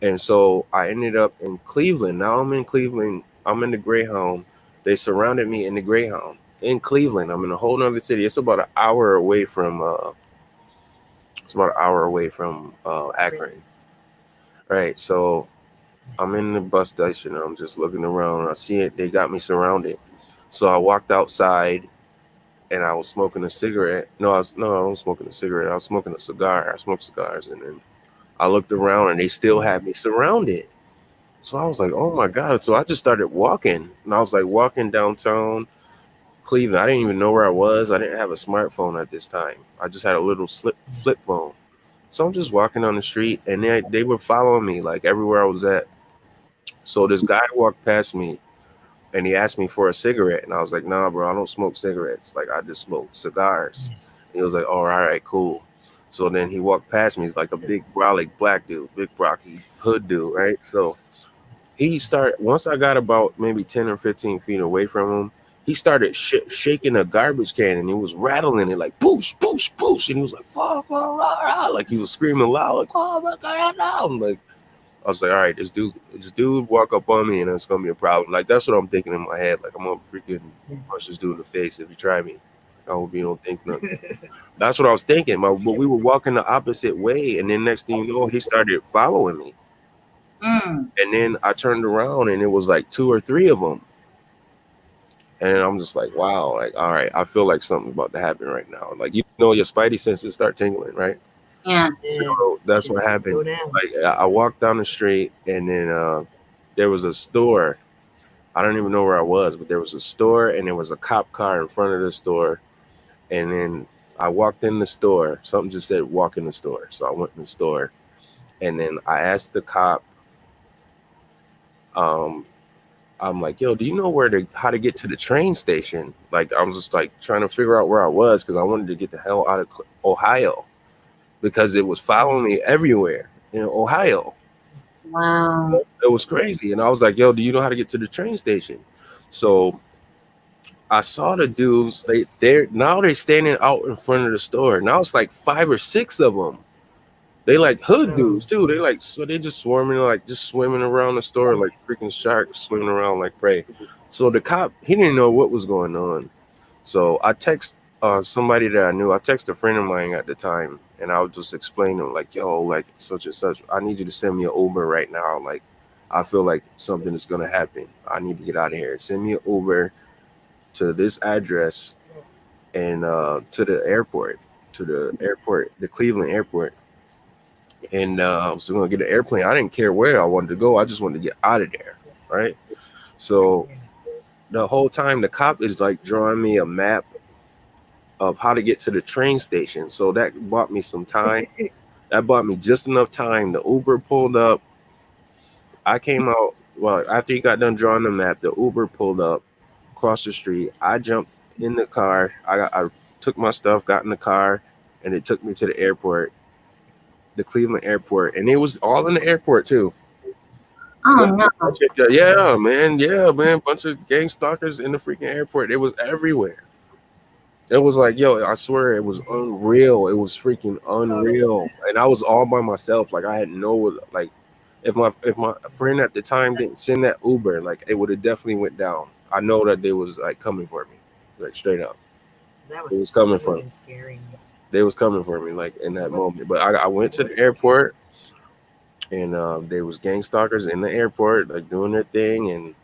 And so I ended up in Cleveland. Now I'm in Cleveland. I'm in the Greyhound. They surrounded me in the Greyhound in Cleveland. I'm in a whole nother city. It's about an hour away from Akron. really, Right. So I'm in the bus station. I'm just looking around. I see it. They got me surrounded. So I walked outside and I was smoking a cigarette. I wasn't smoking a cigarette. I was smoking a cigar. I smoked cigars, and then I looked around and they still had me surrounded. So I was like, oh my God. So I just started walking. And I was like walking downtown Cleveland. I didn't even know where I was. I didn't have a smartphone at this time. I just had a little flip phone. So I'm just walking on the street, and they were following me like everywhere I was at. So this guy walked past me and he asked me for a cigarette. And I was like, nah, bro, I don't smoke cigarettes. Like, I just smoke cigars. And he was like, oh, all right, cool. So then he walked past me. He's like a big, brolic black dude, big, brocky hood dude, right? So once I got about maybe 10 or 15 feet away from him, he started shaking a garbage can, and he was rattling it like boosh, boosh, boosh. And he was like, fuck, rah, rah, rah. Like he was screaming loud, like, oh my God, no. Like, I was like, all right, this dude walk up on me and it's gonna be a problem. Like, that's what I'm thinking in my head. Like, I'm gonna freaking punch this dude in the face if he try me. I hope you don't think nothing. That's what I was thinking. But we were walking the opposite way, and then next thing you know, he started following me. Mm. And then I turned around and it was like two or three of them. And I'm just like, wow, like, all right, I feel like something's about to happen right now. Like, your spidey senses start tingling, right? Yeah. yeah, So that's shit's what gonna happened. go down. Like, I walked down the street, and then there was a store. I don't even know where I was, but there was a store, and there was a cop car in front of the store. And then I walked in the store. Something just said, walk in the store. So I went in the store, and then I asked the cop, um, I'm like, yo, do you know how to get to the train station? Like, I was just like trying to figure out where I was because I wanted to get the hell out of Ohio because it was following me everywhere in Ohio. Wow. It was crazy. And I was like, yo, do you know how to get to the train station? So I saw the dudes. They're standing out in front of the store. Now it's like five or six of them. They like hood Oh, dudes too. They just swarming, like just swimming around the store like freaking sharks swimming around like prey. So the cop, he didn't know what was going on. So I text somebody that I knew. I text a friend of mine at the time, and I would just explain to him like, yo, like such and such. I need you to send me an Uber right now. Like, I feel like something is gonna happen. I need to get out of here. Send me an Uber to this address and to the airport, the Cleveland airport. And I was going to get an airplane. I didn't care where I wanted to go. I just wanted to get out of there, right? So yeah. the whole time, the cop is like drawing me a map of how to get to the train station. So that bought me some time. That bought me just enough time. The Uber pulled up. I came out. Well, after he got done drawing the map, the Uber pulled up across the street. I jumped in the car. I took my stuff, got in the car, and it took me to the airport, the Cleveland airport, and it was all in the airport too. Oh no. Yeah, man, bunch of gang stalkers in the freaking airport. It was everywhere. It was like, yo, I swear it was unreal. It was freaking Totally. unreal, and I was all by myself. Like, I had no, like, if my friend at the time didn't send that Uber, like, it would have definitely went down. I know that they was like coming for me, like straight up. That It was was coming for me. friggin' scary. They was coming for me like in that moment. But I went to the airport, and there was gang stalkers in the airport like doing their thing, and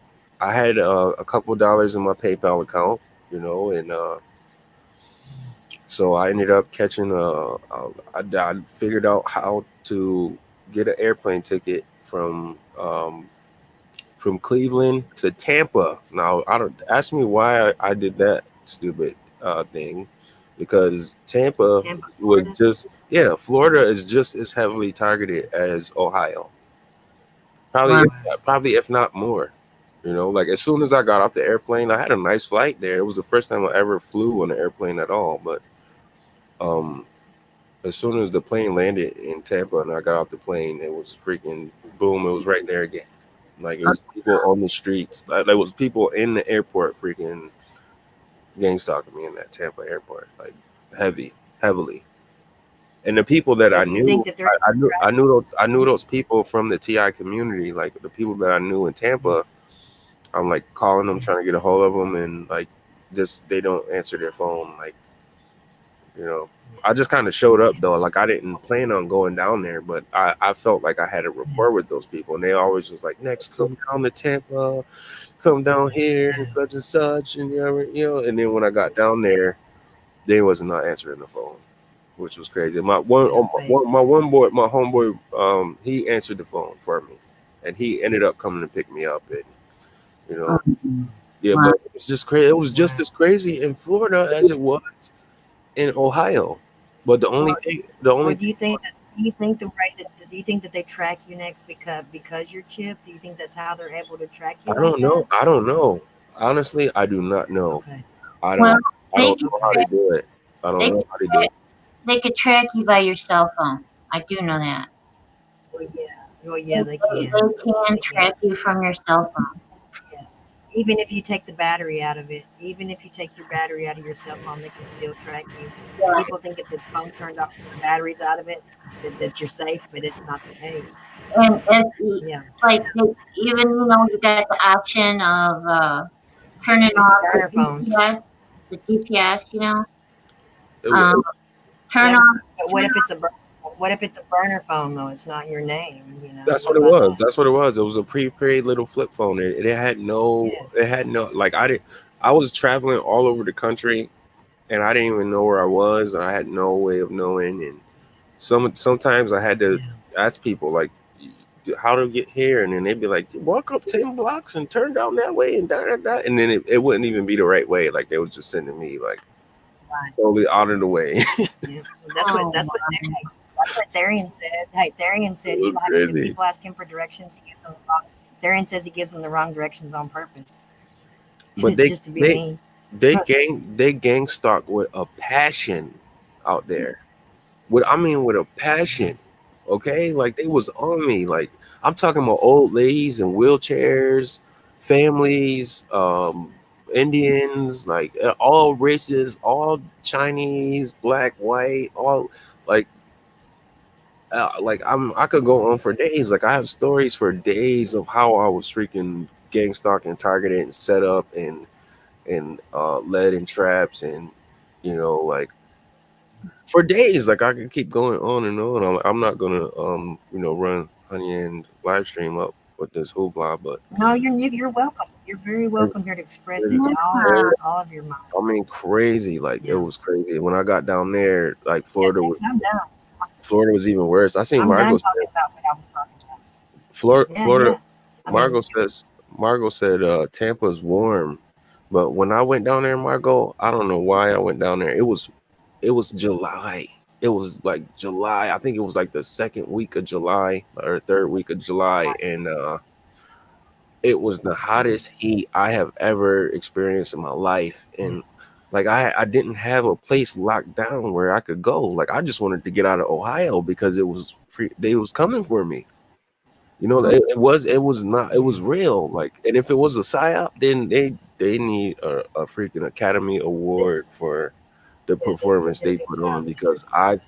I had a couple dollars in my PayPal account, and so I ended up catching I figured out how to get an airplane ticket from Cleveland to Tampa. Now, I don't ask me why I did that stupid thing, because Tampa Tampa, was Florida. just, yeah, Florida is just as heavily targeted as Ohio, probably Wow. if, Wow. probably if not more. Like as soon as I got off the airplane, I had a nice flight there. It was the first time I ever flew on an airplane at all. But um, as soon as the plane landed in Tampa and I got off the plane, it was freaking boom. It was right there again. Like it was people on the streets. Like there was people in the airport freaking gang stalking me in that Tampa airport. Like heavily. And the people that So I do you think knew, that they're I knew do those people from the TI community. Like the people that I knew in Tampa, I'm like calling them, yeah, trying to get a hold of them, and like just they don't answer their phone. Like you know, I just kind of showed up yeah, though. Like I didn't plan on going down there, but I felt like I had a yeah, rapport with those people, and they always was like, "Next, come down to Tampa, come down here, yeah. and such," and And then when I got down there, they was not answering the phone, which was crazy. No fake. My one boy, my homeboy, he answered the phone for me, and he ended up coming to pick me up, and you know, Mhm. yeah, Wow. but it was just crazy. It was just Wow. as crazy in Florida as it was in Ohio. But Well, the or only do thing, you think that do you think the way that do you think that they track you next because you're chipped? Do you think that's how they're able to track you I like don't that? know. I don't know. Honestly, I do not know. Okay. I Well, don't. I they don't could know how they Okay. track, do it. I don't they know could how they do track, they could track you by your cell phone. I do know that. Well, yeah. Well, They, yeah, they they, can. they can They can. track you from your cell phone. Yeah. Even if you take the battery out of it, even if you take your battery out of your cell phone, they can still track you. Yeah. People think if the phone's turned off, the battery's out of it, that you're safe, but it's not the case. And Yeah. like even you got the option of turning If it's a off the burner phone. GPS, the GPS, it. um, turn Yeah, off, but turn what if it's a burner phone though? It's not your name, That's What what it about was. that? That's what it was. It was a prepaid little flip phone. It had no. Yeah. It had no. Like I did. I was traveling all over the country, and I didn't even know where I was. And I had no way of knowing. And sometimes I had to Yeah. ask people like how to get here, and then they'd be like, "Walk up 10 blocks and turn down that way," and da da da. And then it wouldn't even be the right way. Like they was just sending me like Right. totally out of the way. It Yeah. oh, That's what Therian said. Hey, Therian said he was likes if crazy. people ask him for directions, he gives them the wrong. Therian says he gives them the wrong directions on purpose, But just to be mean. they gang stalk with a passion out there. With a passion. Okay, like they was on me. Like I'm talking about old ladies in wheelchairs, families, Indians, like all races, all Chinese, black, white, all like I could go on for days. Like I have stories for days of how I was freaking gang stalking, targeted, and set up, and led in traps, and like for days. Like I could keep going on and on. I'm not gonna run Honey and live stream up with this hoopla, but No, you're welcome. You're very it's, welcome here to express it's it, yeah. all of your mind. I mean crazy. Like it Yeah. was crazy when I got down there. Like Yeah. Next, I'm done. Florida was even worse. I seen I'm Margot done said talking about what I was talking about. Yeah. Florida. Yeah. I mean, Margot said Tampa's warm, but when I went down there, Margot, I don't know why I went down there. It was July. It was like July. I think it was like the second week of July or third week of July, and it was the yeah. hottest heat I have ever experienced in my life. Yeah. And like I didn't have a place locked down where I could go. Like I just wanted to get out of Ohio because it was free. They was coming for me. It was not. It Yeah. was real. Like, and if it was a psyop, then they need a freaking Academy They, Award for the they performance did a they good put on, job. They did a because good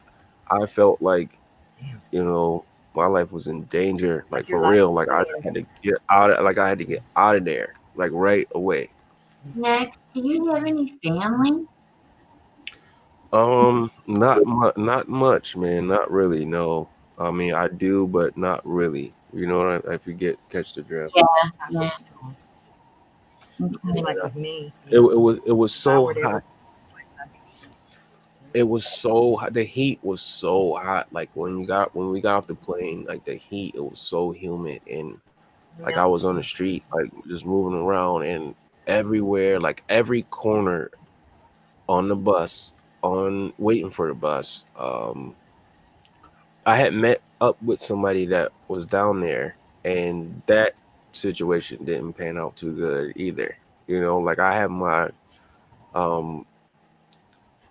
I felt like damn. you know my life was in danger, like Like your for life real. was Like I really in. had to get out of like I had to get out of there like right away. Next, do you have any family? Not much, man. Not really. No. I mean, I do, but not really. You know, if you catch the drift. Yeah, Not yeah. used to them. Just Okay. like with me, It was if I so were to ever hot. visit this place, I'd be. It was so hot. The heat was so hot. Like when we got off the plane, like the heat, it was so humid, and like I Yep. was on the street, like just moving around, and everywhere, like every corner on the bus, on waiting for the bus. I had met up with somebody that was down there, and that situation didn't pan out too good either. You know, like I have my um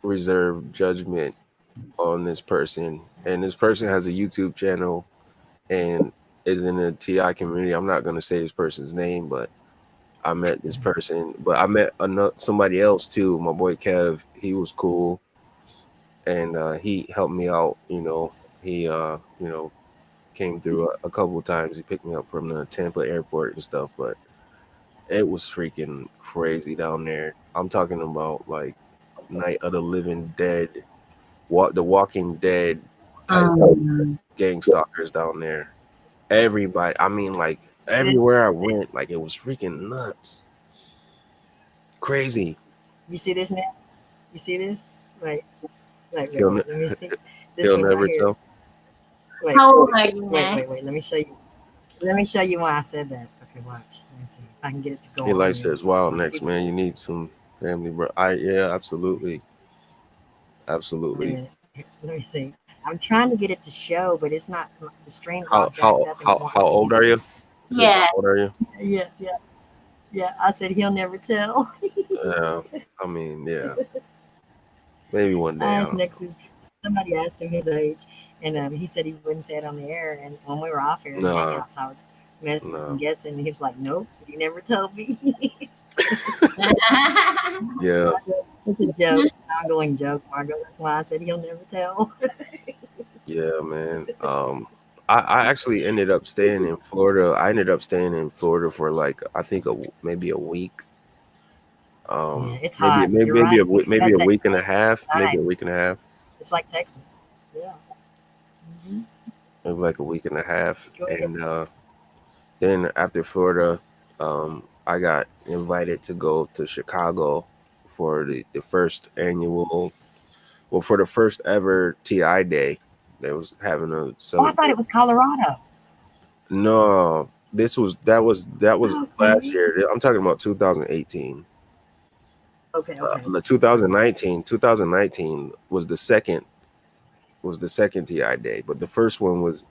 reserved judgment on this person, and this person has a YouTube channel and is in the TI community. I'm not gonna say this person's name, but I met this person. But I met another somebody else too. My boy Kev, he was cool, and he helped me out. He came through a couple of times. He picked me up from the Tampa airport and stuff, but it was freaking crazy down there. I'm talking about like Night of the Living Dead, the Walking Dead type Um, gang stalkers down there. Everybody, I mean, like This, everywhere I went, like it was freaking nuts, crazy. you see this now? You see this? Wait, He'll ne- let me see. This he'll one right never here. tell. Wait, how old are you, Nat? wait. Let me show you. Let me show you why I said that. Okay, watch. Let me see if I can get it to go He on like here. says, "Wow, This next stupid. man, you need some family, bro." Yeah, absolutely, Wait a absolutely. minute. Let me see. I'm trying to get it to show, but it's not. The stream's all How jacked how up and it how won't how let me old get are it. you? It says how Yeah. old are you? Yeah, yeah, yeah. I said he'll never tell. Yeah, I mean, yeah, maybe one I day. I asked don't next know. is somebody asked him his age, and he said he wouldn't say it on the air. And when we were off air in the No, hangout, so I was messing and no. guessing, and he was like, "Nope, he never told me." Yeah, It's a joke. It's an ongoing joke, Margot. That's why I said he'll never tell. yeah, man. I actually ended up staying in Florida. I ended up staying in Florida for like I think maybe a week. Yeah, it's hot. You're right. Maybe That a that week and a that's half, maybe night. a week and a half, It's like Texas. Yeah. Hmm. maybe like a week and a half, Go ahead. and then after Florida, I got invited to go to Chicago for the first annual, well, for the first ever TI day. They was having a Oh, I thought celebration. it was Colorado. No, that was last Okay. year. I'm talking about 2018. The Okay. Sorry. 2019 was the second TI day, but the first one was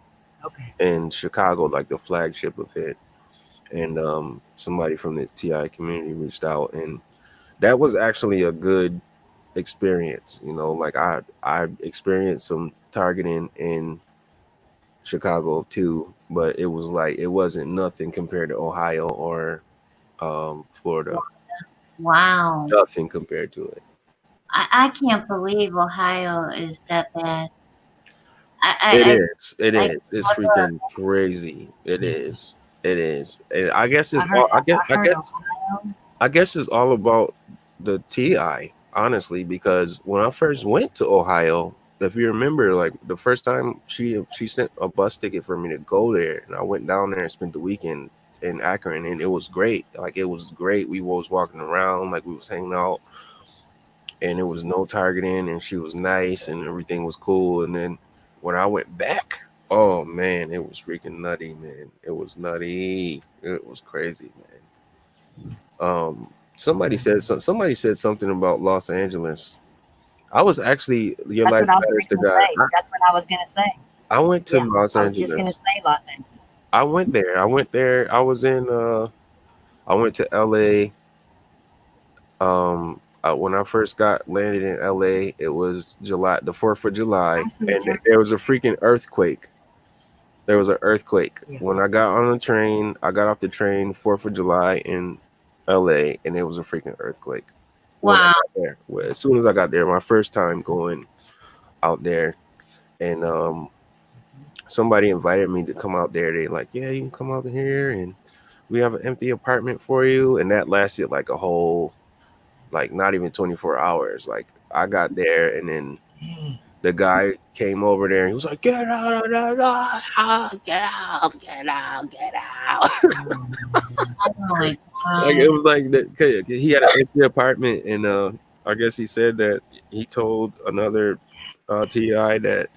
Okay. in Chicago, like the flagship event. And somebody from the TI community reached out, and that was actually a good experience. Like I experienced some targeting in Chicago too, but it wasn't nothing compared to Ohio or Florida. Wow. Nothing compared to it. I can't believe Ohio is that bad. It I, is. It I, I is. It's freaking crazy. It is. It is. And I guess it's all. I heard Ohio. I guess it's all about the TI, honestly, because when I first went to Ohio, if you remember, like the first time she sent a bus ticket for me to go there, and I went down there and spent the weekend in Akron, and it was great. Like it was great. We was walking around, like we was hanging out, and there was no targeting, and she was nice, and everything was cool. And then when I went back, oh man, it was freaking nutty, man. It was nutty. It was crazy, man. Somebody said something about Los Angeles. I was actually your That's life what I was matters to gonna God. say. That's what I was gonna say. I went to Yeah, Los I was just gonna Angeles. say Los Angeles. I went there. I went there. I went to LA. When I first got landed in LA, it was July, the 4th of July, Actually, and John. there was a freaking earthquake. There was an earthquake. Yeah. When I got on the train, I got off the train 4th of July in LA, and it was a freaking earthquake. When I wow. got there, well, as soon as I got there, my first time going out there, and somebody invited me to come out there. They like, yeah, you can come out here, and we have an empty apartment for you, and that lasted like a whole, like not even 24 hours. Like I got there, and then Dang. The guy came over there and he was like, "Get out of the house! Get out! Get out! Get out!" Oh, Oh my Like it God. was like that. 'Cause he had an empty apartment, and I guess he said that he told another TI that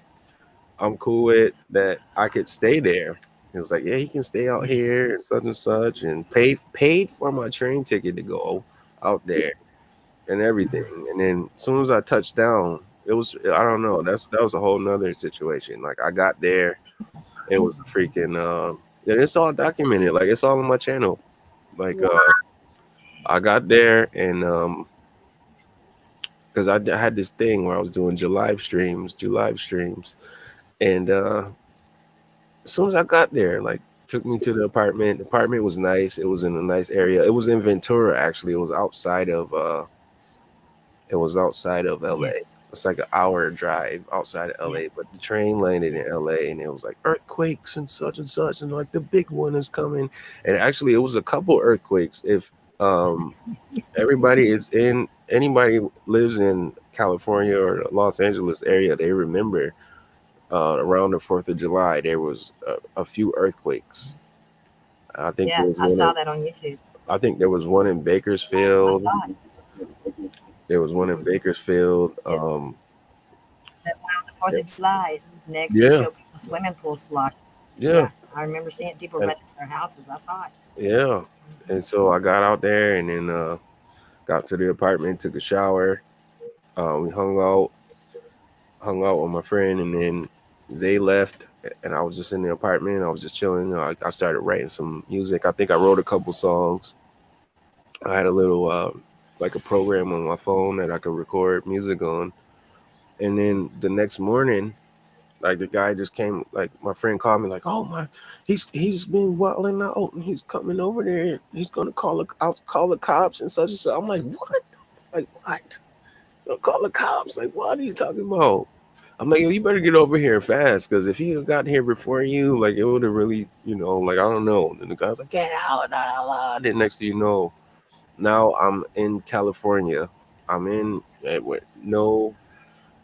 I'm cool with that I could stay there. He was like, "Yeah, he can stay out here and such," and paid for my train ticket to go out there and everything. And then as soon as I touched down, it was I don't know. That was a whole nother situation. Like I got there, it was a freaking and it's all documented. Like it's all on my channel. Like I got there and because I had this thing where I was doing July streams, and as soon as I got there, like took me to the apartment. The apartment was nice. It was in a nice area. It was in Ventura actually. It was outside of yeah. LA. It's like an hour drive outside of Yeah. LA, but the train landed in LA and it was like earthquakes and such, and like the big one is coming. And actually it was a couple earthquakes. If um everybody is in anybody lives in California or the Los Angeles area, they remember around the 4th of July there was a few earthquakes. I think there Yeah. was I one saw in that on YouTube. I think there was one in I Bakersfield. saw it. There was one in Bakersfield. Yeah. That one on the 4th of July. Next, he Yeah, showed people swimming pools slosh. yeah. Yeah. I remember seeing people And running to their houses. I saw it. yeah. And so I got out there and then got to the apartment, took a shower. We hung out with my friend, and then they left, and I was just in the apartment. I was just chilling. I started writing some music. I think I wrote a couple songs. I had a little like a program on my phone that I could record music on. And then the next morning, like the guy just came, like my friend called me, like, "Oh my, he's been wilding out, and he's coming over there. He's gonna call the cops and such and such." I'm like, "What? Like what? Call the cops? Like what are you talking about?" I'm like, "Yo, you better get over here fast, because if he had got here before you, like it would have really, like I don't know." And the guy's like, "Get out, la, la, la." Then next thing you know, now I'm in California. I'm in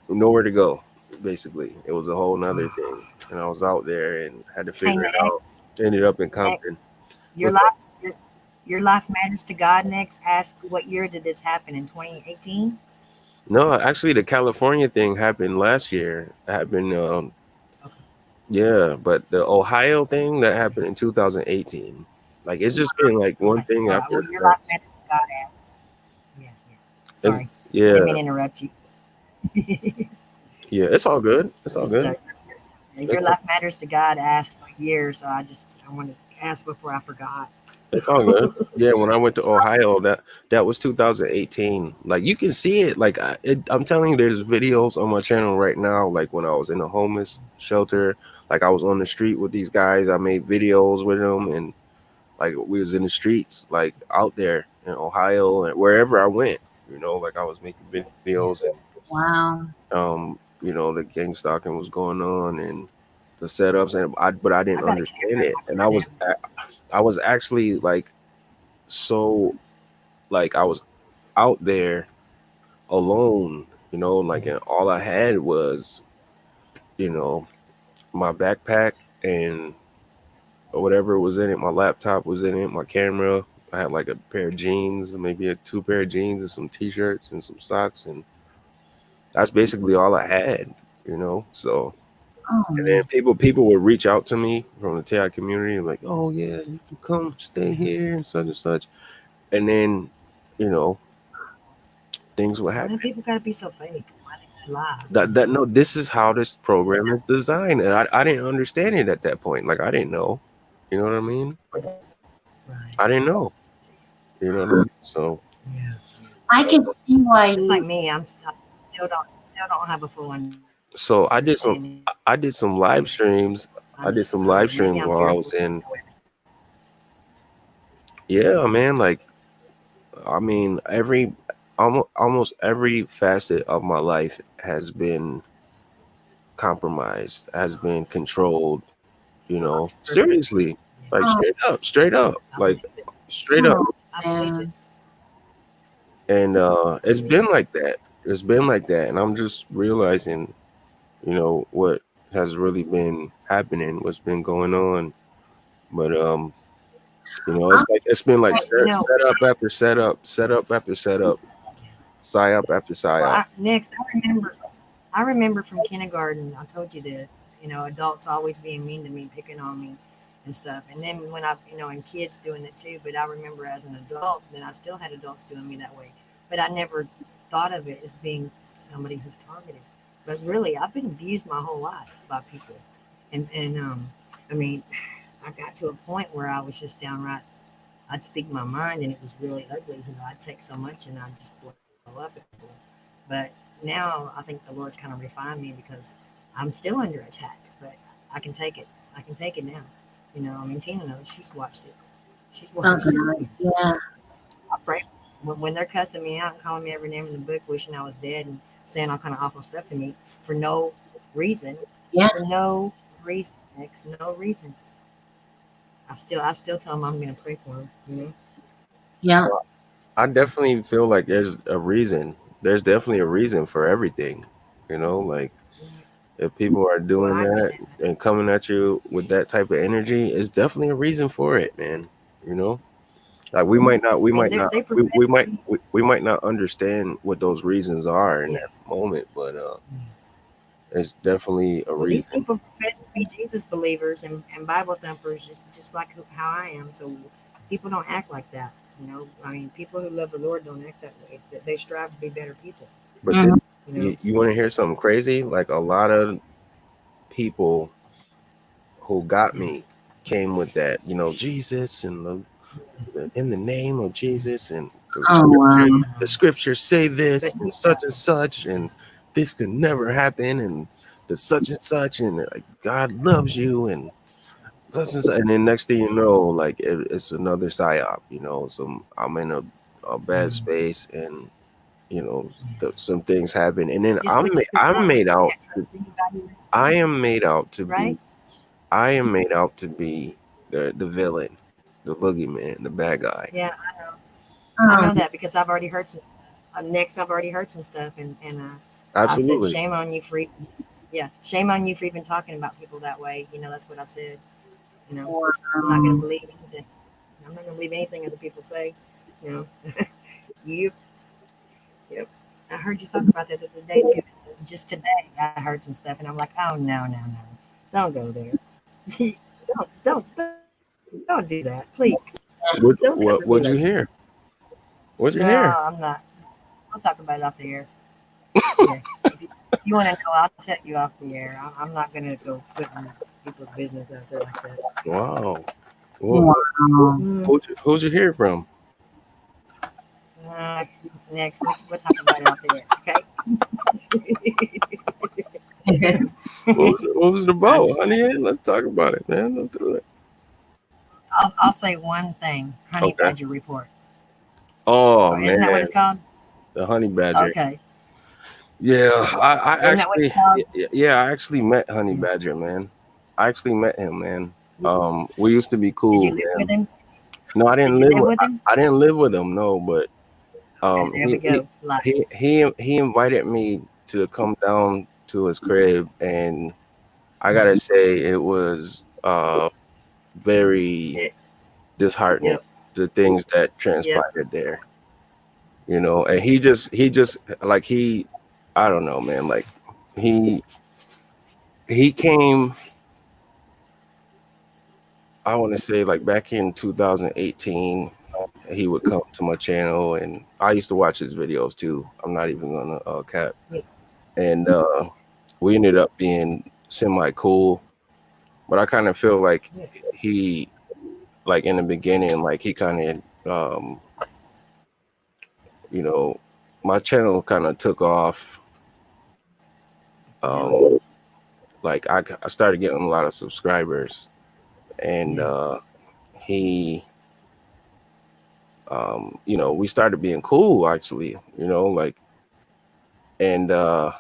nowhere to go. Basically, it was a whole nother thing, and I was out there and had to Hey, figure it out. next. Ended up in Next. Compton. Your What's up? life. Your life matters to God. Next, ask what year did this happen in 2018? No, actually, the California thing happened last year. It happened, Okay. yeah, but the Ohio thing that happened in 2018. Like it's just been like one Okay. thing All right. after Well, the your life next. matters to God. Ask. Yeah. Yeah. Ex- Sorry, I didn't yeah, mean to interrupt you. yeah, it's all good. It's all Just good. your It's all, life matters to God. Ask what year. So I wanted to ask before I forgot. it's all good. Yeah, when I went to Ohio, that was 2018. Like you can see it. Like I'm telling you, there's videos on my channel right now. Like when I was in a homeless shelter, like I was on the street with these guys. I made videos with them, and like we was in the streets, like out there in Ohio and wherever I went. Like I was making videos, and Wow. the gang stalking was going on and the setups, but I I didn't got a understand camera in it, my and front now. I was actually like so like I was out there alone, like and all I had was you know my backpack and whatever was in it. My laptop was in it, my camera. I had like a pair of jeans, maybe a two pair of jeans and some t-shirts and some socks, and that's basically all I had. So Oh and then man. people would reach out to me from the TI community like, "Oh yeah, you can come stay here and such," and then you know things would Why do happen. people gotta be so fake? Why they lie? That no, this is how this program is designed, and I didn't understand it at that point. Like I didn't know, you know what I mean? Right. I didn't know, you know what I mean? So Yeah. I can see why Just like you. me, still don't have a full so understanding. I did some live streams. I did some live Maybe I'm streams very while I foolish was to in. know everything. Yeah, man. Like I mean, almost every facet of my life has been compromised, has been controlled. Perfect. Seriously, Yeah. like Oh, straight up, I like believe it. straight up. oh I believe it. man. And I it's believe been it. like that. it's been like that, and I'm just realizing, what has really been happening, what's been going on. But it's like it's been like Well, you know, set up after setup after setup, psyop after well, psyop. I remember from kindergarten, I told you that, adults always being mean to me, picking on me and stuff. And then when and kids doing it too. But I remember as an adult, then I still had adults doing me that way. But I never thought of it as being somebody who's targeted. But really, I've been abused my whole life by people. And I mean, I got to a point where I was just downright, I'd speak my mind and it was really ugly. I'd take so much and I'd just blow up at people. But now I think the Lord's kind of refined me because I'm still under attack, but I can take it. I can take it now. I mean, Tina knows. She's watched it. She's Oh watched it. God. Yeah. I pray when they're cussing me out and calling me every name in the book, wishing I was dead and saying all kind of awful stuff to me for no reason, Yeah. for no reason, X, no reason. I still tell them I'm going to pray for them. Yeah. I definitely feel like there's a reason. There's definitely a reason for everything. Like if people are Well, doing I that understand that. and coming at you with that type of energy, it's definitely a reason for it, man. You know, like we I mean, might not, they profess to be. we might not understand what those reasons are in Yeah. that moment, but it's definitely a Well, these reason. people profess to be Jesus believers and Bible thumpers, just like how I am. So people don't act like that. I mean, people who love the Lord don't act that way. They strive to be better people. But Hmm. this, You know. you want to hear something crazy? Like a lot of people who got Yeah. me came with that, Jesus and in the name of Jesus and Oh wow. the scriptures say But this and such and this could never happen and the such and like God loves you and such and then next thing you know, like it's another psyop, some I'm in a bad space and some things happen and then but just before you can't trust anybody, I am made out to be right? I am made out to be the villain, the boogeyman, the bad guy. Yeah, I Oh know that because I've already heard some stuff. Next, I've already heard some stuff, and I said, Absolutely. shame on you for even, yeah, shame on you for even talking about people that way. That's what I said. You know, I'm not going to wow. believe anything. I'm not going to believe anything other people say. You know, you, yep. I heard you talk about that the other day too. Just today, I heard some stuff, and I'm like, oh no, no, no, don't go there. See, don't do that, please. Don't come to me What'd you like that. hear? What'd you No, hear? I'm not. I'll talk about it off the air. Yeah, if you want to know, I'll tell you off the air. I'm not going to go putting people's business out there like that. Wow. Wow. Mm, Who'd you hear from? uh, next, we'll talk about it off the air. Okay. What was it I about, just, honey? Let's talk about it, man. Let's do it. I'll say one thing. Honey Okay. Badger report. Oh Or isn't that what man, it's called? the honey badger. Okay. Yeah, I Isn't that what it's called? I actually met Honey Badger, man. I actually met him, man. We used to be Did you cool, live with man. him? No, Did you live with him? I didn't live with him, no, but Okay, there we go. Lies. he invited me to come down to his crib, and I gotta say it was very Yeah, disheartening yep. the things that Yep. transpired there, and he just like I don't know, man, like he he came, I want to say like back in 2018, he would come to my channel and I used to watch his videos too. I'm not even gonna cap. Yep. And we ended up being semi cool, but I kind of feel like Yep. he, like in the beginning, like he kind of, you know, my channel kind of took off. Jealousy. Um, like I started getting a lot of subscribers, and Yeah. he we started being cool actually, like, and that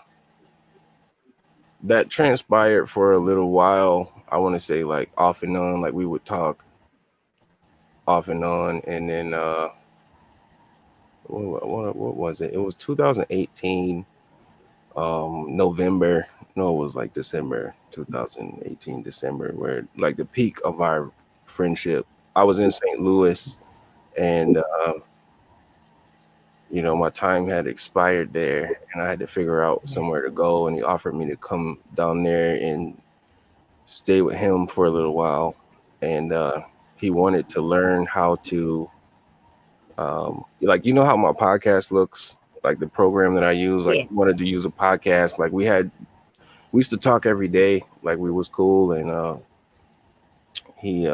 transpired for a little while. I want to say like off and on, like we would talk off and on, and then what was it? It was 2018, November. No, it was like December 2018, December, where like the peak of our friendship. I was in St. Louis, and my time had expired there, and I had to figure out somewhere to go. And he offered me to come down there and stay with him for a little while, and he wanted to learn how to, like, how my podcast looks, like the program that I use. Like, Yeah. he wanted to use a podcast. Like, we used to talk every day, like we was cool, and he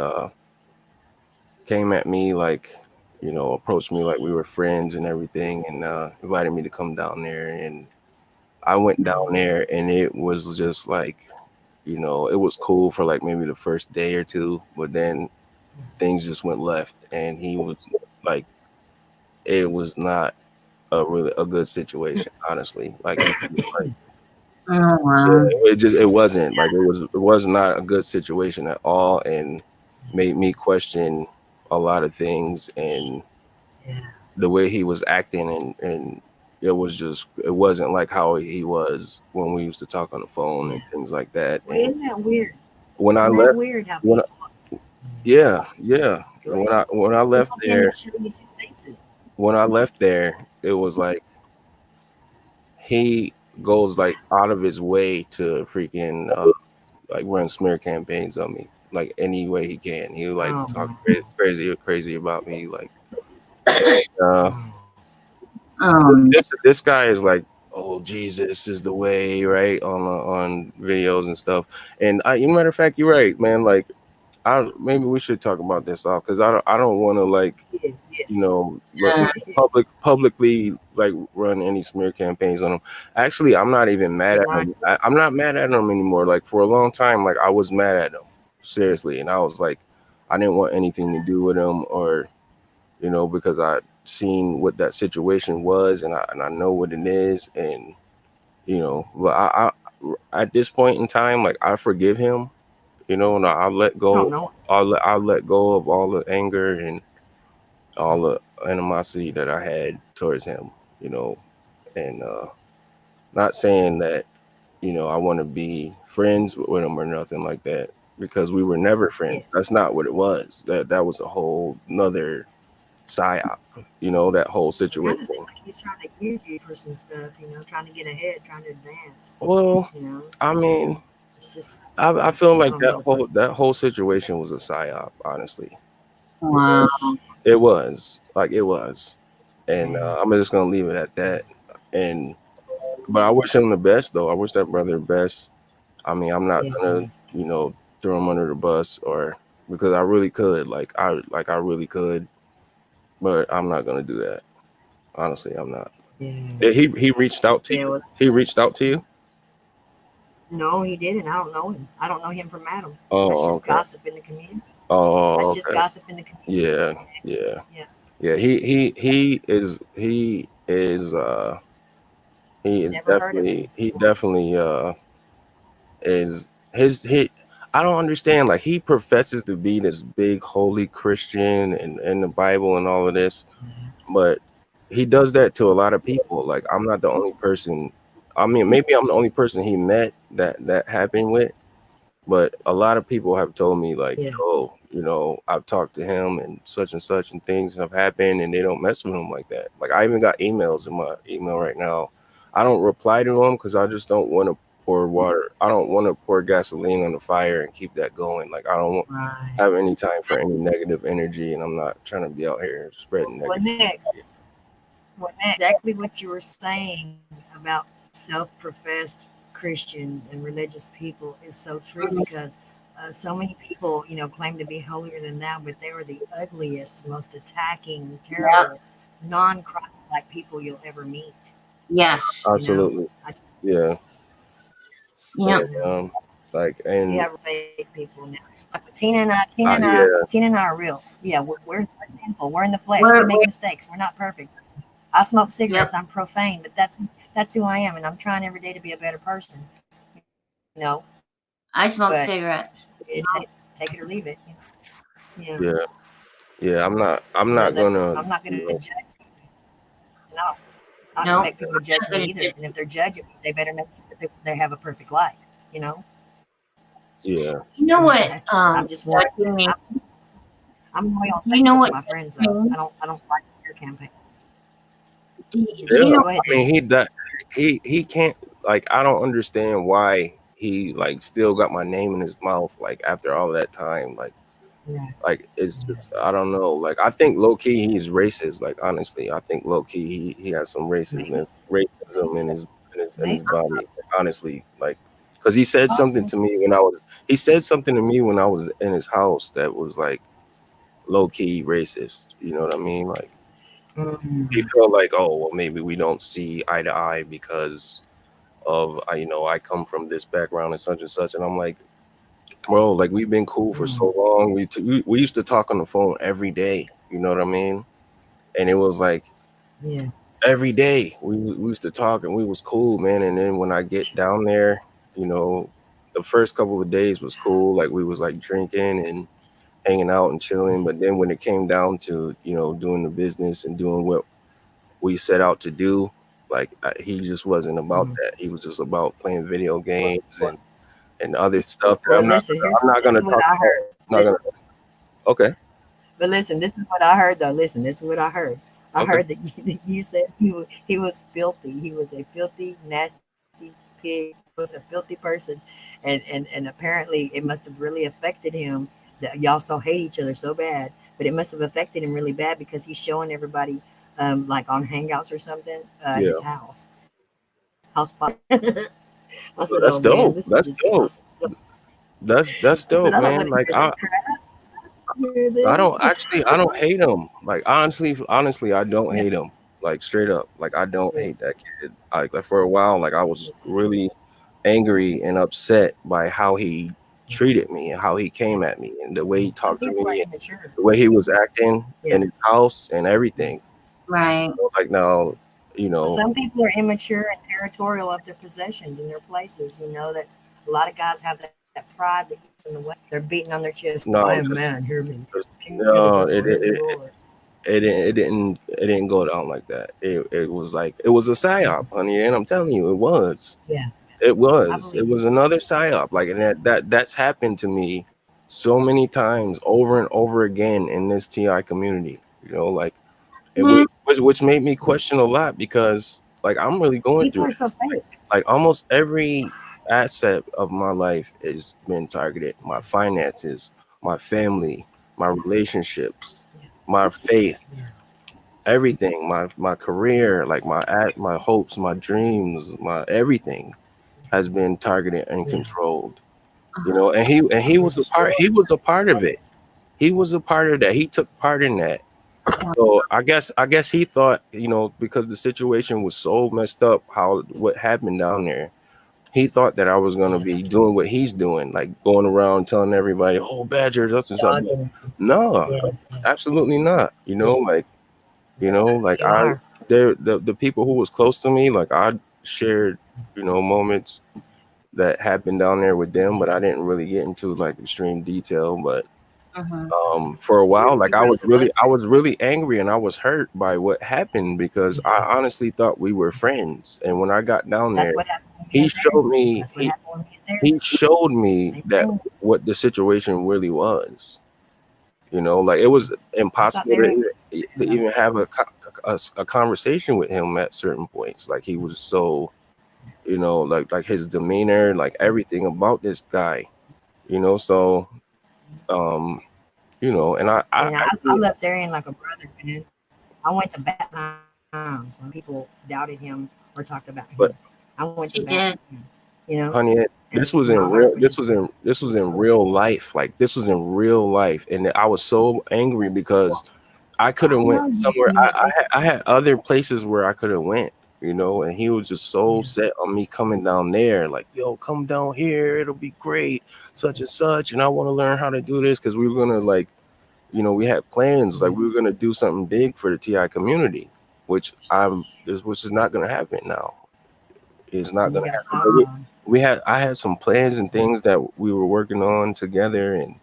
came at me like, approached me like we were friends and everything, and invited me to come down there, and I went down there, and it was just like, it was cool for like maybe the first day or two, but then things just went left, and he was like, it was not a good situation, honestly. Like, like Oh yeah, wow. it wasn't like, it was not a good situation at all, and made me question a lot of things, and Yeah. the way he was acting, and it wasn't like how he was when we used to talk on the phone Yeah. and things like that. Well, And isn't that weird? when I Isn't that left, weird how when I, people? yeah, yeah, Go when ahead. I left People tend there, to show you two faces. it was like he goes like out of his way to freaking like run smear campaigns on me, like any way he can. He like Oh talk wow. crazy about me, like, Oh. this guy is like, oh, Jesus is the way, right, on videos and stuff. And matter of fact, you're right, man. Like, maybe we should talk about this off, because I don't want to, like, Yeah. Yeah. Uh, publicly like run any smear campaigns on him. Actually, I'm not even mad You're at not. him. I'm not mad at him anymore. Like, for a long time, like, I was mad at him, seriously, and I was like, I didn't want anything to do with him, or because I seen what that situation was, and I know what it is, and but at this point in time, like, I forgive him, and I let I don't go. know. I'll let go of all the anger and all the animosity that I had towards him, and not saying that I want to be friends with him or nothing like that, because we were never Yeah. friends. That's not what it was. That was a whole nother psyop, that whole It kind situation. of seemed like he was trying to use you for some stuff. Trying to get ahead, trying to advance. Well, You know. I mean, It's just. I feel I like don't know the person. that whole situation was a psyop. Honestly, wow. it was, like, it was, and Yeah. I'm just gonna leave it at that. And but I wish him the best, though. I wish that brother the best. I mean, I'm not Yeah. gonna, throw him under the bus, or because I really could, I really could, but I'm not gonna do that. Honestly, I'm not. Yeah. He reached out to Yeah. you. Well, He reached out to you. no, he didn't. I don't know him. I don't know him from Adam. That's Oh, just okay. gossip in the community. That's Oh, just okay. gossip in the community. Yeah, Next. yeah, Yeah. yeah. He is Never heard of him. definitely is his he I don't understand. Like, he professes to be this big holy Christian and in the Bible and all of this, but he does that to a lot of people. Like, I'm not the only person. I mean, maybe I'm the only person he met that happened with, but a lot of people have told me, like, Yeah. oh, I've talked to him and such, and things have happened, and they don't mess with him like that. Like, I even got emails in my email right now. I don't reply to them because I just don't want to pour water. I don't want to pour gasoline on the fire and keep that going. Like, I don't Right. have any time for any negative energy, and I'm not trying to be out here spreading What negative. next? What next? Exactly what you were saying about self-professed Christians and religious people is so true, because so many people, claim to be holier than thou, but they were the ugliest, most attacking, Yeah. terrible, non-Christ-like people you'll ever meet. Yes. You know, Absolutely, I, yeah. Yep. And you know, like, you and have fake people now. Like with Tina and I, yeah, Tina and I are real. Yeah, we're sinful. We're in the flesh. We We're, make mistakes. We're not perfect. I smoke yep. cigarettes. I'm profane, but that's who I am, and I'm trying every day to be a better person. You know, I smoke but cigarettes. take it or leave it. Yeah, yeah, yeah. I'm not that's. gonna, I'm not you going to know, judge you. No, expect people to I'm judge not me gonna either. do. And if they're judging me, they better make sure that they have a perfect life. You know, Yeah. You know what? I'm just one. Judging me. I'm loyal Do and you know faithful to what my friends, though. judging me? I don't like smear campaigns. Do Yeah. you know? Go ahead, I mean, Ted. he can't, like, I don't understand why he like still got my name in his mouth like after all that time. Yeah, Like it's yeah. just, I don't know. Like I think low key he's racist. Like honestly, I think low key he has some Maybe, racism in maybe his body. Honestly, like because he said something possible. to me when I was he said something to me when I was in his house that was like low key racist. You know what I mean? Like he Mm, felt like, oh well, maybe we don't see eye to eye because of you know, I come from this background and such, and I'm like, bro, like we've been cool for mm, so long. We used to talk on the phone every day. You know what I mean? And it was like yeah. every day we used to talk and we was cool, man. And then when I get down there, you know, the first couple of days was cool. Like we was like drinking and hanging out and chilling. But then when it came down to, you know, doing the business and doing what we set out to do, like he just wasn't about Mm. that. He was just about playing video Well, games well, and other stuff that well, listen. I'm not This gonna is what talk I about. heard. Not gonna. Listen, Okay. but listen. This is what I heard, though. Listen, this is what I heard. I Okay. heard that that you said he was filthy. He was a filthy, nasty pig. He was a filthy person, and apparently it must have really affected him that y'all so hate each other so bad. But it must have affected him really bad because he's showing everybody, like on Hangouts or something, his Yeah. house party. I said, "Oh Well, man, that's this is dope. just That's awesome." dope. That's I said, "I dope, don't want to man. hear Like this crap. Hear I this." don't actually I don't hate him. Like honestly, I don't Yeah, hate him. Like straight up. Like I don't yeah, hate that kid. Like for a while, like I was really angry and upset by how he treated me and how he yeah. came at me and the way he Some talked to people are me and immature. the way he was acting Yeah, in his house and yeah. everything. Right. Like now, you Well, know, some people are immature and territorial of their possessions and their places. That's a lot of guys have that pride that gets in the way. They're beating on their chest. I no, am man. Hear me. just King of the no, jungle. Hear me roar. it didn't go down like that. It was like it was a psyop, honey, and I'm telling you, it was. Yeah, It I was. It believe it. was another psyop. Like, and that's happened to me so many times over and over again in this TI community. You know, like it Man, which made me question a lot because like I'm really going People through are it. so fake. Like almost every asset of my life has been targeted. My finances, my family, my relationships, Yeah, my faith, yeah, everything, my career, like my hopes, my dreams, my everything has been targeted and yeah, controlled. You know, and he yeah. was a part. He was a part of it. He was a part of that. He took part in that. So I guess he thought, you know, because the situation was so messed up, how what happened down there, he thought that I was gonna Yeah. be doing what he's doing, like going around telling everybody, "Oh, Badger, that's and something." Dogging. No, Yeah, yeah, absolutely not. yeah. Like You are. the people who was close to me, like I shared, you know, moments that happened down there with them, but I didn't really get into like extreme detail. But uh-huh. for a while, like You rose above I it. was really angry and I was hurt by what happened because Yeah. I honestly thought we were friends. And when I got down That's there, what happened when we he get there. showed me That's what happened when we get there. he showed me Same that thing. what the situation really was. You know, like it was I thought impossible they were immature. to Man. even have a conversation with him at certain points. Like he was so, you know, like his demeanor, like everything about this guy, you know. So, um, you know, and I Man, I actually, left there in like a brother, man. I went to bat times when people doubted him or talked about him. but I went to bat She for him, did. and honey, my heart was just this was in real life. Like this was in real life, and I was so angry because I could have I went know somewhere. you had other I had plans. other places where I could have went, you know, and he was just so Yeah, set on me coming down there, like, yo, come down here, it'll be great, such and such, and I want to learn how to do this because we were gonna like, you know, we had plans, like yeah. we were gonna do something big for the TI community, which is not gonna happen now. It's not And you gonna got to happen. stop. But I had some plans and things that we were working on together, and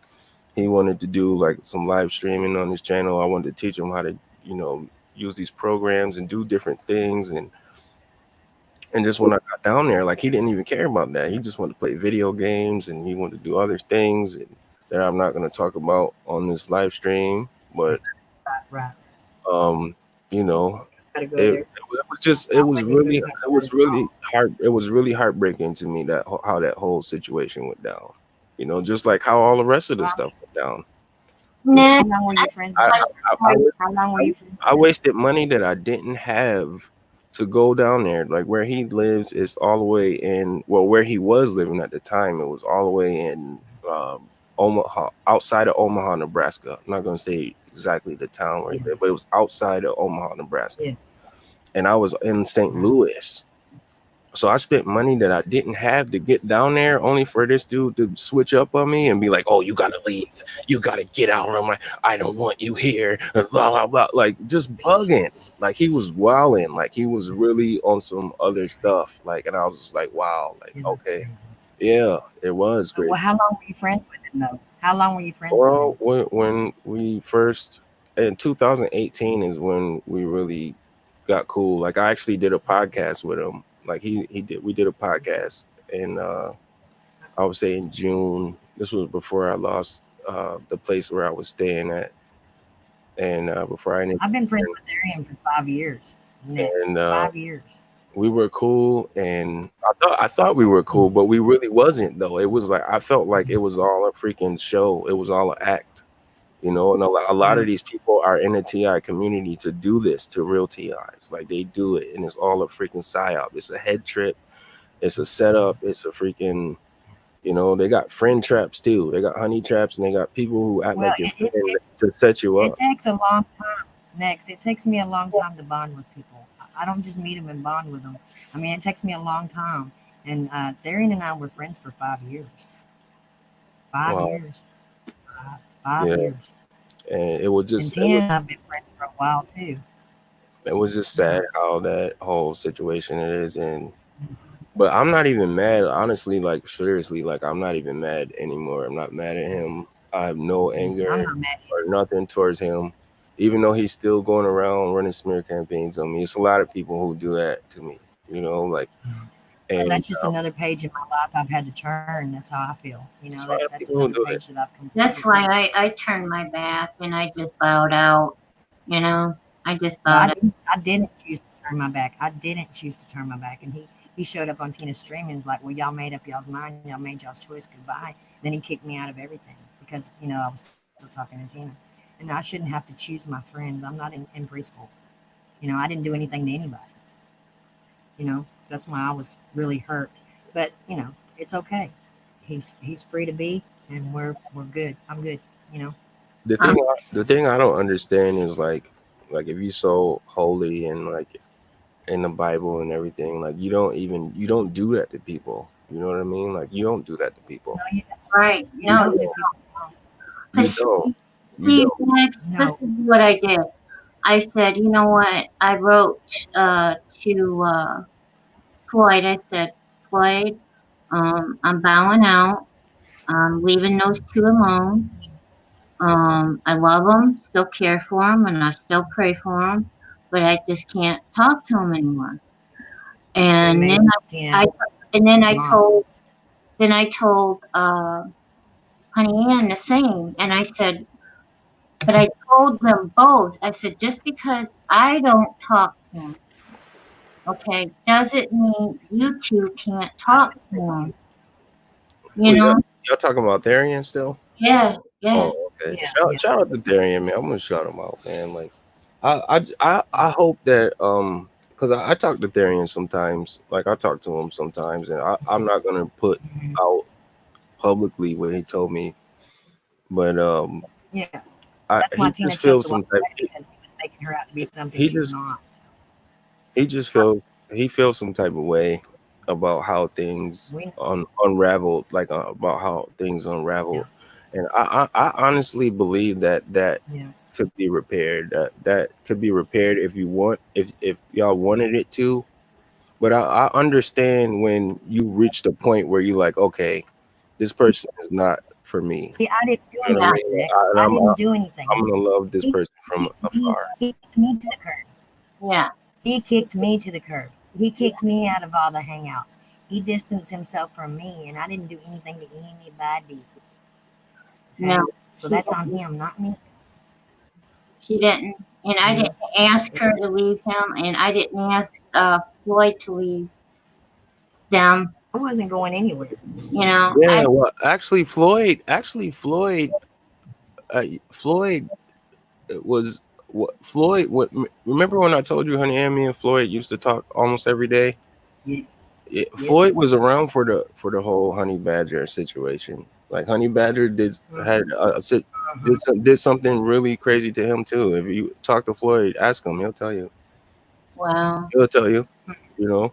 he wanted to do like some live streaming on his channel. I wanted to teach him how to, you know, use these programs and do different things. And And just when I got down there, like he didn't even care about that. He just wanted to play video games and he wanted to do other things that I'm not going to talk about on this live stream. But Right. um, you know, Gotta go it there. was just Not letting you go, you have to let it go. it was really heartbreaking to me that how that whole situation went down. Just like how all the rest of the Well, stuff went down. You know, Next, how long were I you friends I with got this? a I, point. How long were I, you friends I with this? wasted money that I didn't have to go down there. Like where he lives is all the way in, well, where he was living at the time, it was all the way in Omaha, outside of Omaha, Nebraska. I'm not going to say exactly the town where he Yeah. lived, but it was outside of Omaha, Nebraska. Yeah. And I was in St. Right. Louis. So I spent money that I didn't have to get down there, only for this dude to switch up on me and be like, "Oh, you gotta leave. You gotta get out." I'm like, "I don't want you here." And blah blah blah. Like just bugging. Like he was wilding. Like he was really on some other stuff. Like, and I was just like, "Wow." Like, Yeah, that's okay, crazy. yeah, it was Well, great. how long were you friends with him though? How long were you friends with Well, him? when we first in 2018 is when we really got cool. Like I actually did a podcast with him. Like he did we did a podcast and I would say in June. This was before I lost the place where I was staying at, and before I ended I've been friends up with Arian for 5 years. Next, and 5 years. we were cool. And I thought we were cool, Mm. but we really wasn't though. It was like I felt like it was all a freaking show. It was all an act. And a lot Yeah. of these people are in the TI community to do this to real TIs. Like they do it, and it's all a freaking psyop. It's a head trip. It's a setup. It's a freaking. They got friend traps too. They got honey traps, and they got people who act Well, like your friend to set you it up. takes a long time. Next, it takes me a long time to bond with people. I don't just meet them and bond with them. I mean, it takes me a long time. And Darian and I were friends for 5 years. Five Wow. years. Five Yeah, years. and it was And just Tina and I have been friends for a while too. it was just Yeah. sad how that whole situation is. And but I'm not even mad, honestly. Like seriously, like I'm not even mad anymore. I'm not mad at him. I have no I'm anger not mad or either. nothing towards him, even though he's still going around running smear campaigns on me. It's a lot of people who do that to me, like, Well, and that's just another page in my life I've had to turn. That's how I feel. there's a lot of That's people who another do it. page that I've That's completed. why I turned my back and I just bowed out. You know, I just Well, bowed out. I didn't choose to turn my back. I didn't choose to turn my back. And he showed up on Tina's stream and was like, well, y'all made up y'all's mind. Y'all made y'all's choice. Goodbye. Then he kicked me out of everything because, I was still talking to Tina. And I shouldn't have to choose my friends. I'm not in preschool. I didn't do anything to anybody. That's why I was really hurt. But, it's okay. He's free to be and we're good. I'm good, you know. The Um, thing, the thing I don't understand is like if you so holy and like in the Bible and everything, like you don't do that to people. You know what I mean? Like you don't do that to No, people. right. you You No, don't do don't. people wrong. You because don't. You see, don't. next, this No. is what I did. I said, you know what? I wrote to Floyd. I said, Floyd, I'm bowing out. I'm leaving those two alone. I love them, still care for them, and I still pray for them, but I just can't talk to them anymore. And And then maybe Tina I, and then is I mom. told, Honey Ann the same, and I said, but I told them both. I said, just because I don't talk to them, okay, doesn't mean you two can't I don't talk to expect you. them. You Wait, know? y'all talking about Therian still? Yeah, yeah. Oh, okay. Yeah, Shout yeah. shout out to Therian, man. I'm gonna shout him out, man. Like, I hope that because I talk to Therian sometimes. Like, I talk to him sometimes, and I'm not gonna put Mhm. out publicly what he told me, but Yeah. I That's why he Tina just chose feels to walk some type. away because he was making her out to be something He she's just not. he just feels he feels some type of way about how things We unraveled, like about how things Yeah, unraveled, and I honestly believe that yeah. could be repaired. That could be repaired if you want, if y'all wanted it to. But I understand when you reach the point where you like, okay, this person is not for me. See, I didn't do You know what I Yeah. anything, mean? Next. And I didn't do anything. I'm gonna love this He person from kicked me. afar. He kicked me to the curb. Yeah. He kicked me to the curb. He kicked me out of all the hangouts. He distanced himself from me, and I didn't do anything to anybody. No, Okay, so she that's on didn't. him, not me. She didn't. And I Yeah, didn't ask her to leave him, and I didn't ask Floyd to leave them. I wasn't going anywhere. Yeah, I well, Floyd was what Floyd. What remember when I told you, honey, Amy and Floyd used to talk almost every day? Yes, Floyd yes. was around for the whole Honey Badger situation. Like Honey Badger did Mm-hmm. had did something really crazy to him too. If you talk to Floyd, ask him, he'll tell you. wow. He'll tell you. You know,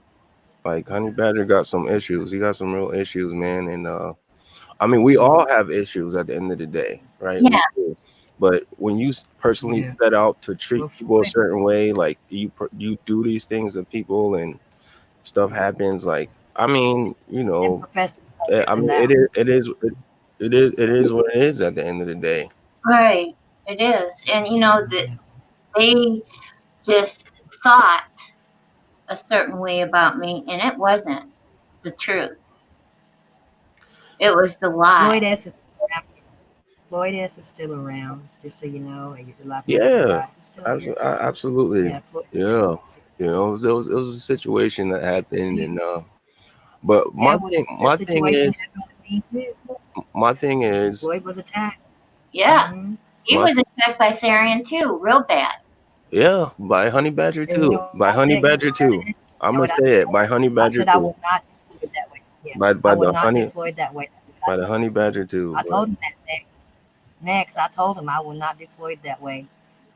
like Honey Badger got some issues. He got some real issues, man. And I mean, we Yeah, all have issues at the end of the day, right? We Yeah, do. But when you personally yeah. set out to treat Well, people a Floyd certain way, like you do these things to people and stuff happens, like I mean, didn't profess to be I holier than mean, thou. it is what it is at the end of the day. right. It is. And that Yeah. they just thought a certain way about me, and it wasn't the truth. It was the lie. Floyd S. is around. Floyd S. is still around, just so you know. Your life never Yeah, survived. He's still here. absolutely. Yeah, Floyd's still Yeah, it was a situation that happened, see. and but Yeah, well, that situation happened with me too. my thing is, Floyd was attacked. Yeah. Mm-hmm. He my was attacked by Therian too, real bad. yeah, by Honey Badger And you too, know what by I Honey said? You Badger too. I'm know gonna what I say it, said? by Honey I Badger said I too, will not do Floyd that way. Yeah, I by will the not do Floyd that way. That's what I told him. Honey Badger too. I But told him that next. Next, I told him I will not do Floyd that way.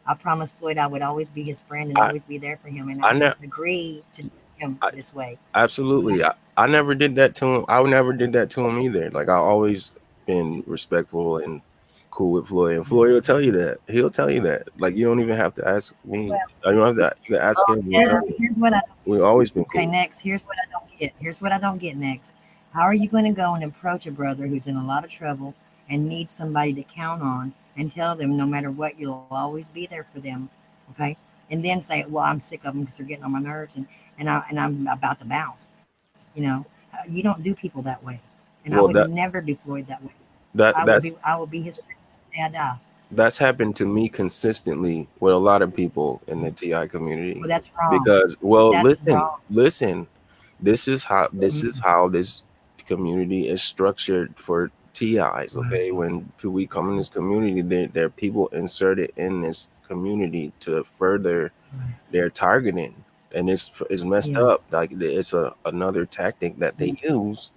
I promised Floyd I would always be his friend and I always be there for him, and I I never. didn't agree to do him this way. Absolutely. Okay. I never did that to him. I never did that to him either. Like I always been respectful and cool with Floyd. And Floyd will tell you that. He'll tell you that. Like you don't even have to ask me. Well, You don't have that. You can ask him. He'll tell you. here's what I don't We've always been Okay, cool. next, here's what I don't get. Here's what I don't get next. How are you going to go and approach a brother who's in a lot of trouble and needs somebody to count on and tell them no matter what, you'll always be there for them? Okay. And then say, well, I'm sick of them because they're getting on my nerves and I'm about to bounce. You don't do people that way. And I Well, would never do Floyd that way. that that's I will be his friend till the day I die. that's happened to me consistently with a lot of people in the TI Well, community. that's wrong. Because well, That's wrong. listen. Mm-mm. This is how this community is structured for TIs. Okay, when we come in this community, there are people inserted in this community to further their targeting, and it's messed Yeah. up. Like it's another tactic that they use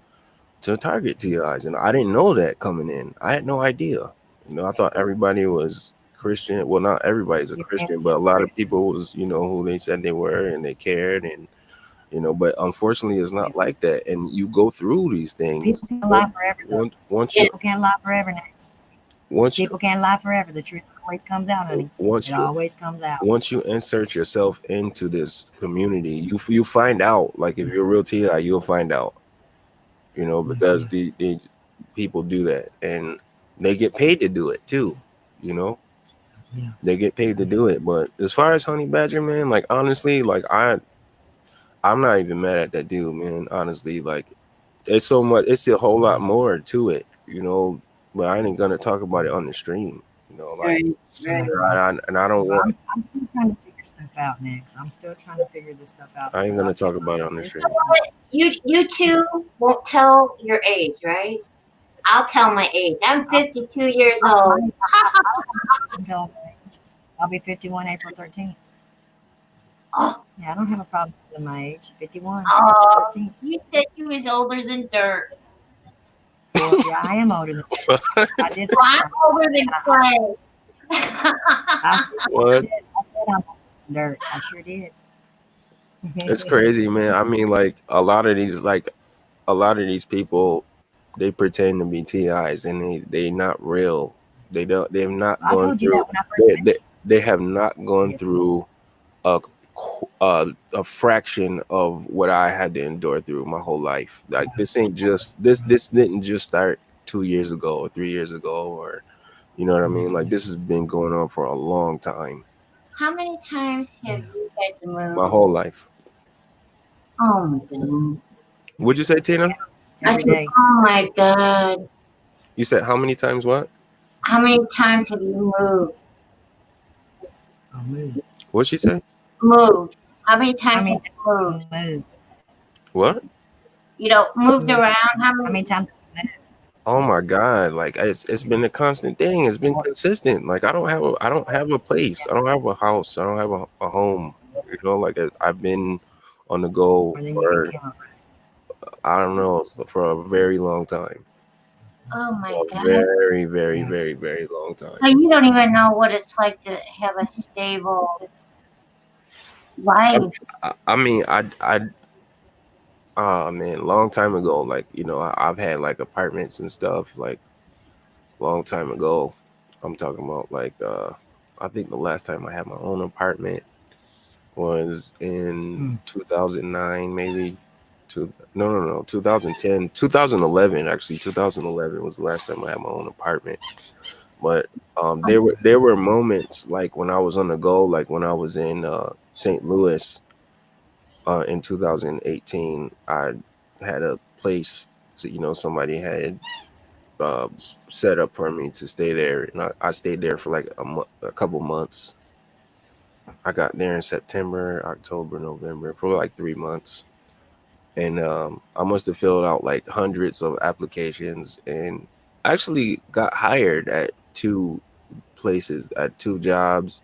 to target TIs, and I didn't know that coming in. I had no idea. I thought everybody was Christian. Well, not everybody's a Your Christian, but a innocent lot of Christian. people was who they said they were, and they cared, and but unfortunately it's Yeah. not like that, and you go through these things People can't lie forever, though. once Yeah. you People can't lie forever, next. once you People can't lie forever. The truth always comes out, honey. once It you always comes out. once you insert yourself into this community, you find out. Like if you're a real TI, you'll find out. Because Yeah, the people do that, and they get paid to do it too. You know, yeah, they get paid to do it. But as far as Honey Badger, man, like honestly, like I'm not even mad at that dude, man. Honestly, like it's so much. It's a whole lot more to it. But I ain't gonna talk about it on the stream. Like Right, right. right. and I don't Well, want. I'm still trying to figure stuff out next. I'm still trying to figure this stuff out I ain't because gonna I've talk kept about it myself on the stream. distant from it. You two won't tell your age, right? I'll tell my age. I'm I'll, 52 years I, old. I can tell my age. I'll be 51 April 13th. Oh, Yeah, I don't have a problem with my age. 51 April oh, 13th. you said you was older than dirt. Well, yeah, I am older than I did say Well, I'm that. older than clay. I said, What? I said I'm older than dirt. I sure did. It's crazy, man. I mean, like a lot of these people, they pretend to be TIs, and they not real. They've not I gone told you through. that when I first They met they, they have not gone you. through a a fraction of what I had to endure through my whole life. Like this ain't just this didn't just start 2 years ago or 3 years ago, or you know what I mean. Like this has been going on for a long time, How many times have Yeah. you had to my move? whole life. Oh my god. What'd you say, Tina? I every said, day. oh my god. You said how many times? What? How many times have you moved? I moved. What'd she say? Moved. How many How times have many you moved? times have you moved? What? You know, How moved many, around. How how many? many times have you Oh my God! Like it's been a constant thing. It's been moved? consistent. Like I don't have a place. I don't have a house. I don't have a home. You know, like I've been on the go More than you can for count. I don't know for a very long time. Oh my A god. very, very, Yeah. very, very long So time. you don't even know what it's like to have a stable I, life. I mean, oh man, long time ago. Like I've had like apartments and stuff. Like long time ago. I'm talking about like I think the last time I had my own apartment was in Hmm. 2009 maybe. No, 2010, 2011 actually. 2011 was the last time I had my own apartment. But there were moments like when I was on the go, like when I was in St. Louis in 2018. I had a place, so, somebody had uh, set up for me to stay there, and I stayed there for like a couple months. I got there in September, October, November for like 3 months, and I must have filled out like hundreds of applications, and actually got hired at two places, at two jobs,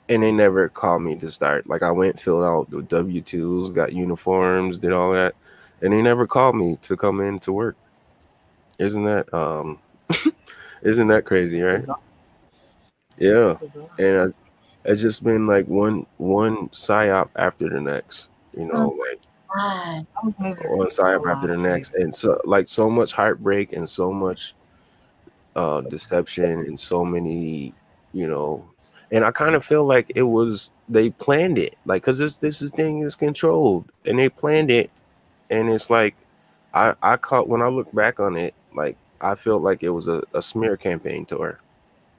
and they never called me to start. Like I went, filled out the W-2s, got uniforms, did all that, and they never called me to come in to work. Isn't that isn't that crazy, It's right? bizarre. It's Yeah, bizarre. and it's just been like one psyop after the next. Oh Like god. I was moving one around my psyop whole after life the too. next, and so much heartbreak and so much deception and so many, you know. And I kind of feel like it was they planned it, like because this thing is controlled, and they planned it, and it's like I caught when I look back on it, like I felt like it was a smear campaign to her,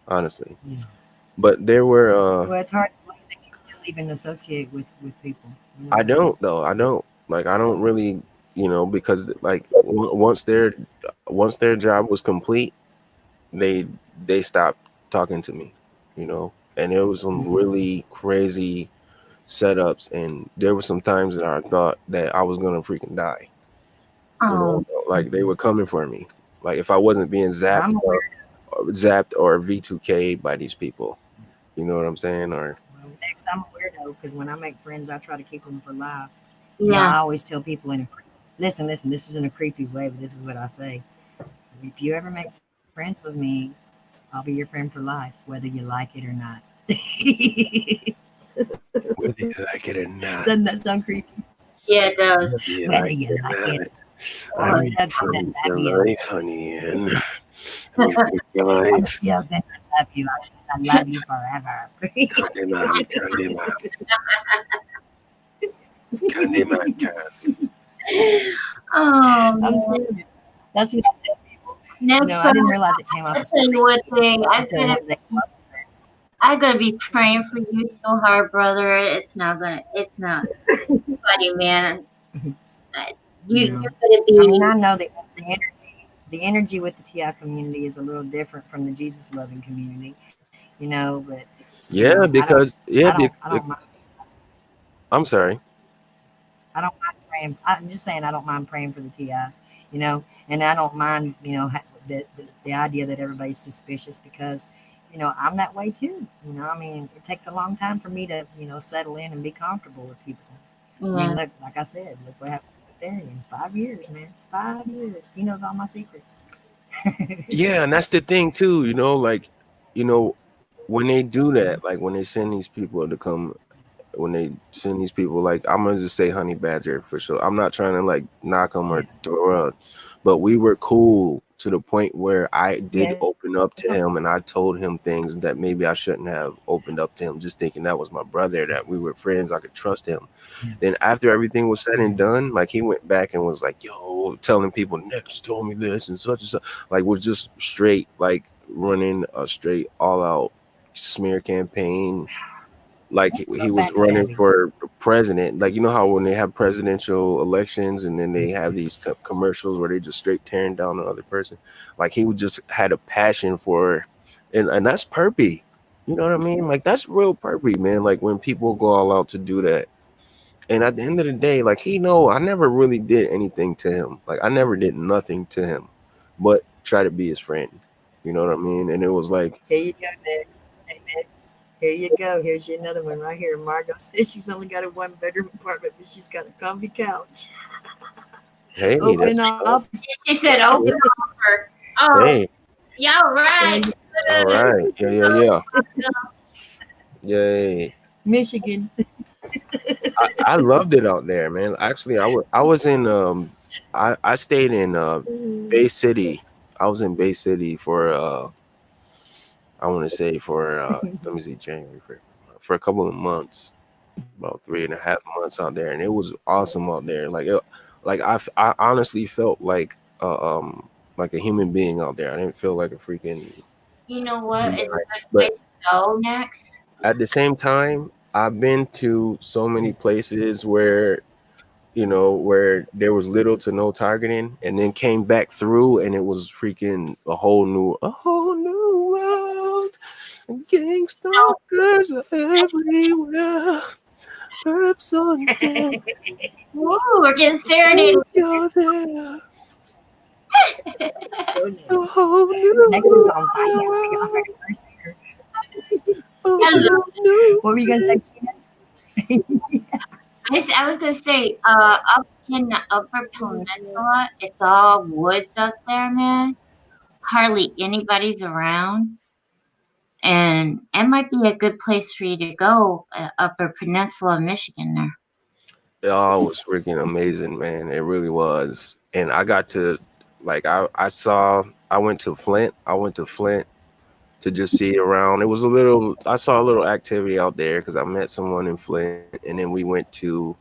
honestly. Yeah. But there were Well, it's hard to believe that you still even associate with people. You know I what I mean? don't though. I don't like. I don't really, because like once their job was complete, they they stopped talking to me. And there was some Mm. really crazy setups, and there were some times that I thought that I was gonna freaking die. Oh, Like they were coming for me. Like if I wasn't being Well, I'm aware. zapped or V2K by these people. You know what I'm saying? Or Well, next, I'm a weirdo because when I make friends, I try to keep them for life. yeah. I always tell people listen, listen. This is in a creepy way, but this is what I say. If you ever make friends with me, I'll be your friend for life, whether you like it or not. whether you like it or not, Doesn't that sound creepy? Yeah, it does. whether you Whether like you it or like it, not, I'm Oh, I'm your still gonna friend love for you. life, honey, and we for I'm life. still gonna love you. I'm gonna love you forever. Candyman, Candyman, Candyman, oh I'm man. serious. That's what I tell people. Next I time, didn't realize it came off I as tell you creepy one thing. until one day. I'm gonna be praying for you so hard, brother. It's not gonna. It's not funny, man. Uh, You You're know, gonna I mean, be. I know that the energy with the TI community is a little different from the Jesus loving community. But Yeah, because I yeah, don't, I don't mind. I'm sorry. I don't mind praying. I'm just saying I don't mind praying for the TIs. And I don't mind, the idea that everybody's suspicious because, I'm that way too. I mean, it takes a long time for me to, settle in and be comfortable with people. I Yeah. mean, look, like I said, look what happened with Darian. 5 years, man. 5 years. He knows all my secrets. Yeah, and that's the thing too. Like, you know, when they do that, like when they send these people to come, when they send these people, like I'm gonna just say Honey Badger for sure. I'm not trying to like knock them Yeah. or throw out, but we were cool to the point where I Yeah, did it's okay. open up to him, and I told him things that maybe I shouldn't have opened up to him, just thinking that was my brother, that we were friends, I could trust him. Yeah. Then after everything was said Yeah. and done, like he went back and was like, "Yo," telling people, "Nick's told me this and such and such." Like was just straight, like running a straight all out smear campaign, like So he was running backstabbing. for president. Like, you know how when they have presidential elections and then they have these commercials where they just straight tearing down the other person. Like he would just had a passion for, and that's perpy. You know what I mean? Like that's real perpy, man. Like when people go all out to do that. And at the end of the day, like he know I never really did anything to him. Like I never did nothing to him, but try to be his friend. You know what I mean? And it was like, Here you go, next. Hey, next. Here you go. Here's you another one right here. Margot says she's only got a one-bedroom apartment, but she's got a comfy couch, hey, open that's what's up. office. She said open Yeah. offer. Oh, Hey, y'all Yeah, right. all right. Yeah, yeah, yeah. Yay. Michigan. I loved it out there, man. Actually, I was in I stayed in Bay City. I was in Bay City for I want to say for let me see, January for a couple of months, about 3.5 months out there, and it was awesome out there. Like I honestly felt like a human being out there. I didn't feel like a freaking You know what human, is a right? good But place to go next? at the same time, I've been to so many places where where there was little to no targeting, and then came back through, and it was freaking a whole new world. And gang No, stalkers are everywhere. Perps on deck. woo, we're getting Take serenaded. you there. A Goodness. whole Texas new on fire. We got world. first here. A Hello. whole new What were you going to say, Sheena? I was gonna say, up in the Upper Peninsula, it's all woods up there, man. Hardly anybody's around, and it might be a good place for you to go, Upper Peninsula, Michigan. There. Oh, it was freaking amazing, man. It really was. And I got to like I went to Flint. I went to Flint to just see around. It was I saw a little activity out there because I met someone in Flint, and then we went to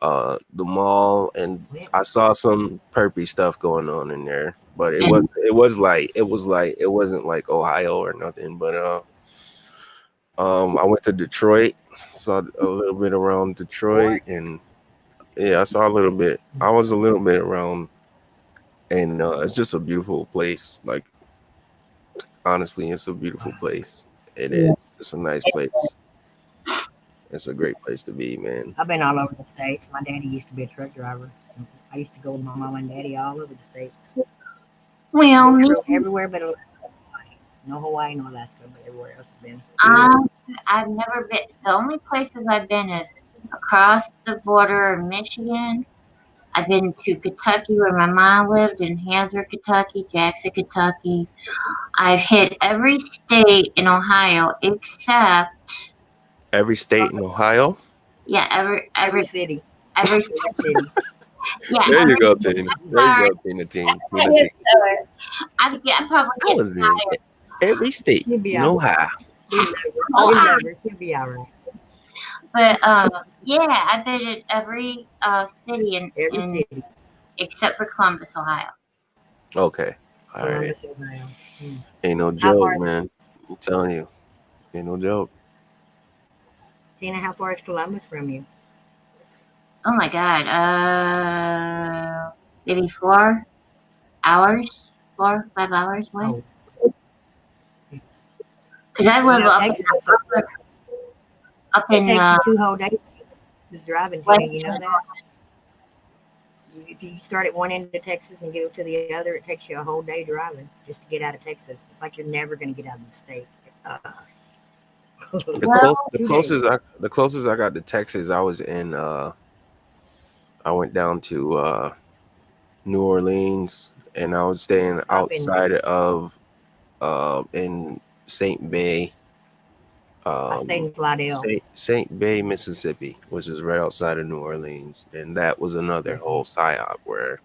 the mall, and Flint. I saw some perpy stuff going on in there. But it And was it was like it wasn't like Ohio or nothing. But I went to Detroit, saw a little bit around Detroit, and yeah, I saw a little bit. I was a little bit around, and it's just a beautiful place. Like honestly, it's a beautiful place. It yeah, is. It's a nice place. It's a great place to be, man. I've been all over the states. My daddy used to be a truck driver. I used to go with my mom and daddy all over the states. well, Been me, everywhere but Alaska. No Hawaii, no Alaska, but everywhere else I've been. Yeah. I've never been. The only places I've been is across the border of Michigan. I've been to Kentucky where my mom lived in Hazard, Kentucky, Jackson, Kentucky. I've hit every state in Ohio except Every state in Ohio. yeah, Every city. every Every city. yeah, There you every go, Tina. There you sorry. go, Tina. Tina. Yes, sir. I'm probably I getting was in tired. every state You'll be in all right. Ohio. We love her. Oh, We love her. She'll be all right. but yeah, I've been in every city Every in city. except for Columbus, Ohio. Okay. All right. Columbus, Ohio. Hmm. Ain't no How joke, far is man. I'm telling you. Ain't no joke. Tina? How far is Columbus from you? Oh my God, maybe 4 hours, 4 5 hours away. Oh, Because I you live know Texas is so. up It in takes you 2 whole days. This is driving, Tina. west. You know that. If you start at one end of Texas and go to the other, it takes you a whole day driving just to get out of Texas. It's like you're never going to get out of the state. Uh, The Well, close the 2 days. closest I got to Texas, I was in I went down to New Orleans, and I was staying I've been there. outside of in Saint Bay, I stayed um in Slidell. Saint Bay, Mississippi, which is right outside of New Orleans, and that was another whole psyop where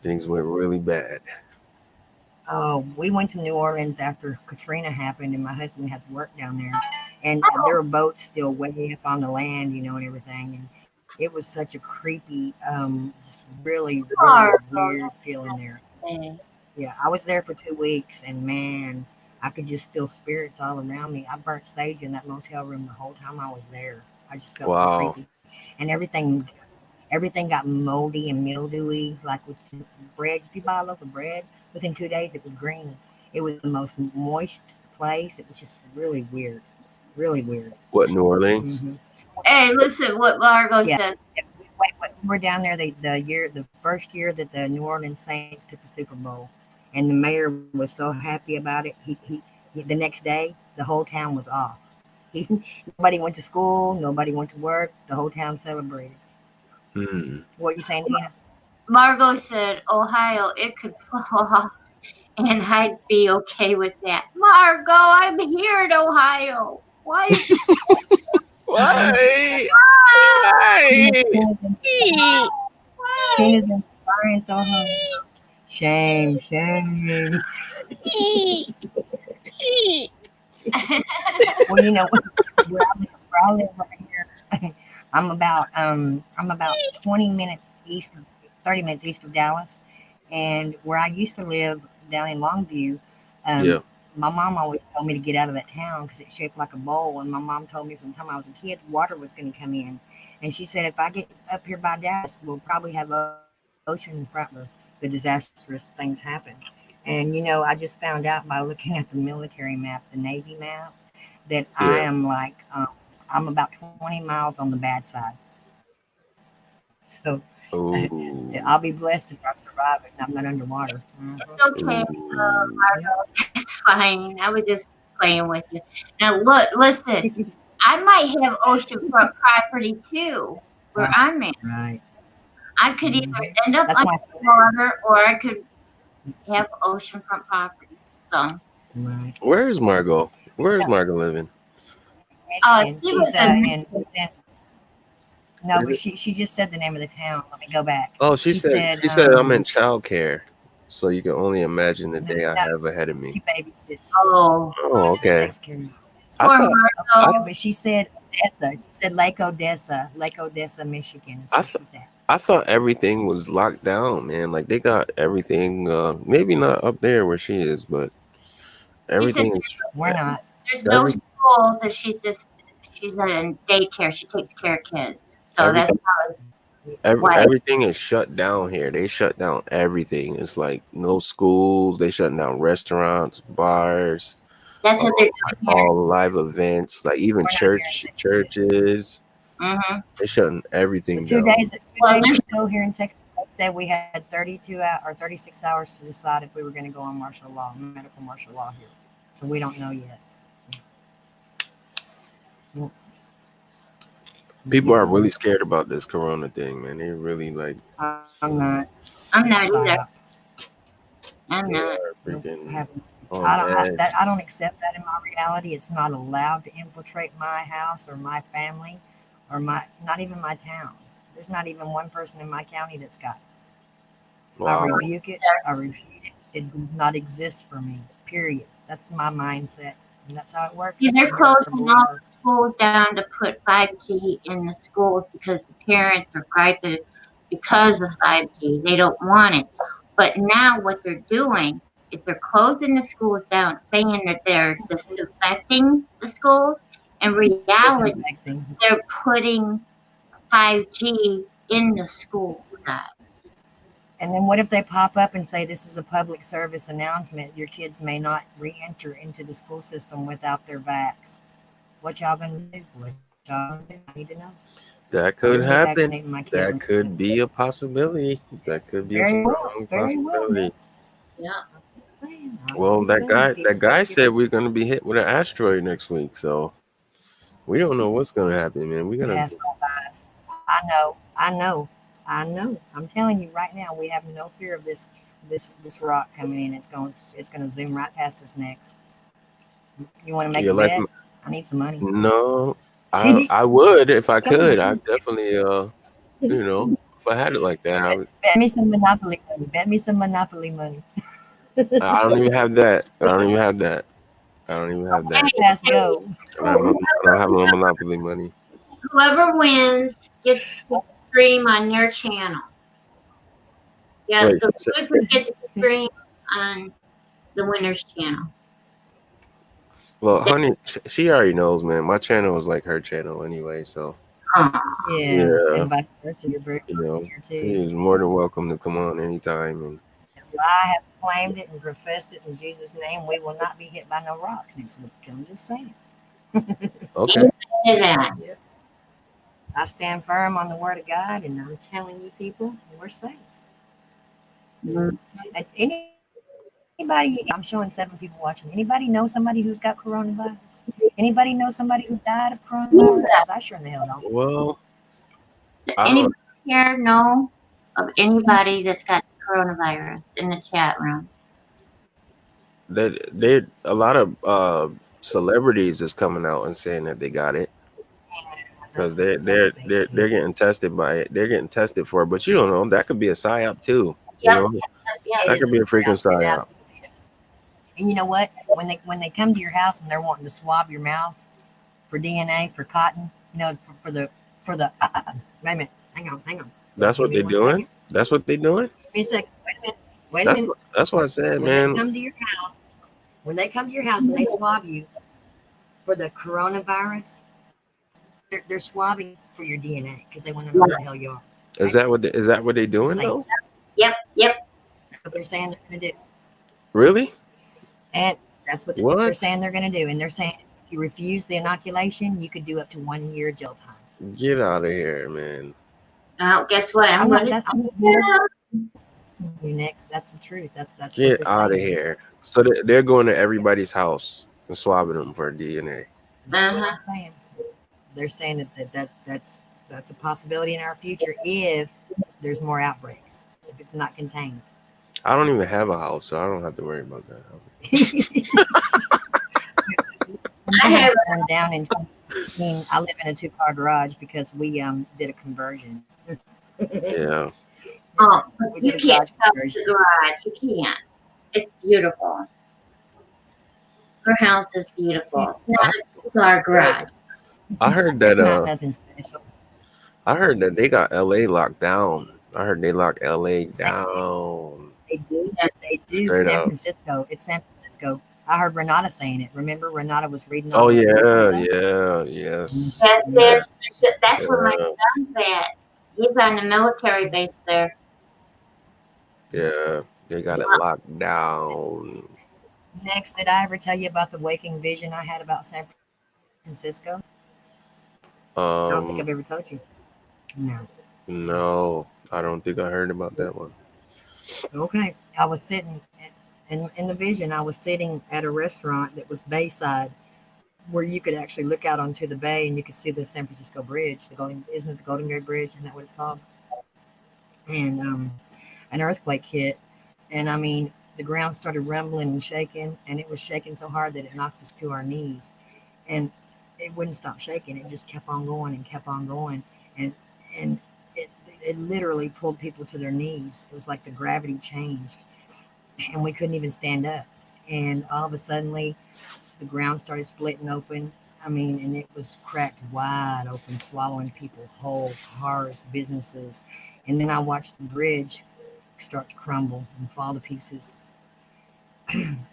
things went really bad. Oh, we went to New Orleans after Katrina happened, and my husband had to work down there. And there were boats still way up on the land, and everything. And it was such a creepy, just really, really far, weird feeling there. okay. Yeah, I was there for 2 weeks, and man, I could just feel spirits all around me. I burnt sage in that motel room the whole time I was there. I just felt so Wow. creepy, and everything got moldy and mildewy. Like with bread, if you buy a loaf of bread, within 2 days it was green. It was the most moist place. It was just really weird, really weird. What, New Orleans? Hmm. Hey, listen what Margot Yeah. said. Wait, we were down there the first year that the New Orleans Saints took the Super Bowl, and the mayor was so happy about it. He the next day the whole town was off. He, nobody went to school, nobody went to work. The whole town celebrated. Hmm. What are you saying, Tina? Margot said, Ohio, it could fall off, and I'd be okay with that. Margot, I'm here in Ohio. Why are you Why? Tina, Why? why? Tina's inspiring so hard. Shame, shame. Well, you know where I live right here. I'm about 20 minutes east, 30 minutes east of Dallas, and where I used to live down in Longview. Yeah. Um, my mom always told me to get out of that town because it's shaped like a bowl. And my mom told me from the time I was a kid, water was going to come in. And she said, if I get up here by Dallas, we'll probably have ocean in front of the disastrous things happen. And I just found out by looking at the military map, the Navy map, that I Yeah. am like, I'm about 20 miles on the bad side. So I'll be Oh. blessed if I survive it and I'm not underwater. It's okay, Ooh. Yep. Margot. It's fine. I was just playing with you. Now, look, listen. I might have oceanfront property too, where Right. I'm at. Right. I could either Hmm. end up That's why I feel underwater or I could have oceanfront property. So, right. Where's Margot? Where's Margot living? Michigan. she was in She's in. No, Is but it? she just said the name of the town. Let me go back. Oh, She said, she said I'm in childcare. So you can only imagine the no, day I no, have ahead of me. she babysits. oh, Oh, She okay. takes care of you. I poor thought I Yeah, Margot. but she said Odessa. She said Lake Odessa, Michigan is I where th- she's at. I thought everything was locked down, man. Like they got everything. Maybe not up there where she is, but She said everything is We're not. there's no every schools and she's in daycare. She takes care of kids. So every that's why everything is shut down here. They shut down everything. It's like no schools. They shut down restaurants, bars, that's what they're like doing here. all live events, like even We're not here in Texas yet. churches. Hmm. They shutting But everything two down. days, two Well, days ago here in Texas, they said we had 32 or 36 hours to decide if we were going to go on martial law, medical martial law here. So we don't know yet. People are really Yes, scared about this corona thing, man. They really like I'm not. I'm It's a not either. psyop. I'm they not. are Nope, freaking haven't. on I edge. don't accept that in my reality. It's not allowed to infiltrate my house or my family or not even my town. There's not even one person in my county that's got it. I Wow. rebuke it. I refute it. It does not exist for me. Period. That's my mindset, and that's how it See, works they're when you're a closing all believer. the schools down to put 5G in the schools because the parents are griping because of 5G. They don't want it. But now what they're doing is they're closing the schools down, saying that they're disinfecting the schools. In reality, Disinfecting. they're putting 5G in the schools, guys. And then what if they pop up and say this is a public service announcement? Your kids may not re-enter into the school system without their vax. What y'all gonna do? What y'all gonna do? I need to know. That I wouldn't could be happen. vaccinating my kids. That could be a possibility. That could be a Very well. strong Very well, possibility. Max. Yeah. I'm just saying. I'm Well, just saying. that People guy gotta get. said we're gonna be hit with an asteroid next week, so we don't know what's gonna happen, man. We're It gonna has just gone by us. I know. I know. I know. I'm telling you right now, we have no fear of this rock coming in. It's going to zoom right past us next. You want to make yeah, a like bet? I need some money. no, Come I would if I could. I on. definitely if I had it like that, Bet me some Monopoly money. Bet me some Monopoly money. I don't even have that. I don't even have that. I don't even have that. Hey, Pass hey, go. I don't have no Monopoly money. whoever wins gets to stream on their channel. Yeah, Wait, the loser gets to stream on the winner's channel. Well, honey, she already knows, man. My channel is like her channel anyway, so Oh, Yeah, yeah, and vice versa. You're very you welcome know, here she too. is more than welcome to come on anytime. And Well, I have claimed it and professed it in Jesus' name. We will not be hit by no rock next week. I'm just saying. okay, amen to that. Yep. I stand firm on the word of God, and I'm telling you, people, we're safe. Mm. And anybody, I'm showing 7 people watching. Anybody know somebody who's got coronavirus? Anybody know somebody who died of coronavirus? Because I sure in the hell don't. well, Does I don't. anybody here know of anybody that's got coronavirus in the chat room? They a lot of celebrities is coming out and saying that they got it because That's a fake they're too. getting tested by it. They're getting tested for it, but you don't know that could be a psyop too. You Yep, know, yep. It that is could a be a freaking psyop. It psyop. absolutely is. And you know what? When they come to your house and they're wanting to swab your mouth for DNA for cotton, for the wait a minute, hang on. That's Give what me they're one doing. second. That's what they're doing. Give me a second. Wait a minute. Wait a minute. That's what I said, When they man. come to your house, when they come to your house and they swab you for the coronavirus, they're swabbing for your DNA because they want to know who the hell you are. Right? Is that what they're Just doing saying. though? Yep, yep. That's what they're saying they're going to do. Really? And that's what they're What? saying they're going to do. And they're saying if you refuse the inoculation, you could do up to 1 year jail time. Get out of here, man. Well, guess what? I'm I'm going not. to That's I'm yeah. you next. That's the truth. That's what Get they're out of saying. here. So they're going to everybody's house and swabbing them for DNA. That's what I'm saying. They're saying that's a possibility in our future if there's more outbreaks, if it's not contained. I don't even have a house, so I don't have to worry about that. I My have. house burned down in 2015. I live in a two-car garage because we did a conversion. Yeah. Oh, but We you did a can't garage tell conversion. the garage. You can't. It's beautiful. Her house is beautiful. It's I, not our garage. I heard It's that not nothing special. they got LA locked down. I heard they locked LA They, down. they do. Yeah. They do. Straight San up. Francisco. It's San Francisco. I heard Renata saying it. Remember, Renata was reading all Oh those news and yeah, stuff. yeah, yes. Yes, Mhm. there's, that's where my Yeah, son's at. He's on the military base there. yeah. They got it Well, locked down. Next, did I ever tell you about the waking vision I had about San Francisco? I don't think Um, I've ever told you. No. no, I don't think I heard about that one. Okay. I was sitting in the vision. I was sitting at a restaurant that was bayside, where you could actually look out onto the bay and you could see the San Francisco Bridge. The Golden isn't it the Golden Gate Bridge? Isn't that what it's called? And an earthquake hit, and I mean the ground started rumbling and shaking, and it was shaking so hard that it knocked us to our knees, and it wouldn't stop shaking. It just kept on going and kept on going, and and it literally pulled people to their knees. It was like the gravity changed, and we couldn't even stand up. And all of a suddenly, the ground started splitting open. I mean, and it was cracked wide open, swallowing people whole, cars, businesses. And then I watched the bridge start to crumble and fall to pieces.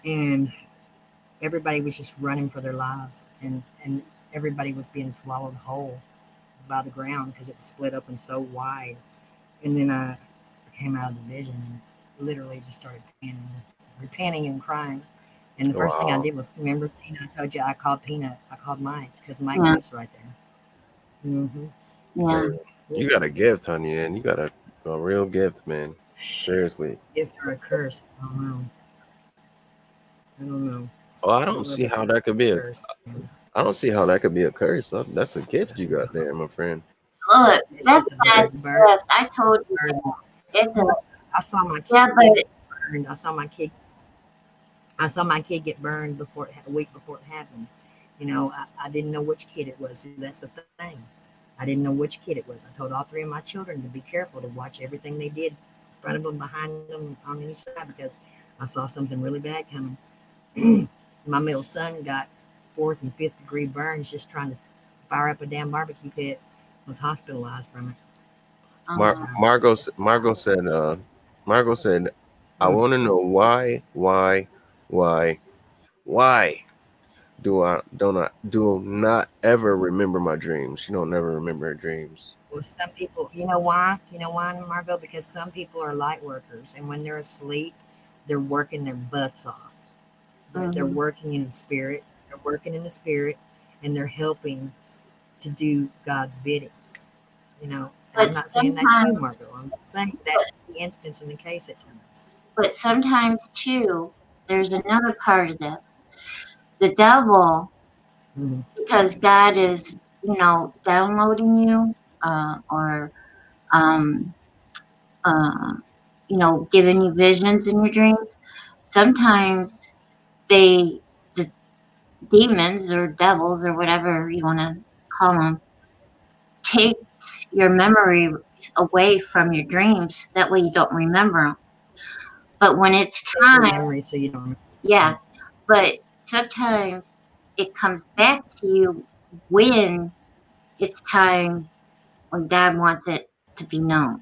And everybody was just running for their lives. And everybody was being swallowed whole by the ground because it was split open so wide. And then I came out of the vision and literally just started repenting and crying. And the first thing I Wow. did was remember Peanut. I told you I called Peanut. I called Mike because Mike yeah, lives right there. Mm-hmm. yeah. Man, you got a gift, honey, and you got a real gift, man. Seriously. Gift or a curse? I don't know. I don't know. Oh, I I don't don't know if see it's a how that could be a. curse. I don't see how that could be a curse. That's a gift you got there, my friend. Look, It's that's just a not bird. Bird. gift. I told you Bird. that. It's a I saw my yeah, kid but get burned. I saw my kid get burned a week before it happened. I didn't know which kid it was. See, that's the thing. I didn't know which kid it was. I told all 3 of my children to be careful to watch everything they did in front of them, behind them, on each side because I saw something really bad coming. My middle son got fourth and fifth degree burns just trying to fire up a damn barbecue pit. Was hospitalized from it. Mar- um, Margot s- Just Margot said. Margot said, "I mm, want to know why, why, why." do not ever remember my dreams. She don't never remember her dreams. Well, some people, you know why? You know why, Margot? Because some people are light workers, and when they're asleep, they're working their butts off. They're Hmm. working in the spirit. They're working in the spirit, and they're helping to do God's bidding. You know, and I'm But not saying that's you, sometimes, Margot. I'm just saying that but, the instance in the case at times. but sometimes too, there's another part of this. The devil, Mhm. because God is, downloading you, or um, uh, giving you visions in your dreams. Sometimes the demons or devils or whatever you want to call them, takes your memories away from your dreams. That way you don't remember them. But when it's Take your time, memory so you don't remember. yeah, but sometimes it comes back to you when it's time, when God wants it to be known.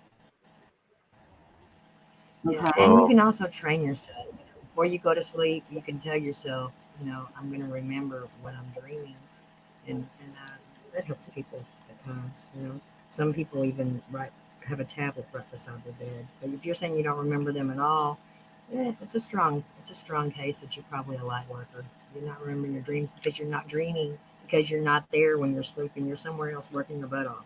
Yeah, Okay. and you Well, can also train yourself. Before you go to sleep, you can tell yourself, I'm going to remember what I'm dreaming, and that helps people at times. Some people even have a tablet right beside their bed. But if you're saying you don't remember them at all, it's a strong case that you're probably a light worker. You're not remembering your dreams because you're not dreaming, because you're not there when you're sleeping. You're somewhere else working your butt off.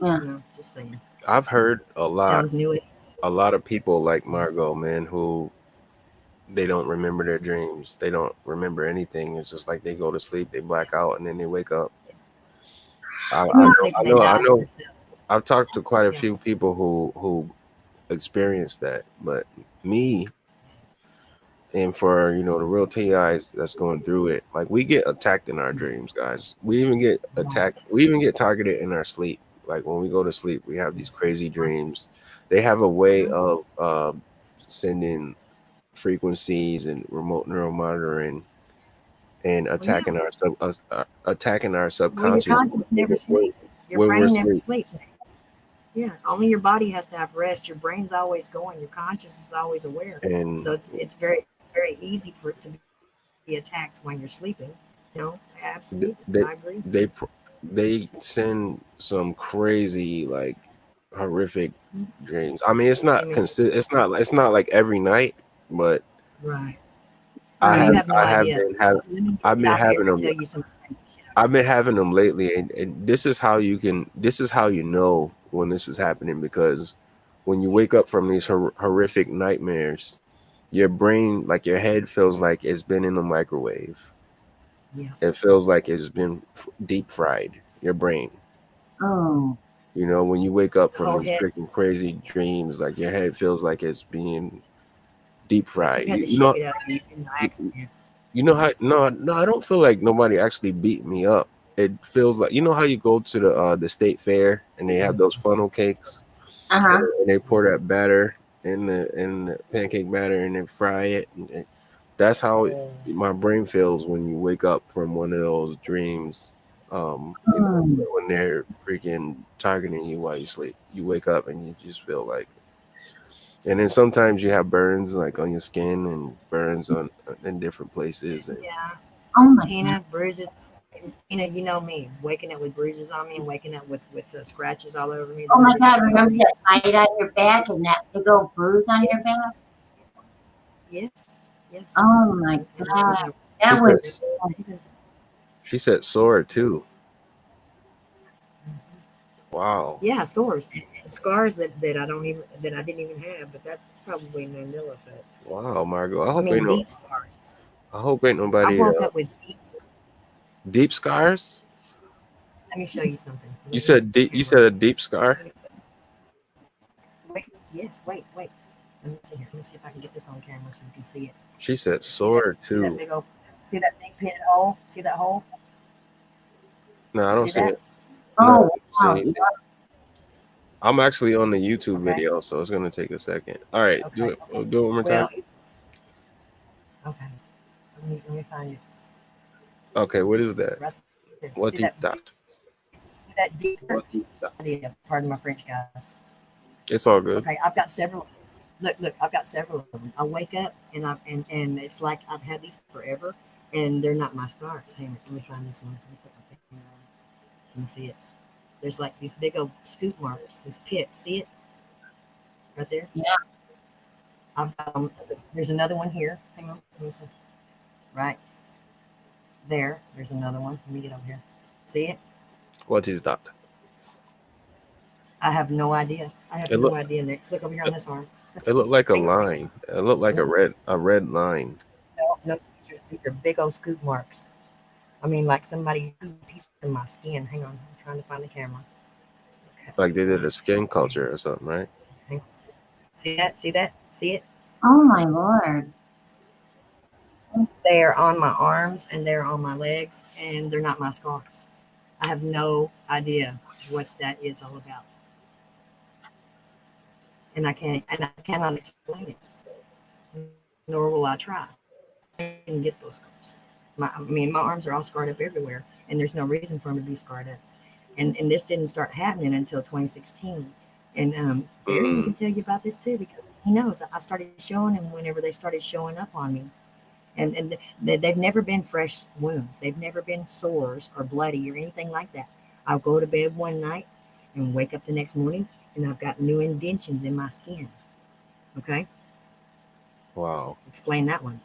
Yeah. Just saying. I've heard Sounds new age. a lot of people like Margot, man, who they don't remember their dreams. They don't remember anything. It's just like they go to sleep, they black out, and then they wake up. They sleep and they I die to know. themselves. I've talked to quite a Yeah. few people who experienced that, but me, and for the real TIs that's going through it, like we get attacked in our dreams, guys. We even get attacked. Right. We even get targeted in our sleep. Like when we go to sleep, we have these crazy dreams. They have a way Mhm. of sending frequencies and remote neural monitoring and Well, yeah. attacking our Well, your subconscious conscience when we're never asleep. sleeps. Your When we're brain never asleep, sleeps. Yeah. Only your body has to have rest. Your brain's always going. Your conscious is always aware. and So it's very easy for it to be attacked when you're sleeping. Absolutely. they I agree. they pr- they send some crazy like horrific Mhm. dreams. I mean, it's not Images. it's not like every night, but Right. I Well, Uh, you have have no I have idea. been have Let me I've get been out here having and them. tell you some crazy shit I've I've heard. been having them lately, and this is how you know when this is happening, because when you wake up from these horrific nightmares, your brain, like your head, feels like it's been in a microwave. Yeah. It feels like it's been deep fried. Your brain. oh, When you wake up The from whole these head. freaking crazy dreams, like your head feels like it's being deep Like fried. you've had the shit beat out of you in an accident. You know how? No, I don't feel like nobody actually beat me up. It feels like how you go to the state fair and they have those funnel cakes uh-huh. and they pour that batter in the pancake batter and then fry it. That's how Oh. my brain feels when you wake up from one of those dreams. Hmm. When they're freaking targeting you while you sleep, you wake up and you just feel like. And then sometimes you have burns like on your skin and burns on in different places, and Yeah. Oh my God. Tina, bruises. Tina, you know me, waking up with bruises on me and waking up with scratches all over me Oh that I my didn't God. even know I Remember had. that bite on your back and that big old bruise on your Yes, back? yes, yes. Oh my And that God. was a she That said was, reason. she said sore too. Wow. Yeah, sores and scars that I didn't even have, but that's probably Mandela effect. Wow, Margot. I mean, deep scars. I hope ain't I nobody woke up with deep. deep scars. Let me show you something. You Let me get said the you camera. said a deep scar. Let me wait. Yes, wait. Let me see here. Let me see if I can get this on camera so you can see it. She said See that? sore See that too. big old? See that big pitted hole? See that hole? No, I You don't see see that? it. No, I oh, don't see wow. anything. I'm actually on the YouTube Okay. video, so it's gonna take a second. All right, do Okay. it. Do it one more time. Well, okay. Let me find it. Okay, what is that? Right there. What is that? See that deep? Yeah. Pardon my French, guys. It's all good. Okay, I've got several of those. Look, I've got several of them. I wake up and it's like I've had these forever, and they're not my scars. Hang on, let me find this one. Let me put my finger on it so you can see it. There's like these big old scoop marks, this pit. See it right there? Yeah. There's another one here. Hang on. Right there. There's another one. Let me get over here. See it? What is that? I have no idea. I have It no look idea, Nick. Look over here on this arm. it looked like a Hang on. line. It looked like a red line. No, no, these are big old scoop marks. I mean, like somebody scooped a piece of my skin. Hang on. I'm trying to find the camera. Okay. Like they did a skin culture or something, right? Hang on. See that? See that? See it? Oh my Lord. They're on my arms and they're on my legs, and they're not my scars. I have no idea what that is all about, and I cannot explain it, nor will I try. I can get those scars. I mean, my arms are all scarred up everywhere, and there's no reason for them to be scarred up. And this didn't start happening until 2016. And Arian can tell you about this too, because he knows. I started showing him whenever they started showing up on me. And they've never been fresh wounds. They've never been sores or bloody or anything like that. I'll go to bed one night and wake up the next morning, and I've got new indentions in my skin. Okay? Wow. Explain that one.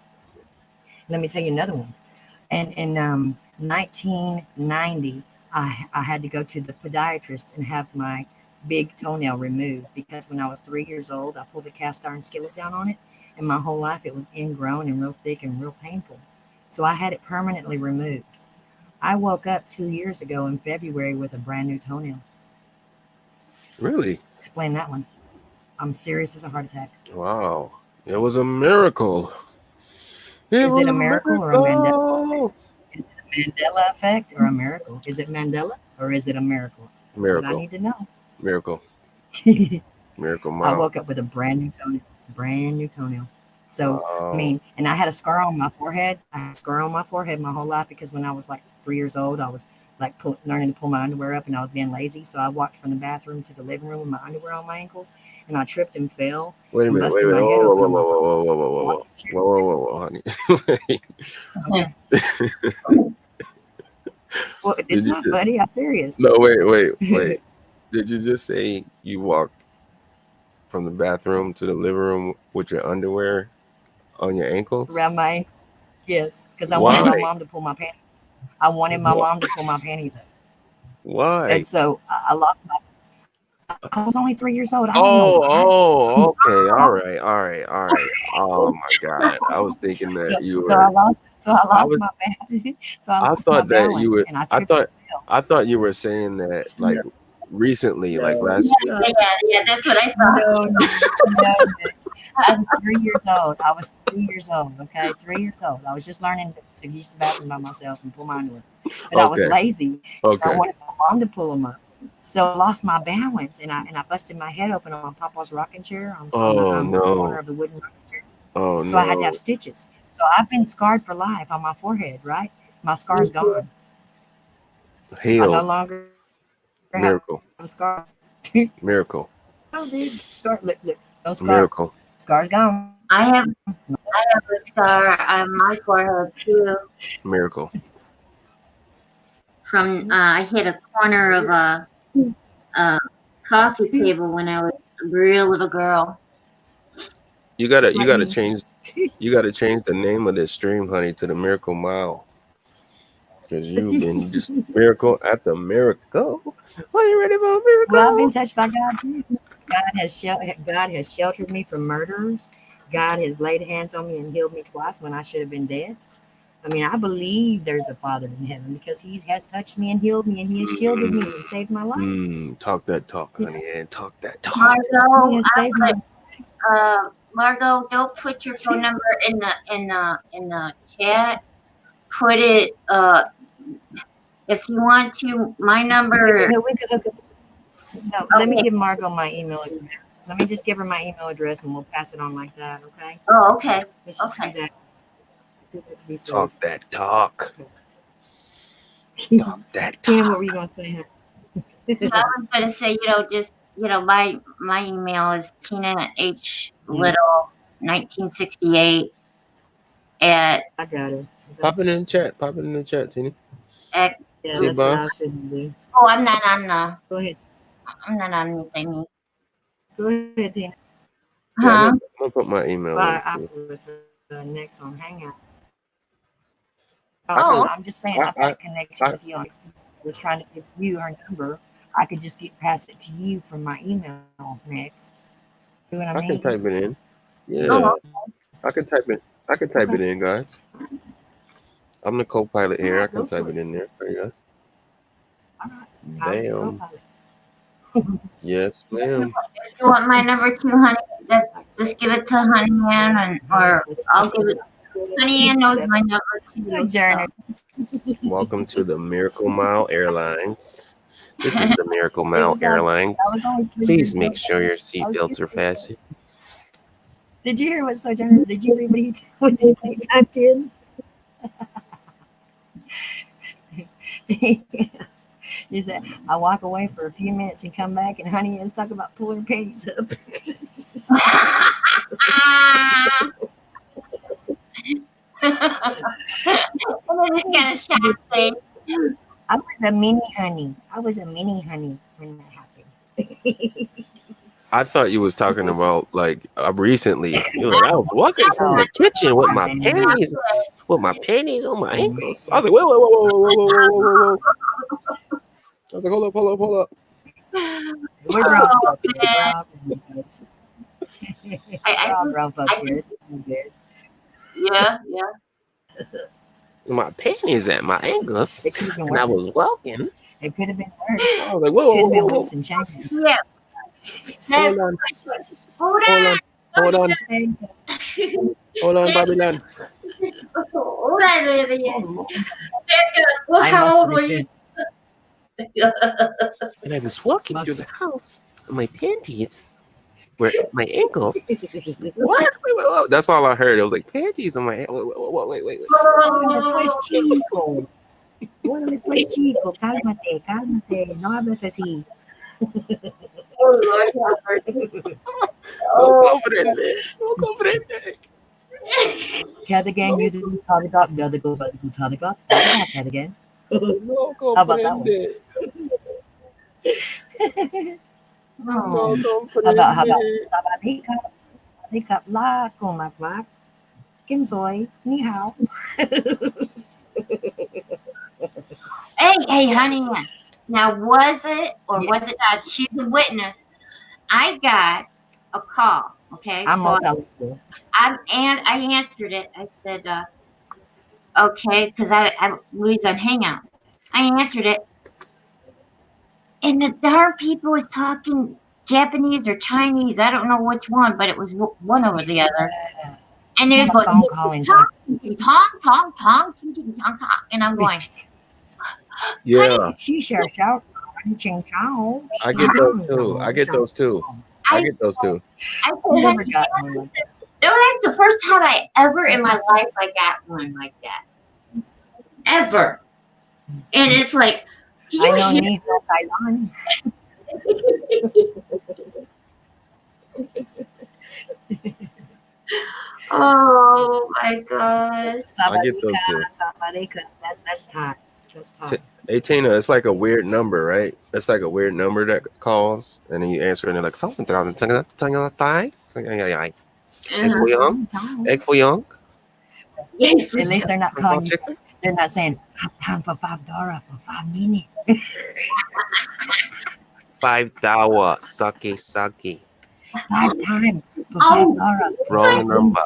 Let me tell you another one. And in 1990, I had to go to the podiatrist and have my big toenail removed, because when I was 3 years old, I pulled a cast iron skillet down on it, and my whole life it was ingrown and real thick and real painful. So I had it permanently removed. I woke up 2 years ago in February with a brand new toenail. Really? Explain that one. I'm serious as a heart attack. Wow. It was a miracle. Is it a miracle or a Mandela? Is it a Mandela effect or a miracle? Is it Mandela or is it a miracle? That's what I Miracle. need to know. Miracle. Miracle I Mile. woke up with a brand new toenail. Brand new toenail. So, I Wow. mean, and I had a scar on my forehead. I had a scar on my forehead my whole life, because when I was like 3 years old, I was like learning to pull my underwear up, and I was being lazy. So I walked from the bathroom to the living room with my underwear on my ankles, and I tripped and fell Wait a and minute. Wait a busted minute. my head Whoa, open whoa, on my whoa, whoa, papa's whoa, whoa, whoa, whoa, rocking chair. whoa, whoa, whoa, whoa, honey. Wait. Okay. Well, Did it's you not just, funny. I'm serious. no, wait. Did you just say you walked from the bathroom to the living room with your underwear on your ankles? Around my ankles. Yes, because I wanted my Why? mom to pull my panties. I wanted my mom to pull my panties up, Why? and so I lost my. I was only 3 years old. I don't know Oh, why. okay. All right. Oh my God. I was thinking So that you so I were lost so I I lost was my so I I lost my thought that you balance, were and I tripped and fell. I thought you were saying that like No, recently, like no, last week. Yeah, that's what I thought. no, no, Nick. I was 3 years old. I was 3 years old. Okay, 3 years old. I was just learning to use the bathroom by myself and pull my underwear, but I was Okay. lazy. And I Okay. wanted my mom to pull them up. So I lost my balance, and I busted my head open on my papa's rocking chair on Oh the corner no. of the wooden rocking chair. Oh So I had to have no. stitches. So I've been scarred for life on my forehead, right? My Me scar's too. gone. I no Healed. longer have Miracle. a scar. Miracle. Oh, dude, scar. Look, no scar. Miracle. Scar's gone. I have a scar on my forehead too Miracle. from I hit a corner of a coffee table when I was a real little girl. You Just gotta you like gotta me. change you gotta change the name of this stream, honey, to the Miracle Mile. Because you've been just miracle after miracle. Are you ready for a Well, I've been miracle? touched by God too. God has sheltered me from murderers. God has laid hands on me and healed me twice when I should have been dead. I mean, I believe there's a Father in heaven, because He has touched me and healed me, and He has shielded me and saved my life. Talk that talk, You honey, and talk that talk. He Margot, has saved my. Margot, don't put your phone number in the chat. Put it if you want to. My number. No, we could look. No, let me Okay. give Margot my email address. Let me just give her my email address, and we'll pass it on like that. Okay? Oh, okay. Let's just do Okay. that. Let's do that to be safe. Talk that talk. Talk that Tina, what talk. were you gonna say? Yeah, I was gonna say, just my email is Tina H Yeah. Little 1968 at at I got it. Pop it in the chat. Pop it in the chat, Tini. at. Yeah, See, that's what I boss. was going to do. Oh, I'm not on the. Go ahead. I'm not on the thingy. Go ahead, Tina. Yeah, Huh? I'm gonna put my email Well, in I too. put the next on Hangout. Oh, I'm just saying, I've I, got a connection I, with you. I was trying to give you her number. I could just pass it to you from my email next. See what I I can mean? type it in. Yeah, oh, I can type it. I can type it Okay. in, guys. I'm the co-pilot All here. I right, can go type for it it. in there for you guys. All right. Pilot to Bam. co-pilot. Yes, if you, ma'am. if you want my number too, honey, just give it to Honey Ann, or I'll give it. Honey Ann knows my number too. Sojourner. Welcome to the Miracle Mile Airlines. This is the Miracle It Mile was Airlines. I was only 3 Please years make old. sure your I was seatbelts 2 are years old. fastened. Did you hear what Sojourner? Did you read what he typed in? He said, I walk away for a few minutes and come back, and Honey is talking about pulling her panties up. And then just got a shock face. I was a mini honey. I was a mini honey when that happened. I thought you was talking about like recently. You're like, I was walking from the kitchen with my Man. panties on my ankles. I was like, whoa. I was like, hold up. We're grown Oh folks here. We're man, all grown folks. I We're all think grown folks I here. think It's good. yeah. My panties at my ankles, It could have been and I worse. was walking. It could have been worse. I was like, It could have been whoa. whips and chains. Yeah. Hold That's on, hold hold on, hold on, Hey, hold on, That's Babylon. hold on, Olivia. oh, Lord. Well, I how must old were you? repent. And I was walking through Must the house, and my panties were at my ankles. What? Wait. That's all I heard. It was like panties on my ankles. Wait. Órale, pues, chico. Órale, pues, chico. Cálmate. No hables así. Oh Lord, have mercy. No Oh, confident. Cadigan, you didn't tell the God. The other go, but you tell the God. Cadigan. No How about that one? comprende. No oh. How about comprende. Sabadika la kumak Kim soy ni hao. Hey, honey. Now, was it or Yeah, was it not? She's a witness. I got a call. Okay, I'm so multilingual. I answered it. I said, okay, because I was on Hangouts. I answered it, and the darn people was talking Japanese or Chinese. I don't know which one, but it was one over the other. And they was I'm going phone calling Chinese. tong, and I'm going, Yeah, honey, She share shout. Ching chao. I get those too. I get those too. I I said, Never honey, got one like that. no, that's the first time I ever in my life I got one like that. Ever. And it's like, do I you know hear? ni hao Taiwan. Oh my gosh. I get those too. Sabadika. That's Thai. That's Thai. Hey Tina, it's like a weird number, right? It's like a weird number that calls, and then you answer, and they're like, "Something thai." Egg Uh-huh. foo young, egg foo young, Yes. At least they're not kung pao calling you. chicken. They're not saying pound for $5 for 5 minutes. $5, sake. 5 times for Oh, $5 for Wrong 5 minutes.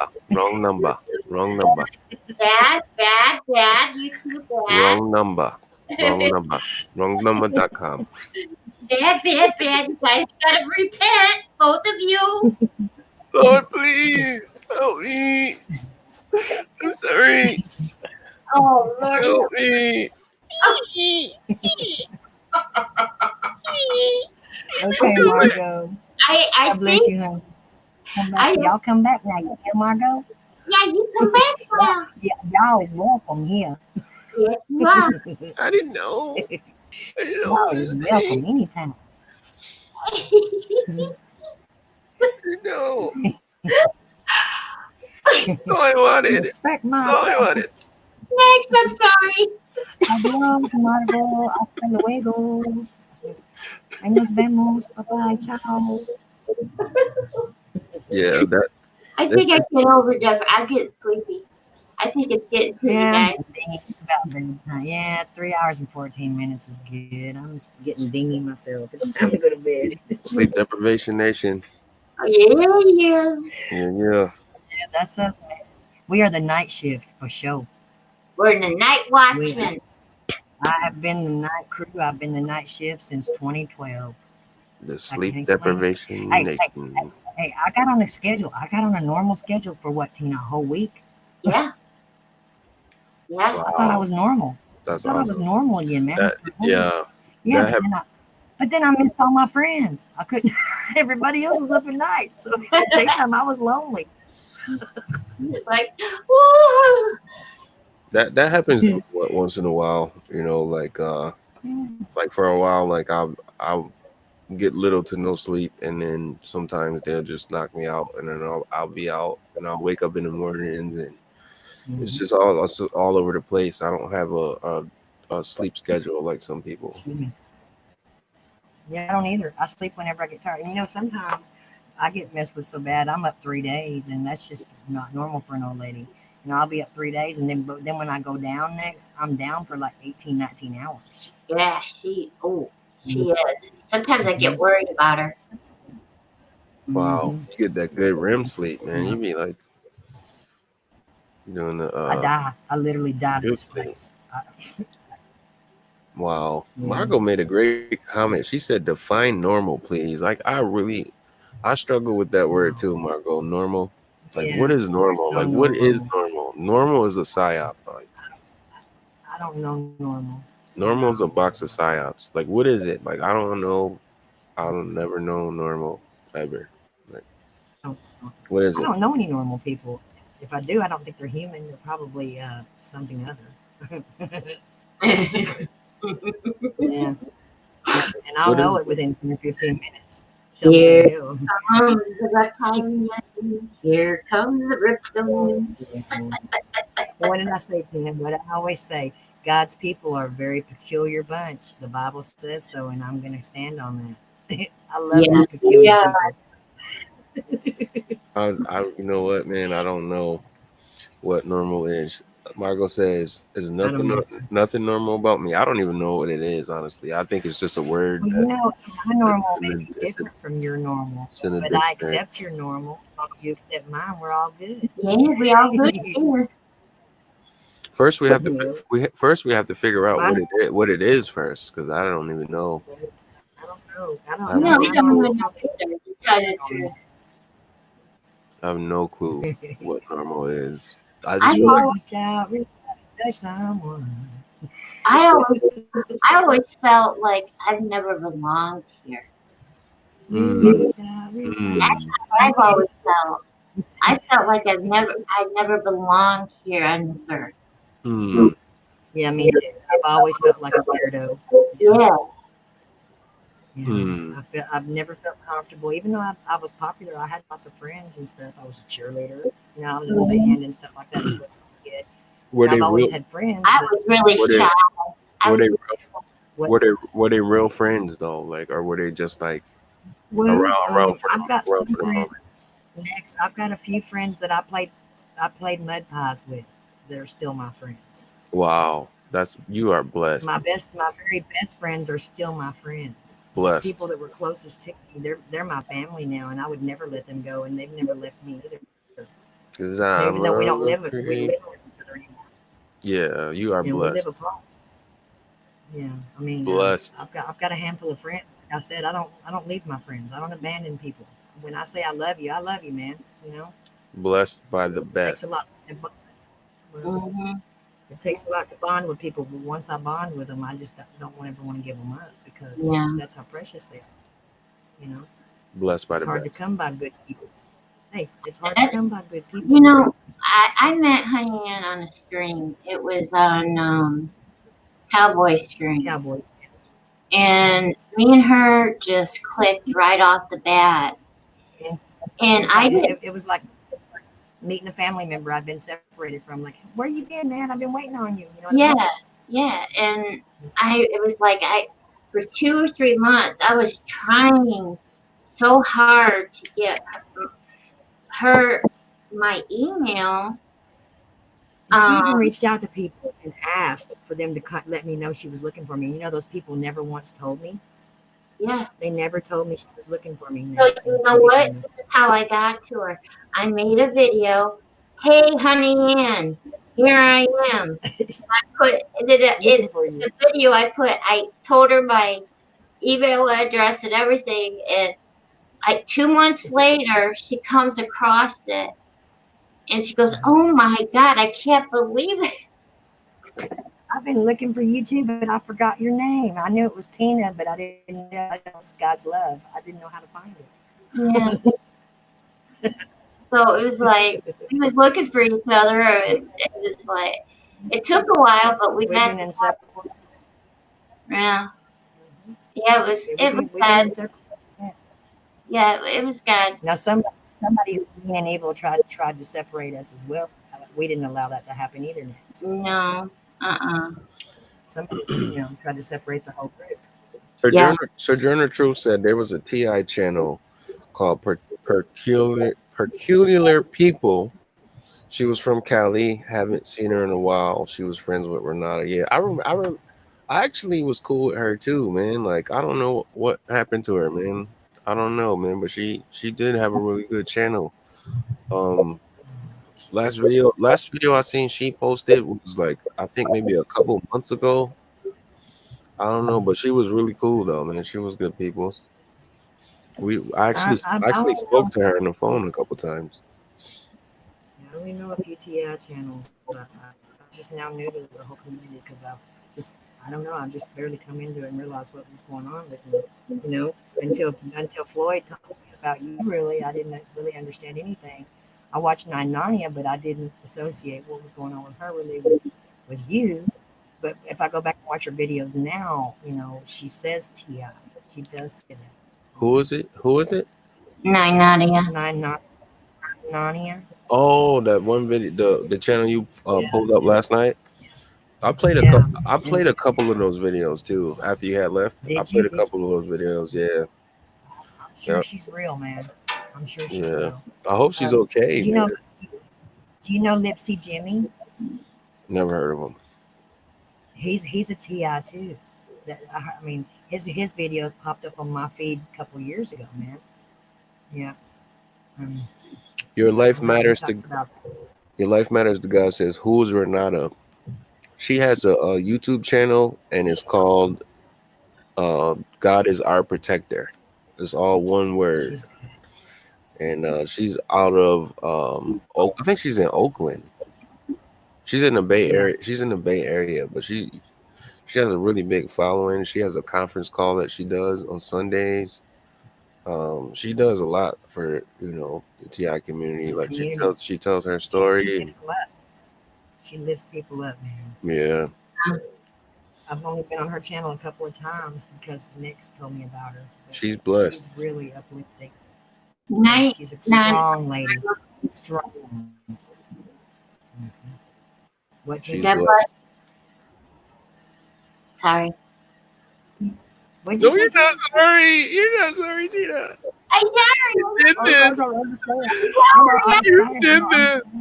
number. Dad, you too bad. Wrong number. Wrongnumber.com. Bad. You guys gotta repent, both of you. Lord, please help me. I'm sorry. Oh Lord. Help me. Okay, Margot. I God bless think you, honey. Come back. I Y'all come back now. You hear, Margot? yeah, you come back now. Yeah, y'all is welcome here. Yes, you are. I didn't know. I didn't know Y'all what to is say. welcome anytime. No. That's all I wanted. Back That's my all I wanted. Next, I'm sorry. adios, Margo. Hasta luego. Ahí nos vemos. Bye bye. Ciao. Yeah, that I this think I is get over Jeff. I get sleepy. I think it's getting to me, Yeah, I'm guys. getting dingy. It's about bedtime. Yeah, 3 hours and 14 minutes is good. I'm getting dingy myself. It's time to go to bed. sleep deprivation nation. Oh, yeah, yes. Yeah, yeah. Yeah, that's us, man. We are the night shift for sure. We're the night We, watchmen. I have been the night crew. I've been the night shift since 2012. The I sleep can't explain it. deprivation Hey, hey, nation. hey! I got on a schedule. I got on a normal schedule for what, Tina? A whole week. Yeah, yeah. I thought I Wow, was normal. I that's thought I was awesome. normal again, man. That For a whole week. yeah, Yeah, that but then I missed all my friends. I couldn't. Everybody else was up at night, so in the daytime I was lonely. It's like, woo! that happens once in a while. Like for a while, like I'll get little to no sleep, and then sometimes they'll just knock me out, and then I'll be out, and I'll wake up in the mornings, and it's Mhm. just all over the place. I don't have a sleep schedule like some people. Excuse me. Yeah, I don't either. I sleep whenever I get tired. And sometimes I get messed with so bad. I'm up 3 days, and that's just not normal for an old lady. I'll be up 3 days, and then when I go down next, I'm down for like 18, 19 hours. Yeah, she is. Sometimes I get worried about her. Wow, Mm-hmm. you get that good REM sleep, man. You be like doing the I die. I literally die to good this sleep. place. Wow. Yeah. Margot made a great comment. She said, define normal, please. Like, I struggle with that word No. too, Margot. Normal. Like, what Yeah. is There's normal? no Like, what is normals. normal? Normal is a psyop. Like, I don't know normal. normal is a box of psyops. Like, what is it? Like, I don't know. I'll never know normal ever. Like, I don't, what is I it? don't know any normal people. If I do, I don't think they're human. They're probably something other. Yeah. And I'll What know is it within 10 or 15 minutes. Tell me what to Here do. comes the reptilian. Here comes the reptilian. What did I say to him? What I always say, God's people are a very peculiar bunch. The Bible says so, and I'm going to stand on that. I love my Yes, we peculiar are. people. you know what, man? I don't know what normal is. Margot says, "Is I don't know. nothing normal about me?" I don't even know what it is, honestly. I think it's just a word Well, my that's normal in may a, be different from your normal, it's in a but I different. accept your normal. As long as you accept mine, we're all good. Yeah, we all good here. First, we have to Yeah. first we have to figure out My what it is first, because I don't even know. I don't know. I I don't have know. No, no we My don't clue. normal's even know probably either, to tell you your the truth. normal. I have no clue what normal is. I just I've feel like always, Reach out, touch someone. I always, I always felt like I've never belonged here. mm, Reach out, That's mm, how I've okay. always felt. I felt like I've never belonged here on this earth. mm, Yeah, me too. I've always felt like a weirdo. Yeah, Yeah. yeah. mm. I've never felt comfortable, even though I was popular. I had lots of friends and stuff. I was a cheerleader. I was in a Mhm. band and stuff like that when I was a kid. Were I've they always real? had friends, I but was really Were they shy. I were was they really what? were they real friends though? Like, or were they just like Well, I've got around some for the friends. moment? Next, I've got a few friends that I played mud pies with that are still my friends. Wow, that's you are blessed, My very best friends are still my friends. The people blessed. that were closest to me, they're my family now, and I would never let them go, and they've never left me either. Cause Even I'm though a we creep. live with each other anymore, Yeah, you are and we live blessed, apart. Yeah, I mean, blessed, I've got a handful of friends. Like I said, I don't leave my friends. I don't abandon people. When I say I love you, man. blessed by the It takes a best. lot. Well, hmm it takes a lot to bond with people, but once I bond with them, I just don't ever want to give them up because Yeah. that's how precious they are. You know, Blessed by it's the hard to best. come by good people. Hey, it's hard to That's, come by good people. you know, I met Honey Ann on a stream. It was on Cowboy stream. Cowboys. And me and her just clicked right off the bat. And And it's I like didn't, it was like meeting a family member I've been separated from. Like, where you been, man? I've been waiting on you. You know what I Yeah, mean? yeah. And it was like for 2 or 3 months, I was trying so hard to get her my email. And she even reached out to people and asked for them to let me know she was looking for me. You know, those people never once told me. Yeah. They never told me she was looking for me, So Nancy. you know what? This is how I got to her. I made a video. Hey, honey Ann, here I am. I put Looking for you. the video. I told her my email address and everything, and 2 months later, she comes across it, and she goes, "Oh my God, I can't believe it." I've been looking for you too, but I forgot your name. I knew it was Tina, but I didn't know it was God's love. I didn't know how to find it. Yeah. So it was like we was looking for each other. It was like it took a while, but we We've met. been inseparable. Yeah, Mm-hmm. yeah. Yeah, It was we've been God. inseparable since. Yeah, it was Now, God's. somebody who's mean and evil tried to separate us as well. We didn't allow that to happen either, Nancy. No. Somebody, tried to separate the whole group. Yeah. Sojourner Truth said there was a TI channel called Peculiar People. She was from Cali. Haven't seen her in a while. She was friends with Renata. Yeah, I actually was cool with her too, man. Like I don't know what happened to her, man. I don't know, man. But she did have a really good channel. Um, She's good. last video I seen she posted was like I think maybe a couple months ago. I don't know, but she was really cool though, man. She was good people. I I actually only spoke know. to her on the phone a couple times. I only know a few TI channels. I'm just now new to the whole community because I don't know. I've just barely come into it and realized what was going on with me. You know, until Floyd told me about you. Really, I didn't really understand anything. I watched Nine Narnia, but I didn't associate what was going on with her really with you. But if I go back and watch her videos now, she says TI. She does say that. Who is it? Who is it? Nadia. Narnia. Oh, that one video, the channel you Yeah, pulled up last night. I played a yeah. couple. I played a couple of those videos too. After you had left, I Did played you? a couple of those videos. Yeah, I'm sure yeah, she's real, man. I'm sure she's yeah. real. I hope she's Um, okay, do you man. know? Do you know Lipsy Jimmy? Never heard of him. He's a Ti too. I mean, his videos popped up on my feed a couple years ago, man. Yeah. Um, Your life he matters to talks about. your life matters to God says who's Renata. She has a YouTube channel and it's She's awesome. called God is Our Protector. It's all one word. She's good. And she's out of I think she's in Oakland. She's in the Bay Yeah. Area. She's in the Bay Area, but she has a really big following. She has a conference call that she does on Sundays. She does a lot for the TI community. The Like community. she tells her She story. lifts them up. She lifts people up, man. Yeah, I've only been on her channel a couple of times because Nick's told me about her. But she's she's blessed. really uplifting. Night. She's a strong lady. Strong. Mhm. What She's Tina? God bless. blessed. Sorry. What'd you No, say, you're not Tina? sorry. You're not sorry, Tina. I'm You sorry. did Oh, this. You did this.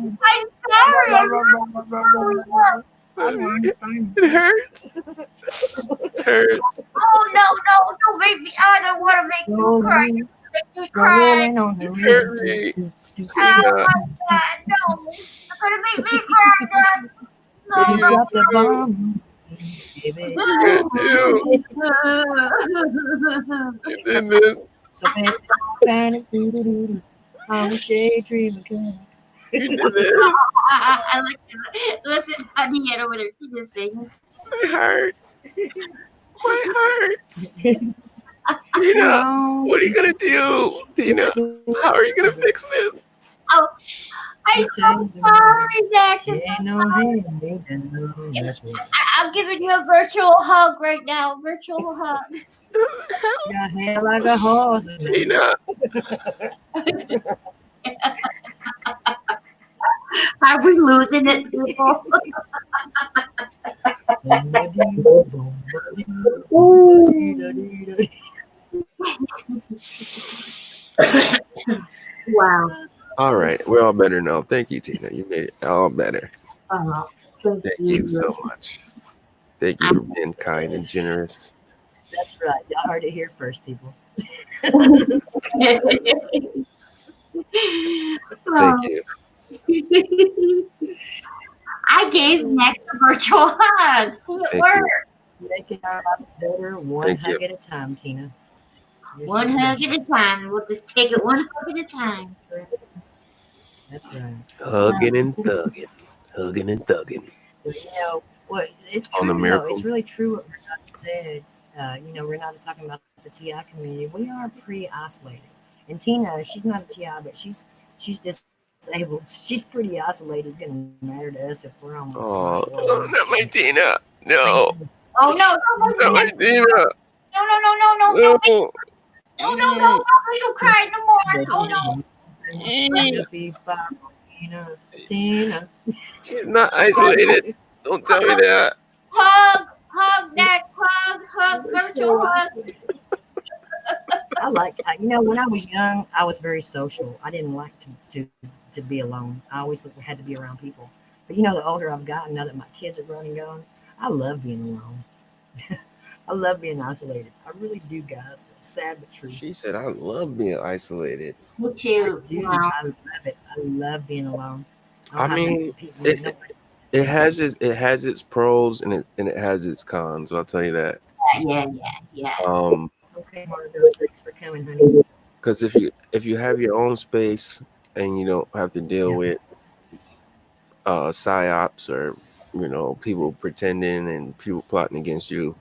I'm sorry. It hurts. It hurts. Oh no, don't make me. I don't want to make you cry. Rolling, Make me cry. rolling on the You hurt river. me, Oh Tina. my God, no! You're gonna make me cry, Dad. What are No, you You gonna no, dropped the do? bomb, baby. What are you gonna do? You did this. So baby, don't panic, doo-doo-doo-doo. I'm a shade tree mechanic. You did this. I listen, honey, get over there. She just singing. My heart. My heart. Too Tina, long. what are you gonna do? Tina, how are you gonna fix this? Oh, I'm so sorry, Dax. I'm Ain't so no sorry. hand me down. That's right. I'm giving you a virtual hug right now. Virtual hug. Got hair like a horse. Tina, Are we losing it, people? Ooh. Wow. All right, we're all better now. Thank you, Tina. You made it all better. Oh, thank Thank you you. so much. Thank you for being kind and generous. That's right. Y'all heard it here first, people. Thank Oh. you. I gave Max a virtual hug. See, it Thank worked. you. Making our life better one Thank you. hug at a time, Tina. You're so One hug at a precious. time. We'll just take it one hug at a time. That's right. That's right. Hugging and thugging. Hugging and thugging. But, what it's On the true though. miracle. It's really true what Renata said. Renata talking about the TI community. We are pretty isolated. And Tina, she's not a TI, but she's disabled. She's pretty isolated. It doesn't matter to us if we're on Oh, martial law. not my Tina. Same No. thing. Oh no, no, Not no, my Tina. no, No. you cry no more. Oh no. Tina. She's not isolated. Don't tell me that. Hug, Next, hug, We're virtual so hug. isolated. When I was young, I was very social. I didn't like to be alone. I always had to be around people. But the older I've gotten, now that my kids are grown and gone, I love being alone. I love being isolated. I really do, guys. It's sad but true. She said, I love being isolated. Me I too. do. Wow. I love it. I love being alone. I I don't have to mean, compete with it, nobody. it has its pros and it has its cons. I'll tell you that. Yeah. Okay, Margot. Thanks for coming, honey. Because if you have your own space and you don't have to deal Yeah. with psyops or people pretending and people plotting against you,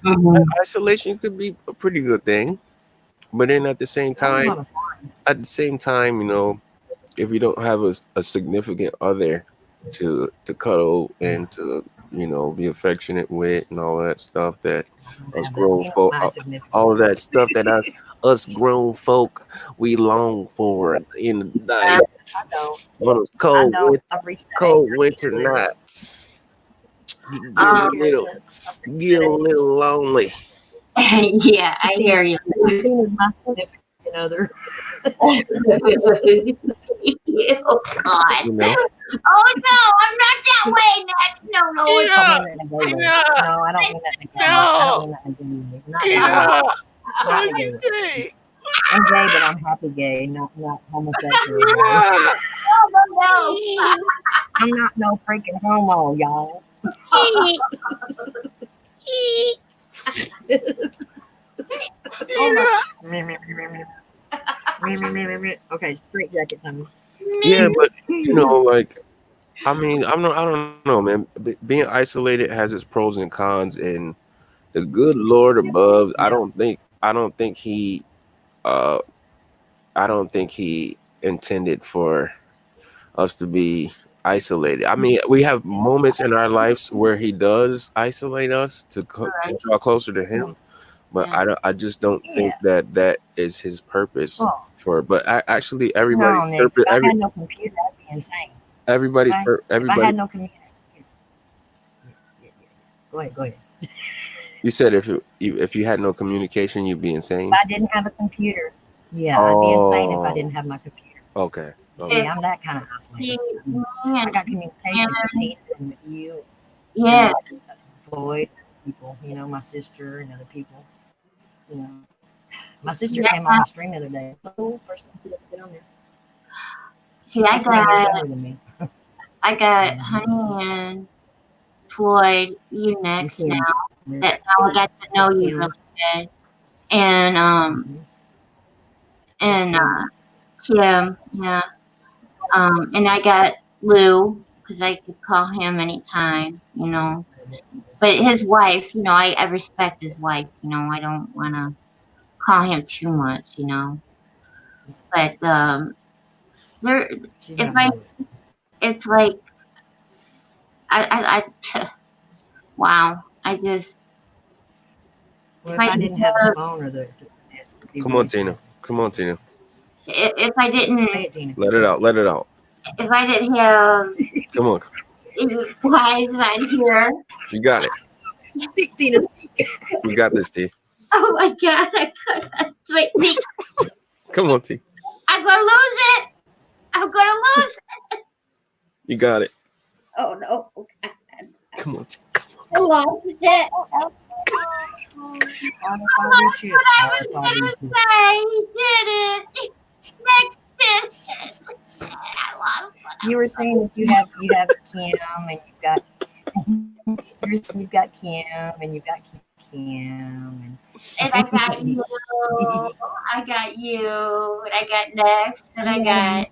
Mm-hmm. isolation could be a pretty good thing. But then at the same That was a time, lot of fun. if you don't have a significant other to cuddle and to be affectionate with and all that stuff that I don't us have that. grown Tina's folk, my significant all of other. that stuff that us grown folk we long for in the Yeah. night I don't. on a I don't. I've reached that age. cold I winter can't do this. nights. I Get a Um. can't do little this. I've reached get that a age. little lonely. Yeah, I Tina, hear you. Tina's my significant other. Oh God. You know. Oh no, I'm not that way. Next, no, it's I don't Tina, mean that in a gay way. Tina, No, I don't mean that in a gay way. I don't no, mean that in a gay way. Not in a gay way. Tina. Not in What a gay you way. say? I'm gay, but I'm happy gay, not homosexual gay. Tina. no. I'm not no freaking homo, y'all. Oh my. Okay, straight jacket time. Yeah, but like I don't know, man. Being isolated has its pros and cons, and the good Lord above, Yeah. uh, I don't think he intended for us to be isolated. I mean, we have It's moments in our lives where he does isolate us to Right. draw closer to him, but Yeah. I just don't think yeah. that is his purpose Well, for. But actually, everybody's no, Nick. purpose, If I had no computer, that'd be insane. Okay. If I everybody. had no computer, go ahead. Go ahead. You said if you had no communication, you'd be If insane. I didn't have a computer, yeah, I'd be insane if I Oh, didn't have my computer. okay. See, If I'm that kind of isolated. me I and got communication with Tina and with you yeah, and Floyd, people, my sister and other people. You know, my sister yeah. came on my stream the other day. Oh, first time she ever get on there. See, She's 16 years younger than me. I got Mhm. Honey and Floyd, you And next now. Kim. That now I got to know you Kim. really good, and Mhm. Yeah, and Kim. Kim, yeah. And I got Lou because I could call him anytime, But his wife, I respect his wife, I don't want to call him too much. But there, She's if not I, jealous. it's like wow. I just Well, if if I I didn't didn't have the have, phone or the internet, it'd be Come on, really Tina. simple. Come on, Tina. if I didn't Say it, Tina. Let it out. Let it out. if I didn't have Come on, wives out here. you got it. Speak, Tina, speak. You got this, T. Oh my God, I couldn't. Wait, me. Come on, T. I'm gonna lose it. I'm gonna lose it. You got it. Oh no. Okay. Come on, T. I lost it. RFID chip. What I was RFID gonna chip. say. He did it. Next business. I lost what I You were saying that you have Kim and you've got you've got Kim and you've got Kim and I got you. I got you. And I got next. And I got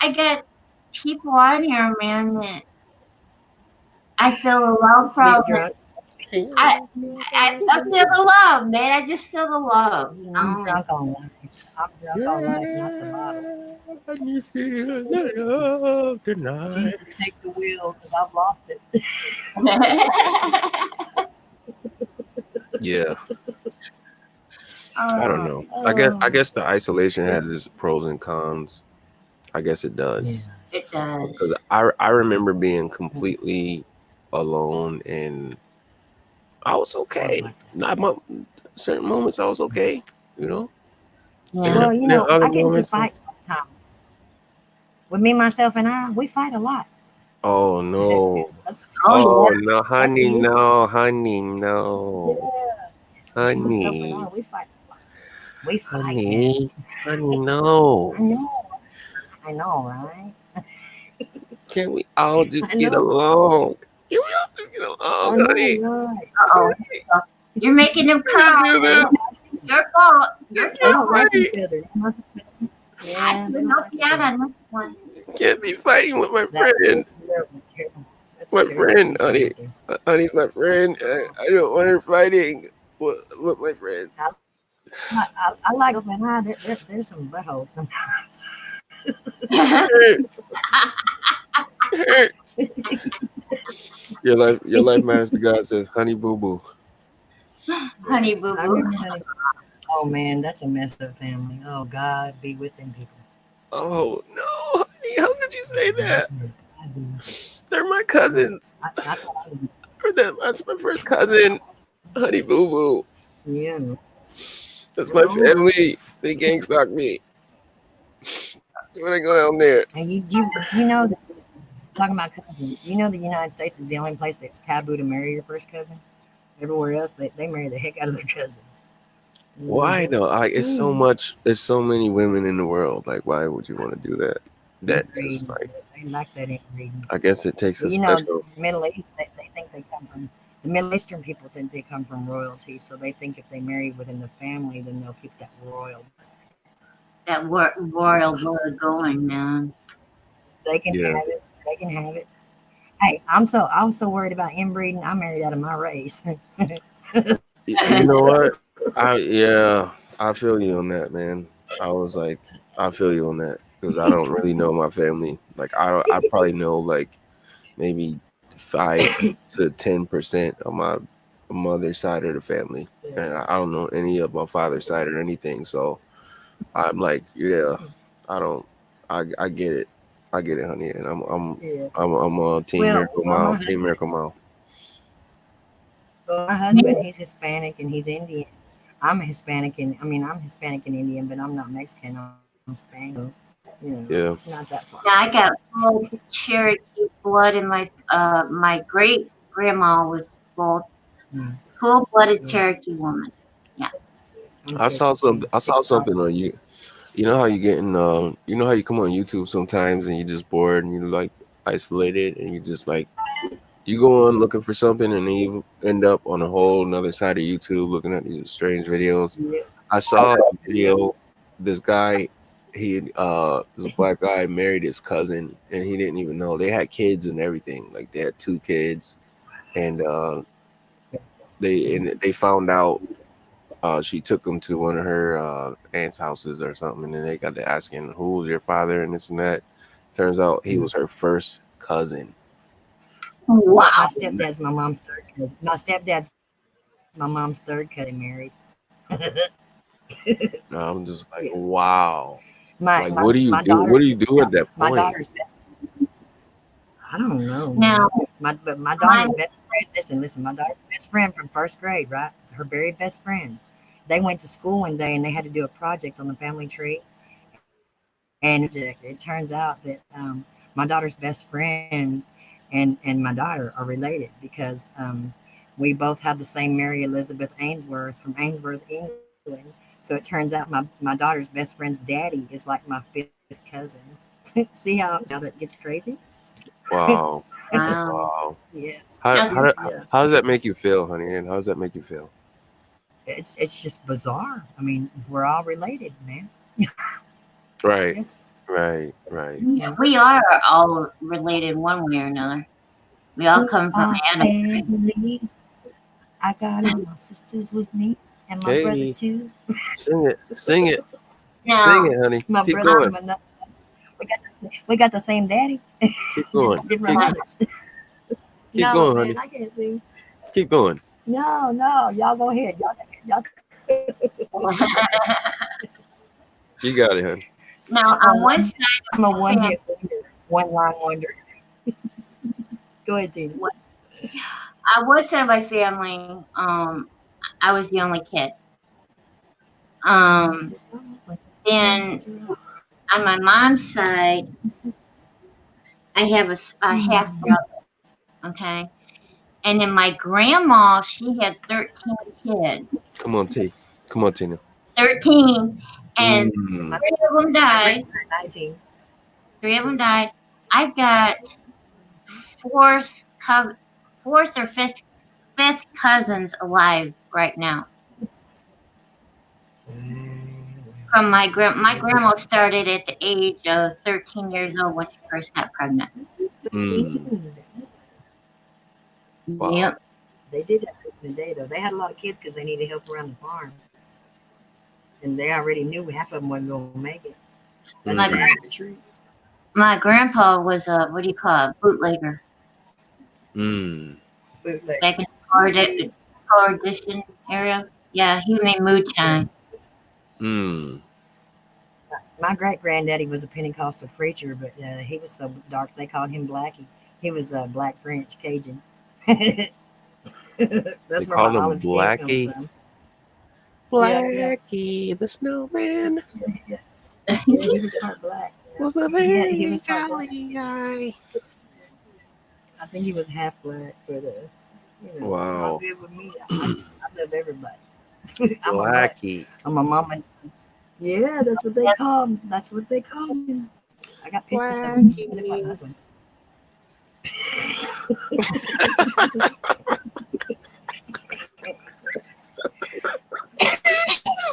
I got people on here, man, that I feel the love sleep from. drunk. I feel the love, man. I just feel the love, you I'm know. drunk on life. I'm drunk on life, not the bottle. Let me feel the love tonight. Jesus, take the wheel because I've lost it. Yeah. I don't know. I guess the isolation has its pros and cons. I guess it does. Yeah. It does. Because I remember being completely alone and I was okay. Not certain moments I was okay, you know. Yeah. Well, you know, other I get into moments, fights all the time. With me, myself, and I, we fight a lot. oh no. Oh, Oh no, honey, the issue. no, honey, no, Yeah. Myself and honey, I, we fight. We fight. honey, honey, no. I know, right? Can we all just I get know. along? Can we all just get along, honey? Right. Uh-oh. You're making them cry. Do this. Your fault. Your They don't fault. like each other. Yeah, I they can don't help like you each out other. on this one. Can't be fighting with my friend. That's terrible. That's My a terrible friend, piece honey. right there. Honey's my friend. I don't want her fighting with my friend. I like myself and I. There's some buttholes sometimes. Hurts. Hurts. Your life matters to God says, honey boo boo. Honey boo I boo. remember Honey. Oh man, that's a messed up family. Oh God, be with them people. Oh no, honey, how could you say that? God, be with them. They're my cousins. I thought I was, That's my first cousin. Honey boo boo. yeah. That's my family. They gang stalk me. When I go down there. And you know that, talking about cousins. You know the United States is the only place that's taboo to marry your first cousin. Everywhere else, they marry the heck out of their cousins. Why though? Like it's so much. There's so many women in the world. Like why would you want to do that? That just like they like that inbreeding. I guess it takes a You know, special. the Middle East, they think they come from the Middle Eastern people think they come from royalty, so they think if they marry within the family, then they'll keep that royal. That royal blood going, man. They can have it. They can have it. Hey, I was so worried about inbreeding. I married out of my race. You know what? I feel you on that, man. I was like, I feel you on that because I don't really know my family. Like I probably know like maybe 5 to 10% of my mother's side of the family, and I don't know any of my father's side or anything. So I'm like, yeah, I get it. I get it, honey, and I'm on Team Miracle Mile. Team Miracle Mile. Well, my husband, he's Hispanic and he's Indian. I'm Hispanic and I'm Hispanic and Indian, but I'm not Mexican. I'm Spanish. It's not that far. Yeah, I got full Cherokee blood in my great grandma was full blooded Cherokee woman. Yeah. I saw something on you. You know how you get in you know how you come on YouTube sometimes and you're just bored and you're like isolated and you just like you go on looking for something and then you end up on a whole another side of YouTube looking at these strange videos. Yeah. I saw a video. This guy, he was a black guy, married his cousin, and he didn't even know they had kids and everything. Like they had 2 kids, and they found out. She took him to one of her aunt's houses or something, and then they got to asking who was your father and this and that. Turns out he was her first cousin. Wow. My stepdad's my mom's third cousin. My stepdad's my mom's third cousin married. I'm just like, wow. My Like, my what do you my do? What daughter's do you do at no, that my point? daughter's best. I don't know, Now, man. My my daughter's best friend. Listen. My daughter's best friend from first grade, right? Her very best friend. They went to school one day and they had to do a project on the family tree. And it turns out that my daughter's best friend and my daughter are related because we both have the same Mary Elizabeth Ainsworth from Ainsworth, England. So it turns out my daughter's best friend's daddy is like my fifth cousin. See how that gets crazy? Wow, wow. wow. Yeah, How Now, how do- yeah. how does that make you feel, honey? And how does that make you feel? It's just bizarre. I mean, we're all related, man. Right, Yeah, right. yeah. we are all related one way or another. We all We come from are Adam. family. I got all my sisters with me and my brother Hey, too. sing it, sing it, sing Now, it, honey. My Keep brother going, from another. We got the same daddy, keep just going, different keep mothers. keep No, going, man, honey. I can't sing. Keep going. No, y'all go ahead. Y'all. You got it, honey. now I'm a on one one. side I'm a of my one family, hit wonder. One line wonder. Go ahead, Tina. on one side of my family, I was the only kid. That's Um, just wrong. then on my mom's side, I have a half brother. Okay, and then my grandma, she had 13 kids. Come on, T. Come on, Tina. 13, and Mm. My, three of them my died. grandmother 19. 3 of them died. I've got fourth, fourth or fifth cousins alive right now. From That's my crazy. grandma started at the age of 13 years old when she first got pregnant. Mm. 13. Wow. Yep. They did that back in the day, though. They had a lot of kids because they needed help around the farm. And they already knew half of them wasn't going to make it. That's My Mm. sad, but true. my grandpa was a what do you call it, bootlegger Mm. Bootleg. back in Bootleg. the Prohibition area. Yeah, he made Yeah. moonshine. Mm. My great granddaddy was a Pentecostal preacher, but he was so dark they called him Blackie. He was Black French Cajun. They That's where my called him olive skin comes Blackie. from. Yeah. Blackie, the snowman, Yeah, yeah, he was part black. was a He very was part black. jolly guy. I think he was half black, but it's all Wow. good with me. I love everybody. I'm a mutt. Blackie. I'm a mama. Yeah, that's what they call him. That's what they call him. I got pictures of him. He looked like my Blackie. husband.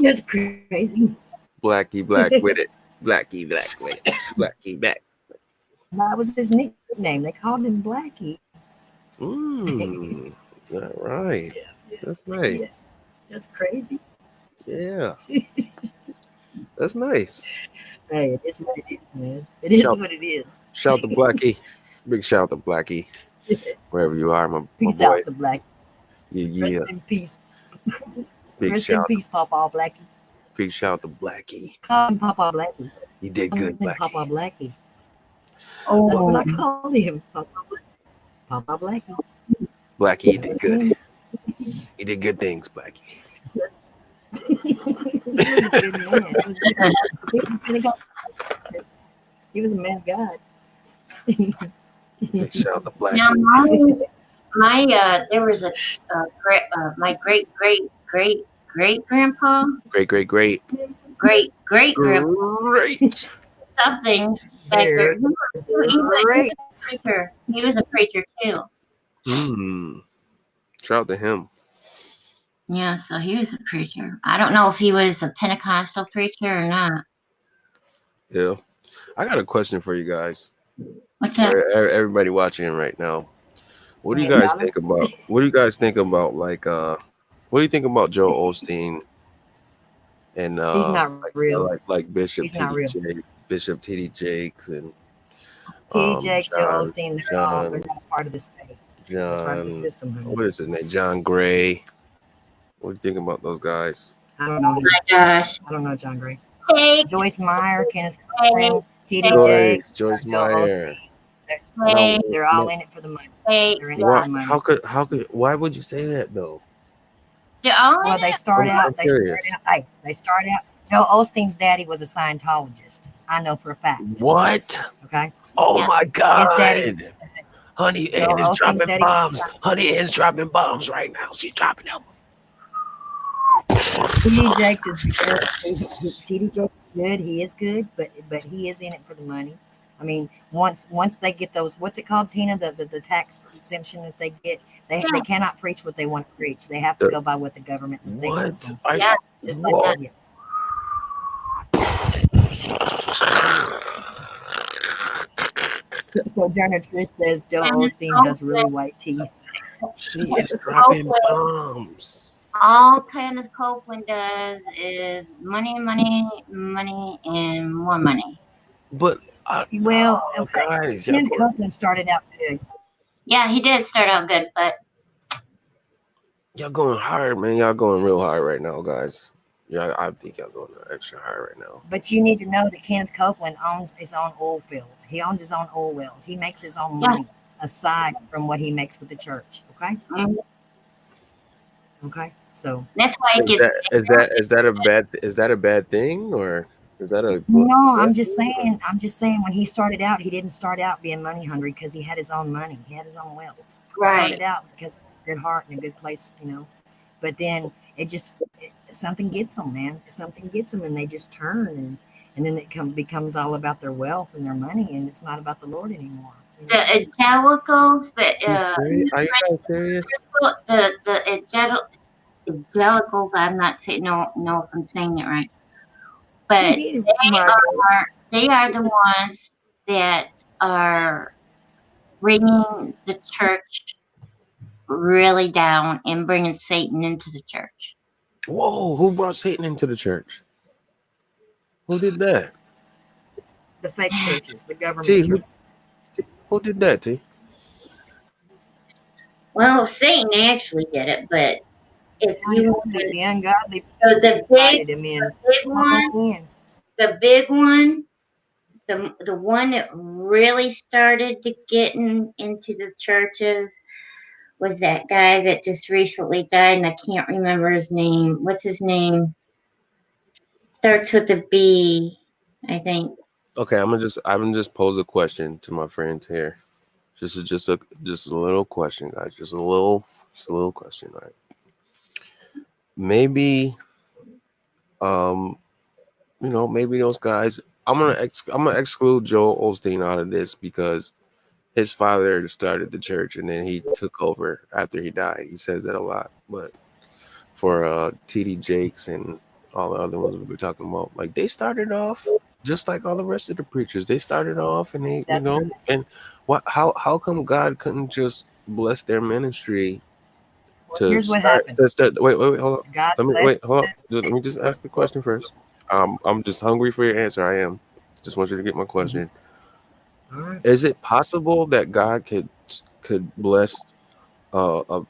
That's crazy. Blackie, black with it. Blackie, black with it. Blackie, black. That was his nickname. They called him Blackie. Mm. All right. Yeah, That's yeah. nice. That's crazy. Yeah, that's nice. Hey, it is what it is, man. It is Shout, what it is. shout to Blackie. Big shout to Blackie. Wherever you are, my Peace boy. out to Blackie. Yeah. Rest in peace. Big Rest in shout. peace, Papa Blackie. Big shout to Blackie. Call him Papa Blackie. You did Call good, him Papa Blackie. Blackie. That's what Oh, I called him. Papa Blackie. Blackie, you That did was good. him. You did good things, Blackie. Yes. He was a good man. He was a Pentecostal. He was a man of God. Big shout to now Blackie. there was my great grandpa, Great, great, great. great grandpa Great. something back there. They're He was great. a preacher. He was a preacher too. Hmm. Shout out to him. Yeah, so he was a preacher. I don't know if he was a Pentecostal preacher or not. Yeah. I got a question for you guys. What's that? Everybody watching right now. What do you $1 guys million. think about? What do you guys think about what do you think about Joel Osteen and He's not real. like Bishop He's not real. TD Jakes and T.D. Jakes, Joe John Osteen, they're John not part of the state. They're part of the John system, honey. what is his name? John Gray. What do you think about those guys? I don't know him. My gosh. I don't know John Gray. Take, Joyce Meyer, Kenneth take, Copeland, T.D. Jakes, Joyce Joel Meyer. Osteen. They're, No, they're all no. in it for the money. take. They're in it for Yeah, the What? money. Why would you say that though? they're all Well, in they it. start I'm out. They start curious. out. Hey, they start out. Joel Osteen's daddy was a Scientologist. I know for a fact. What? Okay, Oh Yeah. my his daddy. God! Honey Ann Joel is Osteen's dropping daddy was bombs. Honey Ann's dropping bombs right now. She's dropping them. T.D. Jakes is good. T.D. Jakes is good. He is good, but he is in it for the money. I mean, once they get those, what's it called, Tina? The tax exemption that they get, they Yeah. cannot preach what they want to preach. They have to The- go by what the government and the state tells What? them. Yeah. Just like Whoa. yeah. So Jonah Trish says Joe Kenneth Osteen has really Copeland, white teeth. She is dropping Copeland, bombs. all Kenneth Copeland does is money, money, money, and more money. But Well, no, okay. guys, Kenneth Copeland started out good. Yeah, he did start out good, but y'all going hard, man. Y'all going real hard right now, guys. Yeah, I think y'all going extra hard right now. But you need to know that Kenneth Copeland owns his own oil fields. He owns his own oil wells. He makes his own yeah. money aside from what he makes with the church. Okay. Mhm. Okay. So That's why it Is gets that a bad thing, or is that a no, I'm just blessing? saying. I'm just saying. When he started out, he didn't start out being money hungry because he had his own money. He had his own wealth. He started right. out because of a good heart and a good place, But then something gets them, man. Something gets them, and they just turn, and then becomes all about their wealth and their money, and it's not about the Lord anymore. The evangelicals, You serious? Are you guys serious? the evangelicals. I'm not saying no if I'm saying it right, but My they are the ones that are bringing the church really down and bringing Satan into the church. Whoa! Who brought Satan into the church? Who did that? the fake churches, the government T, church. who did that? T. Well, Satan actually did it, but if you want The ungodly so invited him in. big Come one, on in. the big one, the one that really started to getting into the churches was that guy that just recently died, and I can't remember his name. What's his name? Starts with a B, I think. Okay, I'm gonna just pose a question to my friends here. Just a little question, guys. Just a little question, right? Maybe maybe those guys. I'm gonna exclude Joel Osteen out of this because his father started the church and then he took over after he died. He says that a lot, but for T.D. Jakes and all the other ones we were talking about, like they started off just like all the rest of the preachers. They started off and they, That's right. and what? How come God couldn't just bless their ministry Well, to here's what start? happens. Wait, hold up. God Let me blessed wait, hold up. it. Let me just ask the question first. I'm just hungry for your answer. I am. Just want you to get my question. All right. Is it possible that God could bless a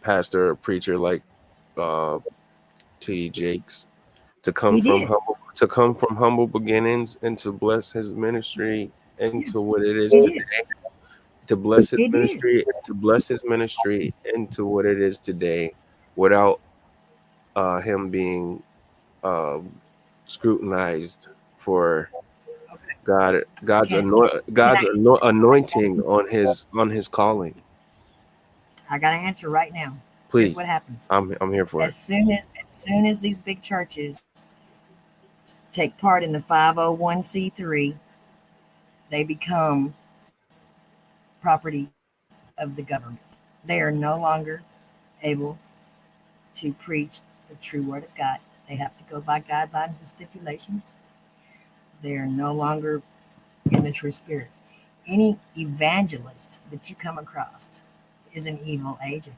pastor or preacher like uh, T.D. Jakes to He did. come from humble beginnings and to bless his ministry Yeah, into what it is he today? did. To bless his He did. ministry, into what it is today, without him being um, scrutinized for Okay. Can God's I answer? anointing on his calling. I got an answer right now. Here's Please, what happens. I'm here for it. As soon as these big churches take part in the 501c3, they become property of the government. They are no longer able to preach the true word of God. They have to go by guidelines and stipulations. They are no longer in the true spirit. Any evangelist that you come across is an evil agent.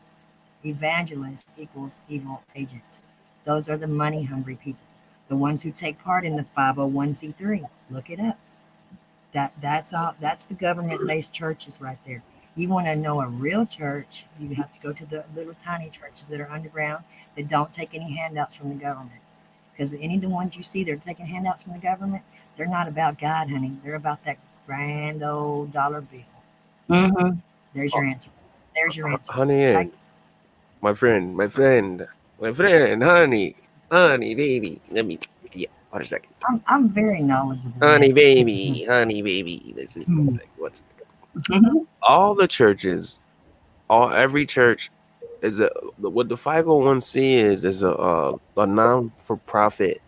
Evangelist equals evil agent. Those are the money hungry people, the ones who take part in the 501c3. Look it up. That's all. That's the government based churches right there. You want to know a real church, you have to go to the little tiny churches that are underground that don't take any handouts from the government Because any of the ones you see, they're taking handouts from the government. They're not about God, honey. They're about that grand old dollar bill. Mm-hmm. There's your answer. There's your answer. Honey, Like and my friend, honey, baby. Let me, yeah, 1 second. I'm very knowledgeable, Max. Honey, baby. Listen, Hmm. 1 second, 1 second. Mm-hmm. All the churches, every church is what the 501c is a non for profit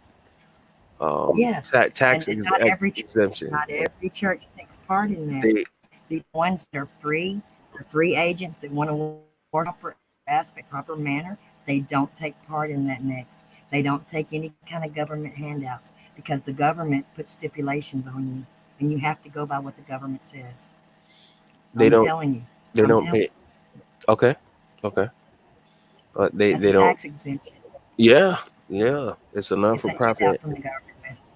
Yes, and tax not every church, exemption. not every church takes part in that. They The ones that are free, the free agents that want to work proper aspect, proper manner, they don't take part in that next. They don't take any kind of government handouts because the government puts stipulations on you, and you have to go by what the government says. they I'm don't telling you. they I'm don't telling pay. Okay, okay, but that's they a don't. tax exemption. Yeah, yeah. It's a non It's for a handout profit. from the government, basically.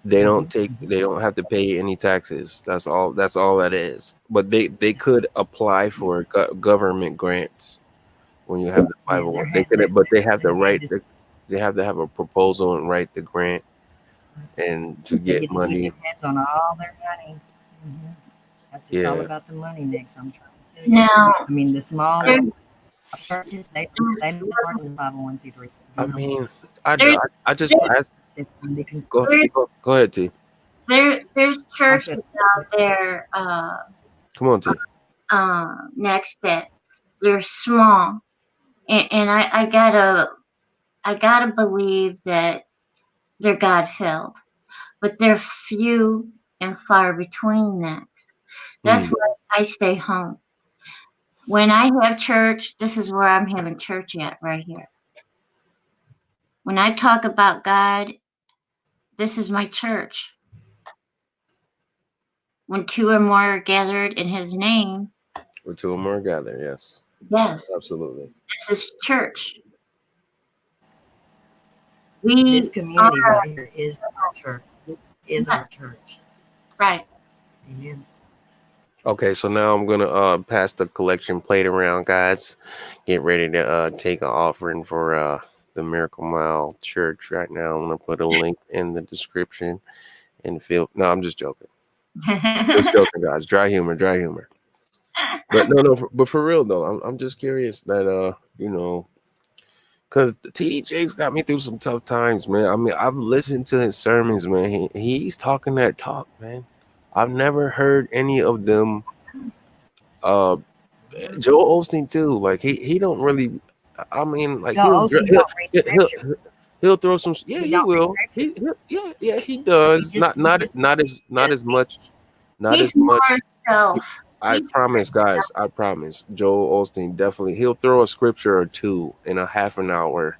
They Hmm. don't take. Hmm. They don't have to pay any taxes. That's all. That's all that is. But they could apply for government grants when you have the Yeah, 501. They could, but they have their to hand write. is They have to have a proposal and write the grant and to they get get to keep money. their hands on all their money. Hmm. That's it's all Yeah. about the money next. I'm trying to tell you. Now, I mean, the small there, little churches, they there's don't take part in the 501c3. I Do not want mean, to. there's I just there, They want to be there, go ahead, T. there's I'll churches shut out up. there Come on, T. next that they're small, and I gotta believe that they're God filled, but they're few and far between. Next, that's Mm, why I stay home. When I have church, this is where I'm having church at right here. When I talk about God, this is my church. When two or more are gathered in His name, we're two or more gather. Yes, yes, absolutely. this is church. This We community are right here is our church. This is not our church. right. Amen. Okay, so now I'm gonna pass the collection plate around, guys. Get ready to take an offering for the Miracle Mile Church right now. I'm gonna put a link in the description and feel. No, I'm just joking. Just joking, guys. Dry humor, dry humor. But no, but for real though, I'm just curious that because TD Jakes got me through some tough times, man. I mean, I've listened to his sermons, man. He's talking that talk, man. I've never heard any of them. Uh, Joel Osteen too. Like he don't really. I mean, like Joel Osteen don't read scripture. he'll throw some. Yeah, He he don't read will. scripture. Yeah he He does. just he just Not as much. preach. Not as He's much. more self. I He's promise, guys. I promise. Joel Osteen definitely. He'll throw a scripture or two in a half an hour.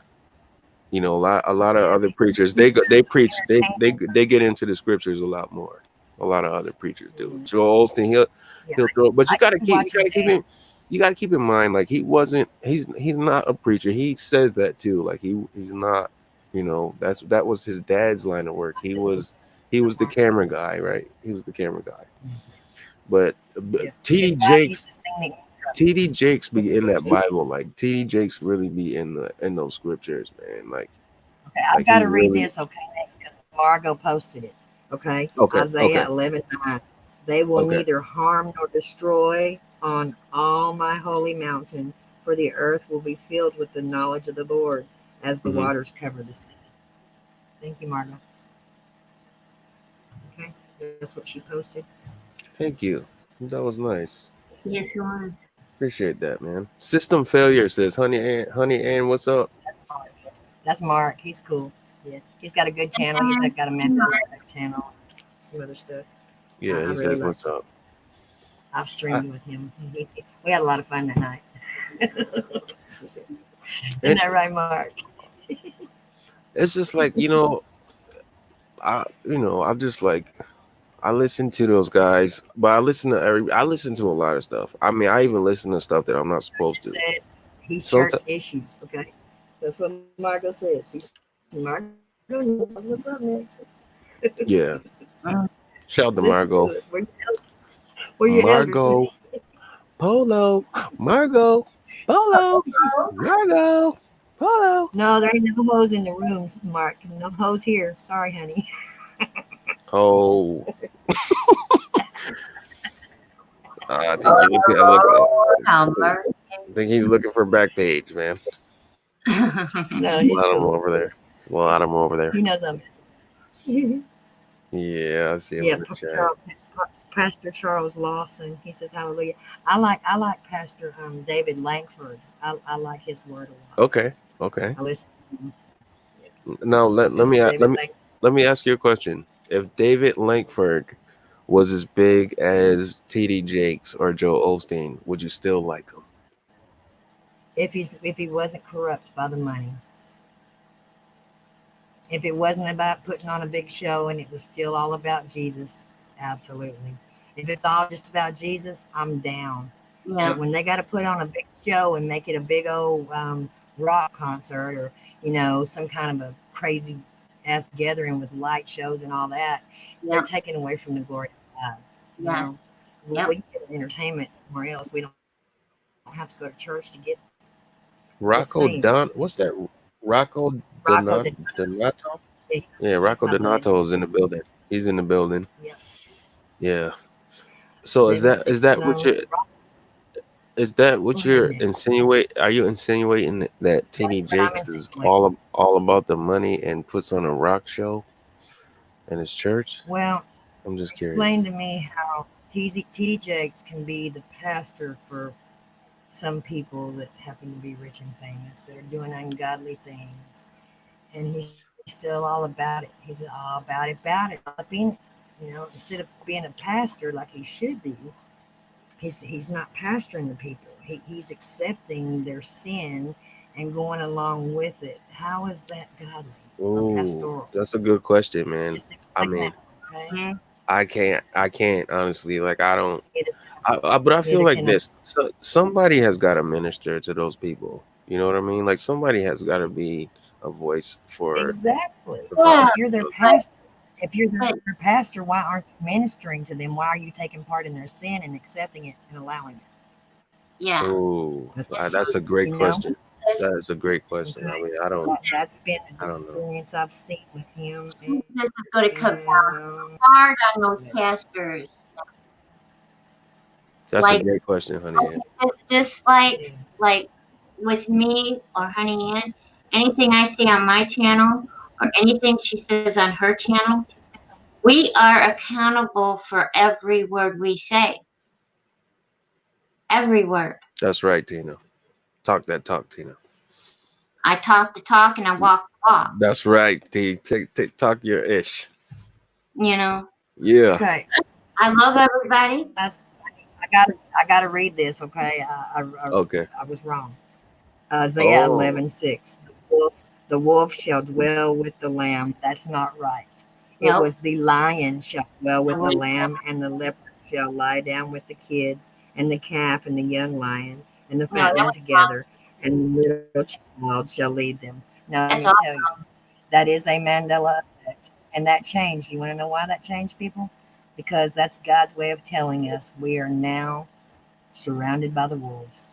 You know, a lot of Yeah, other preachers he's they preach entertaining. they get into the scriptures a lot more. A lot of other preachers do. Mm, Joel Osteen yeah, he'll throw, but I used to watch his dad. you gotta keep in mind like he's not a preacher. He says that too. Like he's not. You know that was his dad's line of work. My sister. He was the camera guy, right? He was the camera guy. But Yeah, his TD wife used Jakes to sing the intro. TD Jakes be in that Bible. Like TD Jakes really be in those scriptures, man. Okay, I've Like got he to read really. this, okay, next, because Margot posted it. Okay, Okay, Isaiah okay, 11:9. They will okay. neither harm nor destroy on all my holy mountain, for the earth will be filled with the knowledge of the Lord as the Hmm. waters cover the sea. Thank you, Margot. Okay, that's what she posted. Thank you. That was nice. yes, he was. Appreciate that, man. System failure says, Honey Ann, what's up? That's Mark. He's cool. Yeah, he's got a good channel. He's got a mental channel, some other stuff. Yeah, I he really says, like what's him. up? I've streamed with him. We had a lot of fun that night. Isn't And that right, Mark? it's just like I'm just like I listen to those guys, but I listen to a lot of stuff. I mean, I even listen to stuff that I'm not I supposed just to. said he Sometimes, shirts issues. Okay, that's what Margot said. See, Margot knows what's up next. yeah. Shout out to Listen Margot. to us. We're your elders. Margot Polo, Margot Polo, Margot. Hello. No, there ain't no hoes in the rooms, Mark. No hoes here. Sorry, honey. Oh, I think you're looking. I look. Oh, how I think he's looking for back page, man. No, A he's lot of them cool. over there. There's a lot of them over there. He knows I'm. Yeah, I see him Yeah, in the chat. Pastor Charles Lawson. He says hallelujah. I like Pastor David Langford. I like his word a lot. Okay, okay. I listen to him. Yeah. Now let Pastor me David Langford. let me ask you a question. If David Lankford was as big as T.D. Jakes or Joe Osteen, would you still like him? If he wasn't corrupt by the money, if it wasn't about putting on a big show and it was still all about Jesus, absolutely. If it's all just about Jesus, I'm down. yeah, But when they got to put on a big show and make it a big old rock concert, or some kind of a crazy ass gathering with light shows and all that, they're yeah, taking away from the glory of God. You yes, know, yep. we can get entertainment somewhere else. We don't have to go to church to get. Just Rocco saying, Don, what's that? Rocco Rocco did. Donato? Yeah, Yeah, he's Rocco my bud. Donato is in the building. He's in the building. Yeah, Yeah. So living sixes. No, is that go what ahead, you're Nick. insinuate? Are you insinuating that That's T.D. what I'm Jakes is insinuating. all about the money and puts on a rock show in his church? Well, I'm just curious. explain to me how TD Jakes can be the pastor for some people that happen to be rich and famous that are doing ungodly things, and he's still all about it. He's all about it, all up in it. Instead of being a pastor like he should be, he's not pastoring the people. He's accepting their sin and going along with it. How is that godly or Oh, pastoral? that's a good question, man. Just I explain mean, that, okay? Mm, I can't honestly. Like, I don't. Neither, But I feel neither like can I. this. So somebody has got to minister to those people. You know what I mean? Like somebody has got to be a voice for. Exactly. yeah, If you're their but, pastor, if you're but their pastor, why aren't you ministering to them? Why are you taking part in their sin and accepting it and allowing it? yeah, Oh, That's this, that's a great you know. question. this That is a great question. I Okay. mean, That's been I the don't know. experience I've seen with him, Jesus is going to come down and hard on those it's, pastors. That's a Like, great question, honey. Ann. just yeah. like with me or Honey Ann, anything I say on my channel or anything she says on her channel, we are accountable for every word we say. Every word. That's right, Tina. Talk that talk, Tina. I talk the talk and I walk the walk. That's right, T. Talk your ish. You know, Yeah. Okay. I love everybody. That's, I got to read this. Okay. Okay. I was wrong. Isaiah Oh, 11:6. The wolf shall dwell with the lamb. That's not right. It Nope. was the lion shall dwell I with the wouldn't- lamb, and the leopard shall lie down with the kid, and the calf and the young lion, and the No, that fatling was wrong. together, and the little child shall lead them. Now let me That's all. tell you, that is a Mandela effect, and that changed. You want to know why that changed, people? Because that's God's way of telling us we are now surrounded by the wolves.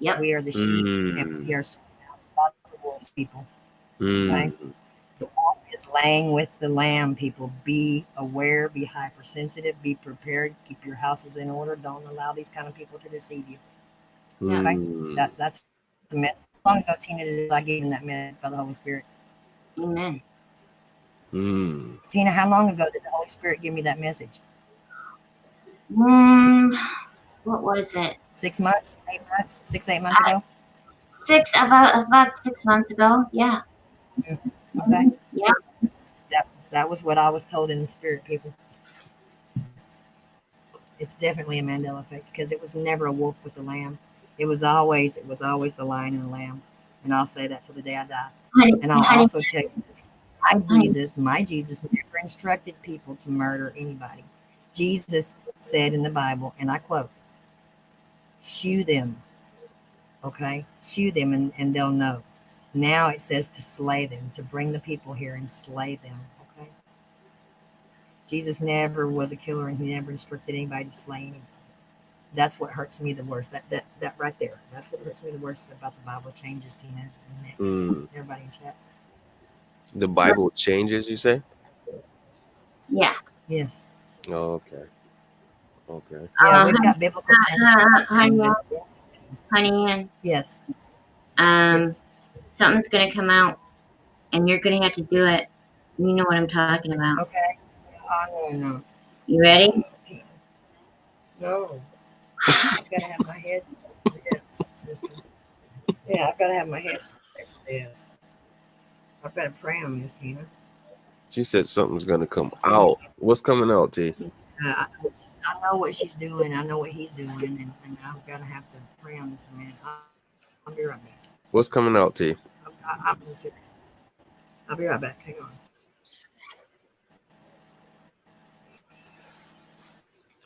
Yep. We are the sheep, and mm, we are surrounded by the wolves, people. Okay? mm. The wolf is laying with the lamb, people. Be aware, be hypersensitive, be prepared, keep your houses in order. Don't allow these kind of people to deceive you. Yeah. Okay? Mm, That's the message. How long ago, Tina, did I give him that message by the Holy Spirit? Amen. mm. Tina, how long ago did the Holy Spirit give me that message? Mm, what was it? 6 months, 8 months, 6, 8 months I, ago. about 6 months ago. Yeah. Mm. Okay, Yep. that was what I was told in the spirit, people. It's definitely a Mandela effect because it was never a wolf with a lamb. It was always the lion and the lamb, and I'll say that till the day I die. Honey, And I'll honey, also tell you, honey. my Jesus never instructed people to murder anybody. Jesus said in the Bible, and I quote, "Shew them, okay, shew them, and they'll know." Now it says to slay them, to bring the people here and slay them. Okay, Jesus never was a killer, and he never instructed anybody to slay anybody. That's what hurts me the worst. That right there. That's what hurts me the worst about the Bible changes, Tina and Nick. Mm. Everybody in chat. The Bible changes, you say? Yeah. Yes. Oh, okay. Okay. Yeah, we've Honey, got biblical changes honey, and honey, and yes. um, Yes. something's gonna come out, and you're gonna have to do it. You know what I'm talking about. Okay. Oh no, no. You ready? Tina. No. I've got to have my head for this, sister. Yeah, I've got to have my head straight for this. I've got to pray on this, Tina. She said something's gonna come Yeah. out. What's coming out, T? I know what she's doing. I know what he's doing, and I've got to have to pray on this a minute. I'll be right back. What's coming out, T? I'm serious. I'll be right back. Hang on.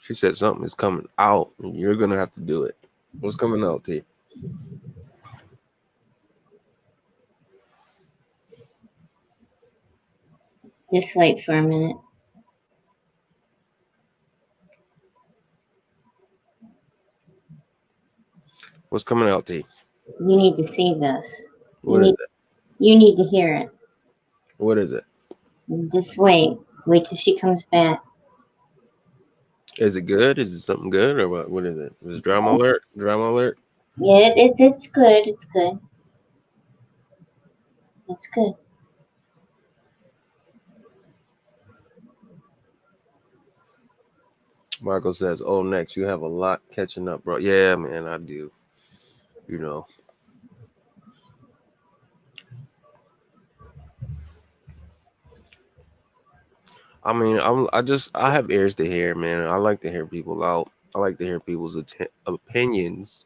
She said something is coming out, and you're gonna have to do it. What's coming out, T? Just wait for a minute. What's coming out, T? You need to see this. What is it? You need to hear it. What is it? Just wait. Wait till she comes back. Is it good? Is it something good or what? What is it? Is it drama alert? Drama alert? Yeah, it's good. It's good. It's good. Marco says, "Oh, next you have a lot catching up, bro." Yeah, man, I do. You know, I mean, I have ears to hear, man. I like to hear people out. I like to hear people's opinions.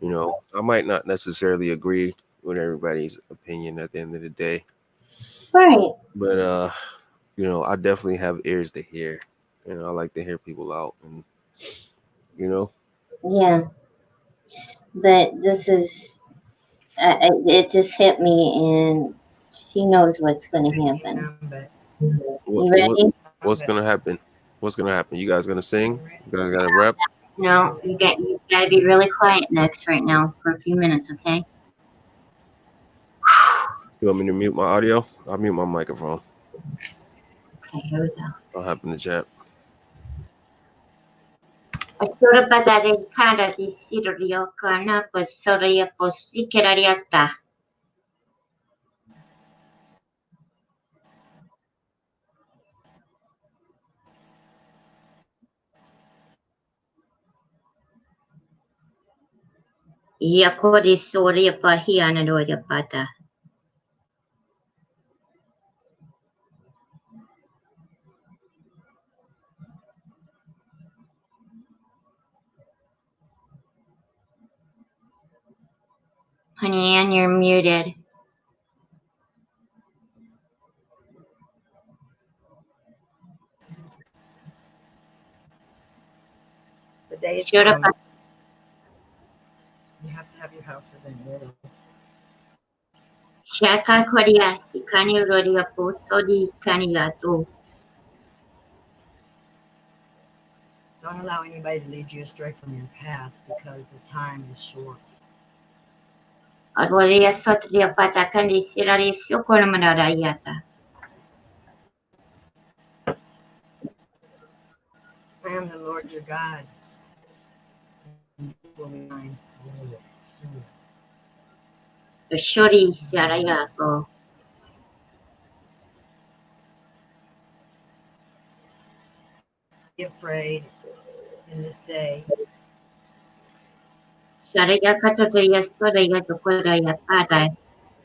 You know, I might not necessarily agree with everybody's opinion at the end of the day, Right. but you know, I definitely have ears to hear. You know, I like to hear people out, and you know, Yeah. But this is. It just hit me, and she knows what's going to Hey, Tina, happen. I'm back. what You what ready? I'm what's back. gonna happen? What's gonna happen? You guys gonna sing? I'm ready. You guys gotta rap? No, you got to be really quiet next right now for a few minutes, okay? You want me to mute my audio? I'll mute my microphone. Okay, here we go. I'll happen to chat. Ancora badare cara di Sirio kana posoria posikeriata. Yakori soria pahiana doya pata. Honey Ann, you're muted. The day has Shut up. come. You have to have your houses in order. Shaka koria sikani rodia posodi kaniato. Don't allow anybody to lead you astray from your path because the time is short. Adoria sotria pata kandi sirari sokona manarayata. I am the Lord your God. Will be mine. Shori sarayato. Be afraid in this day. Sharaya katoria soraya tokoraya pata.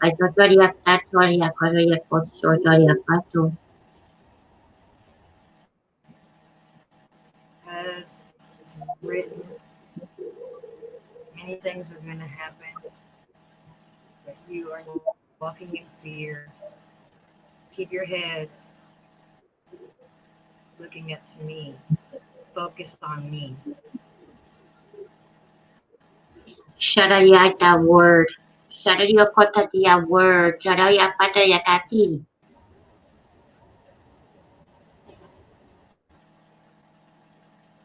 Azotoria tatoria koria posotoria pato. As it's written, many things are going to happen, but you are walking in fear. Keep your heads looking up to me, focused on me. Sharayata word. Shararia kotatia word. Sharaya pataya kati.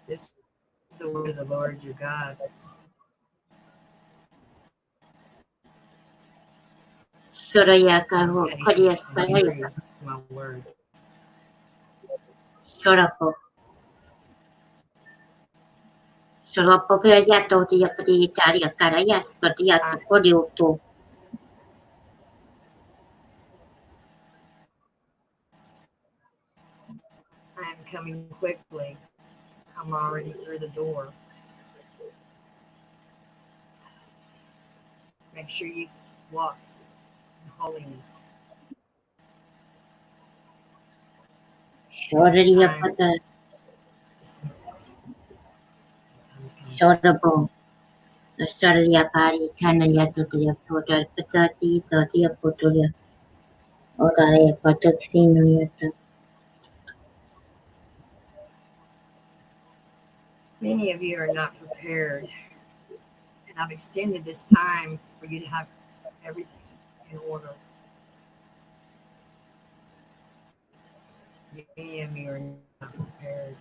This the word of the Lord your God. Sorayaka That he Korea should be Sarayaka true to my word. Sorako Sorapoke Yato Yapati Italia Karaya Sotiato Kodioto. I am coming quickly. I'm already through the door. Make sure you walk in holiness. Because the time Sorayapata is coming fast. Sorabo Sorayapari Kanayato Sotar Patati Sotia Potolia Odare Patatsino Yata. Many of you are not prepared, and I've extended this time for you to have everything in order. Many of you are not prepared.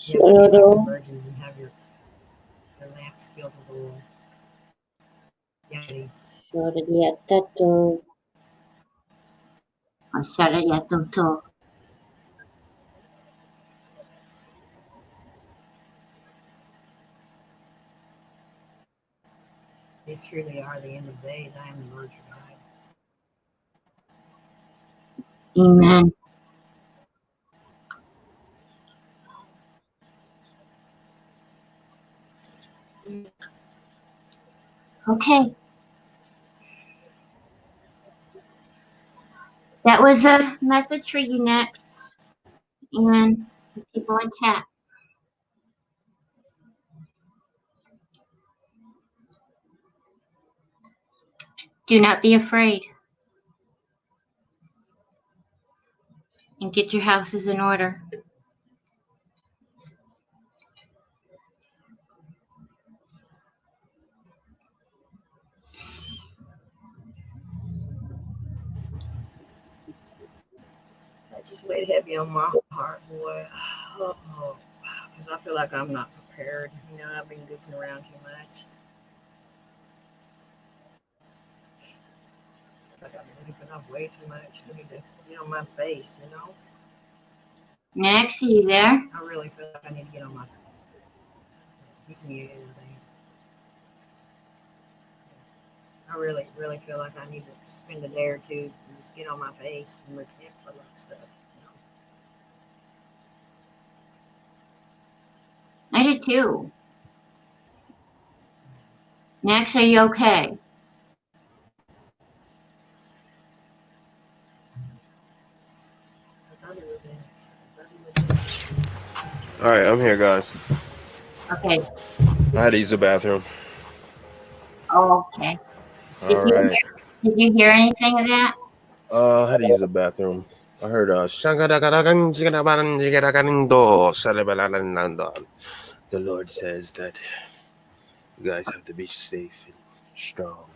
You have to be like the virgins and have your lamps filled with oil. Yeah. Sorayatato Sarayatoto. These truly are the end of days. I am the Lord your God. Amen. Okay. That was a message for you next. And people in chat. Do not be afraid. And get your houses in order. That just weighed heavy on my heart, boy. Because I feel like I'm not prepared. You know, I've been goofing around too much. I feel like I've been goofing off way too much. I need to get on my face, you know? Next, are you there? I really feel like I need to get on my face. He's muted, I think. I really, really feel like I need to spend a day or two and just get on my face and repent for a lot of stuff. I did too. Next, are you okay? I thought it was in. All right, I'm here, guys. Okay. I had to use the bathroom. Oh, okay. All right. Did you hear anything of that? I had to use the bathroom. I heard the Lord says that you guys have to be safe and strong.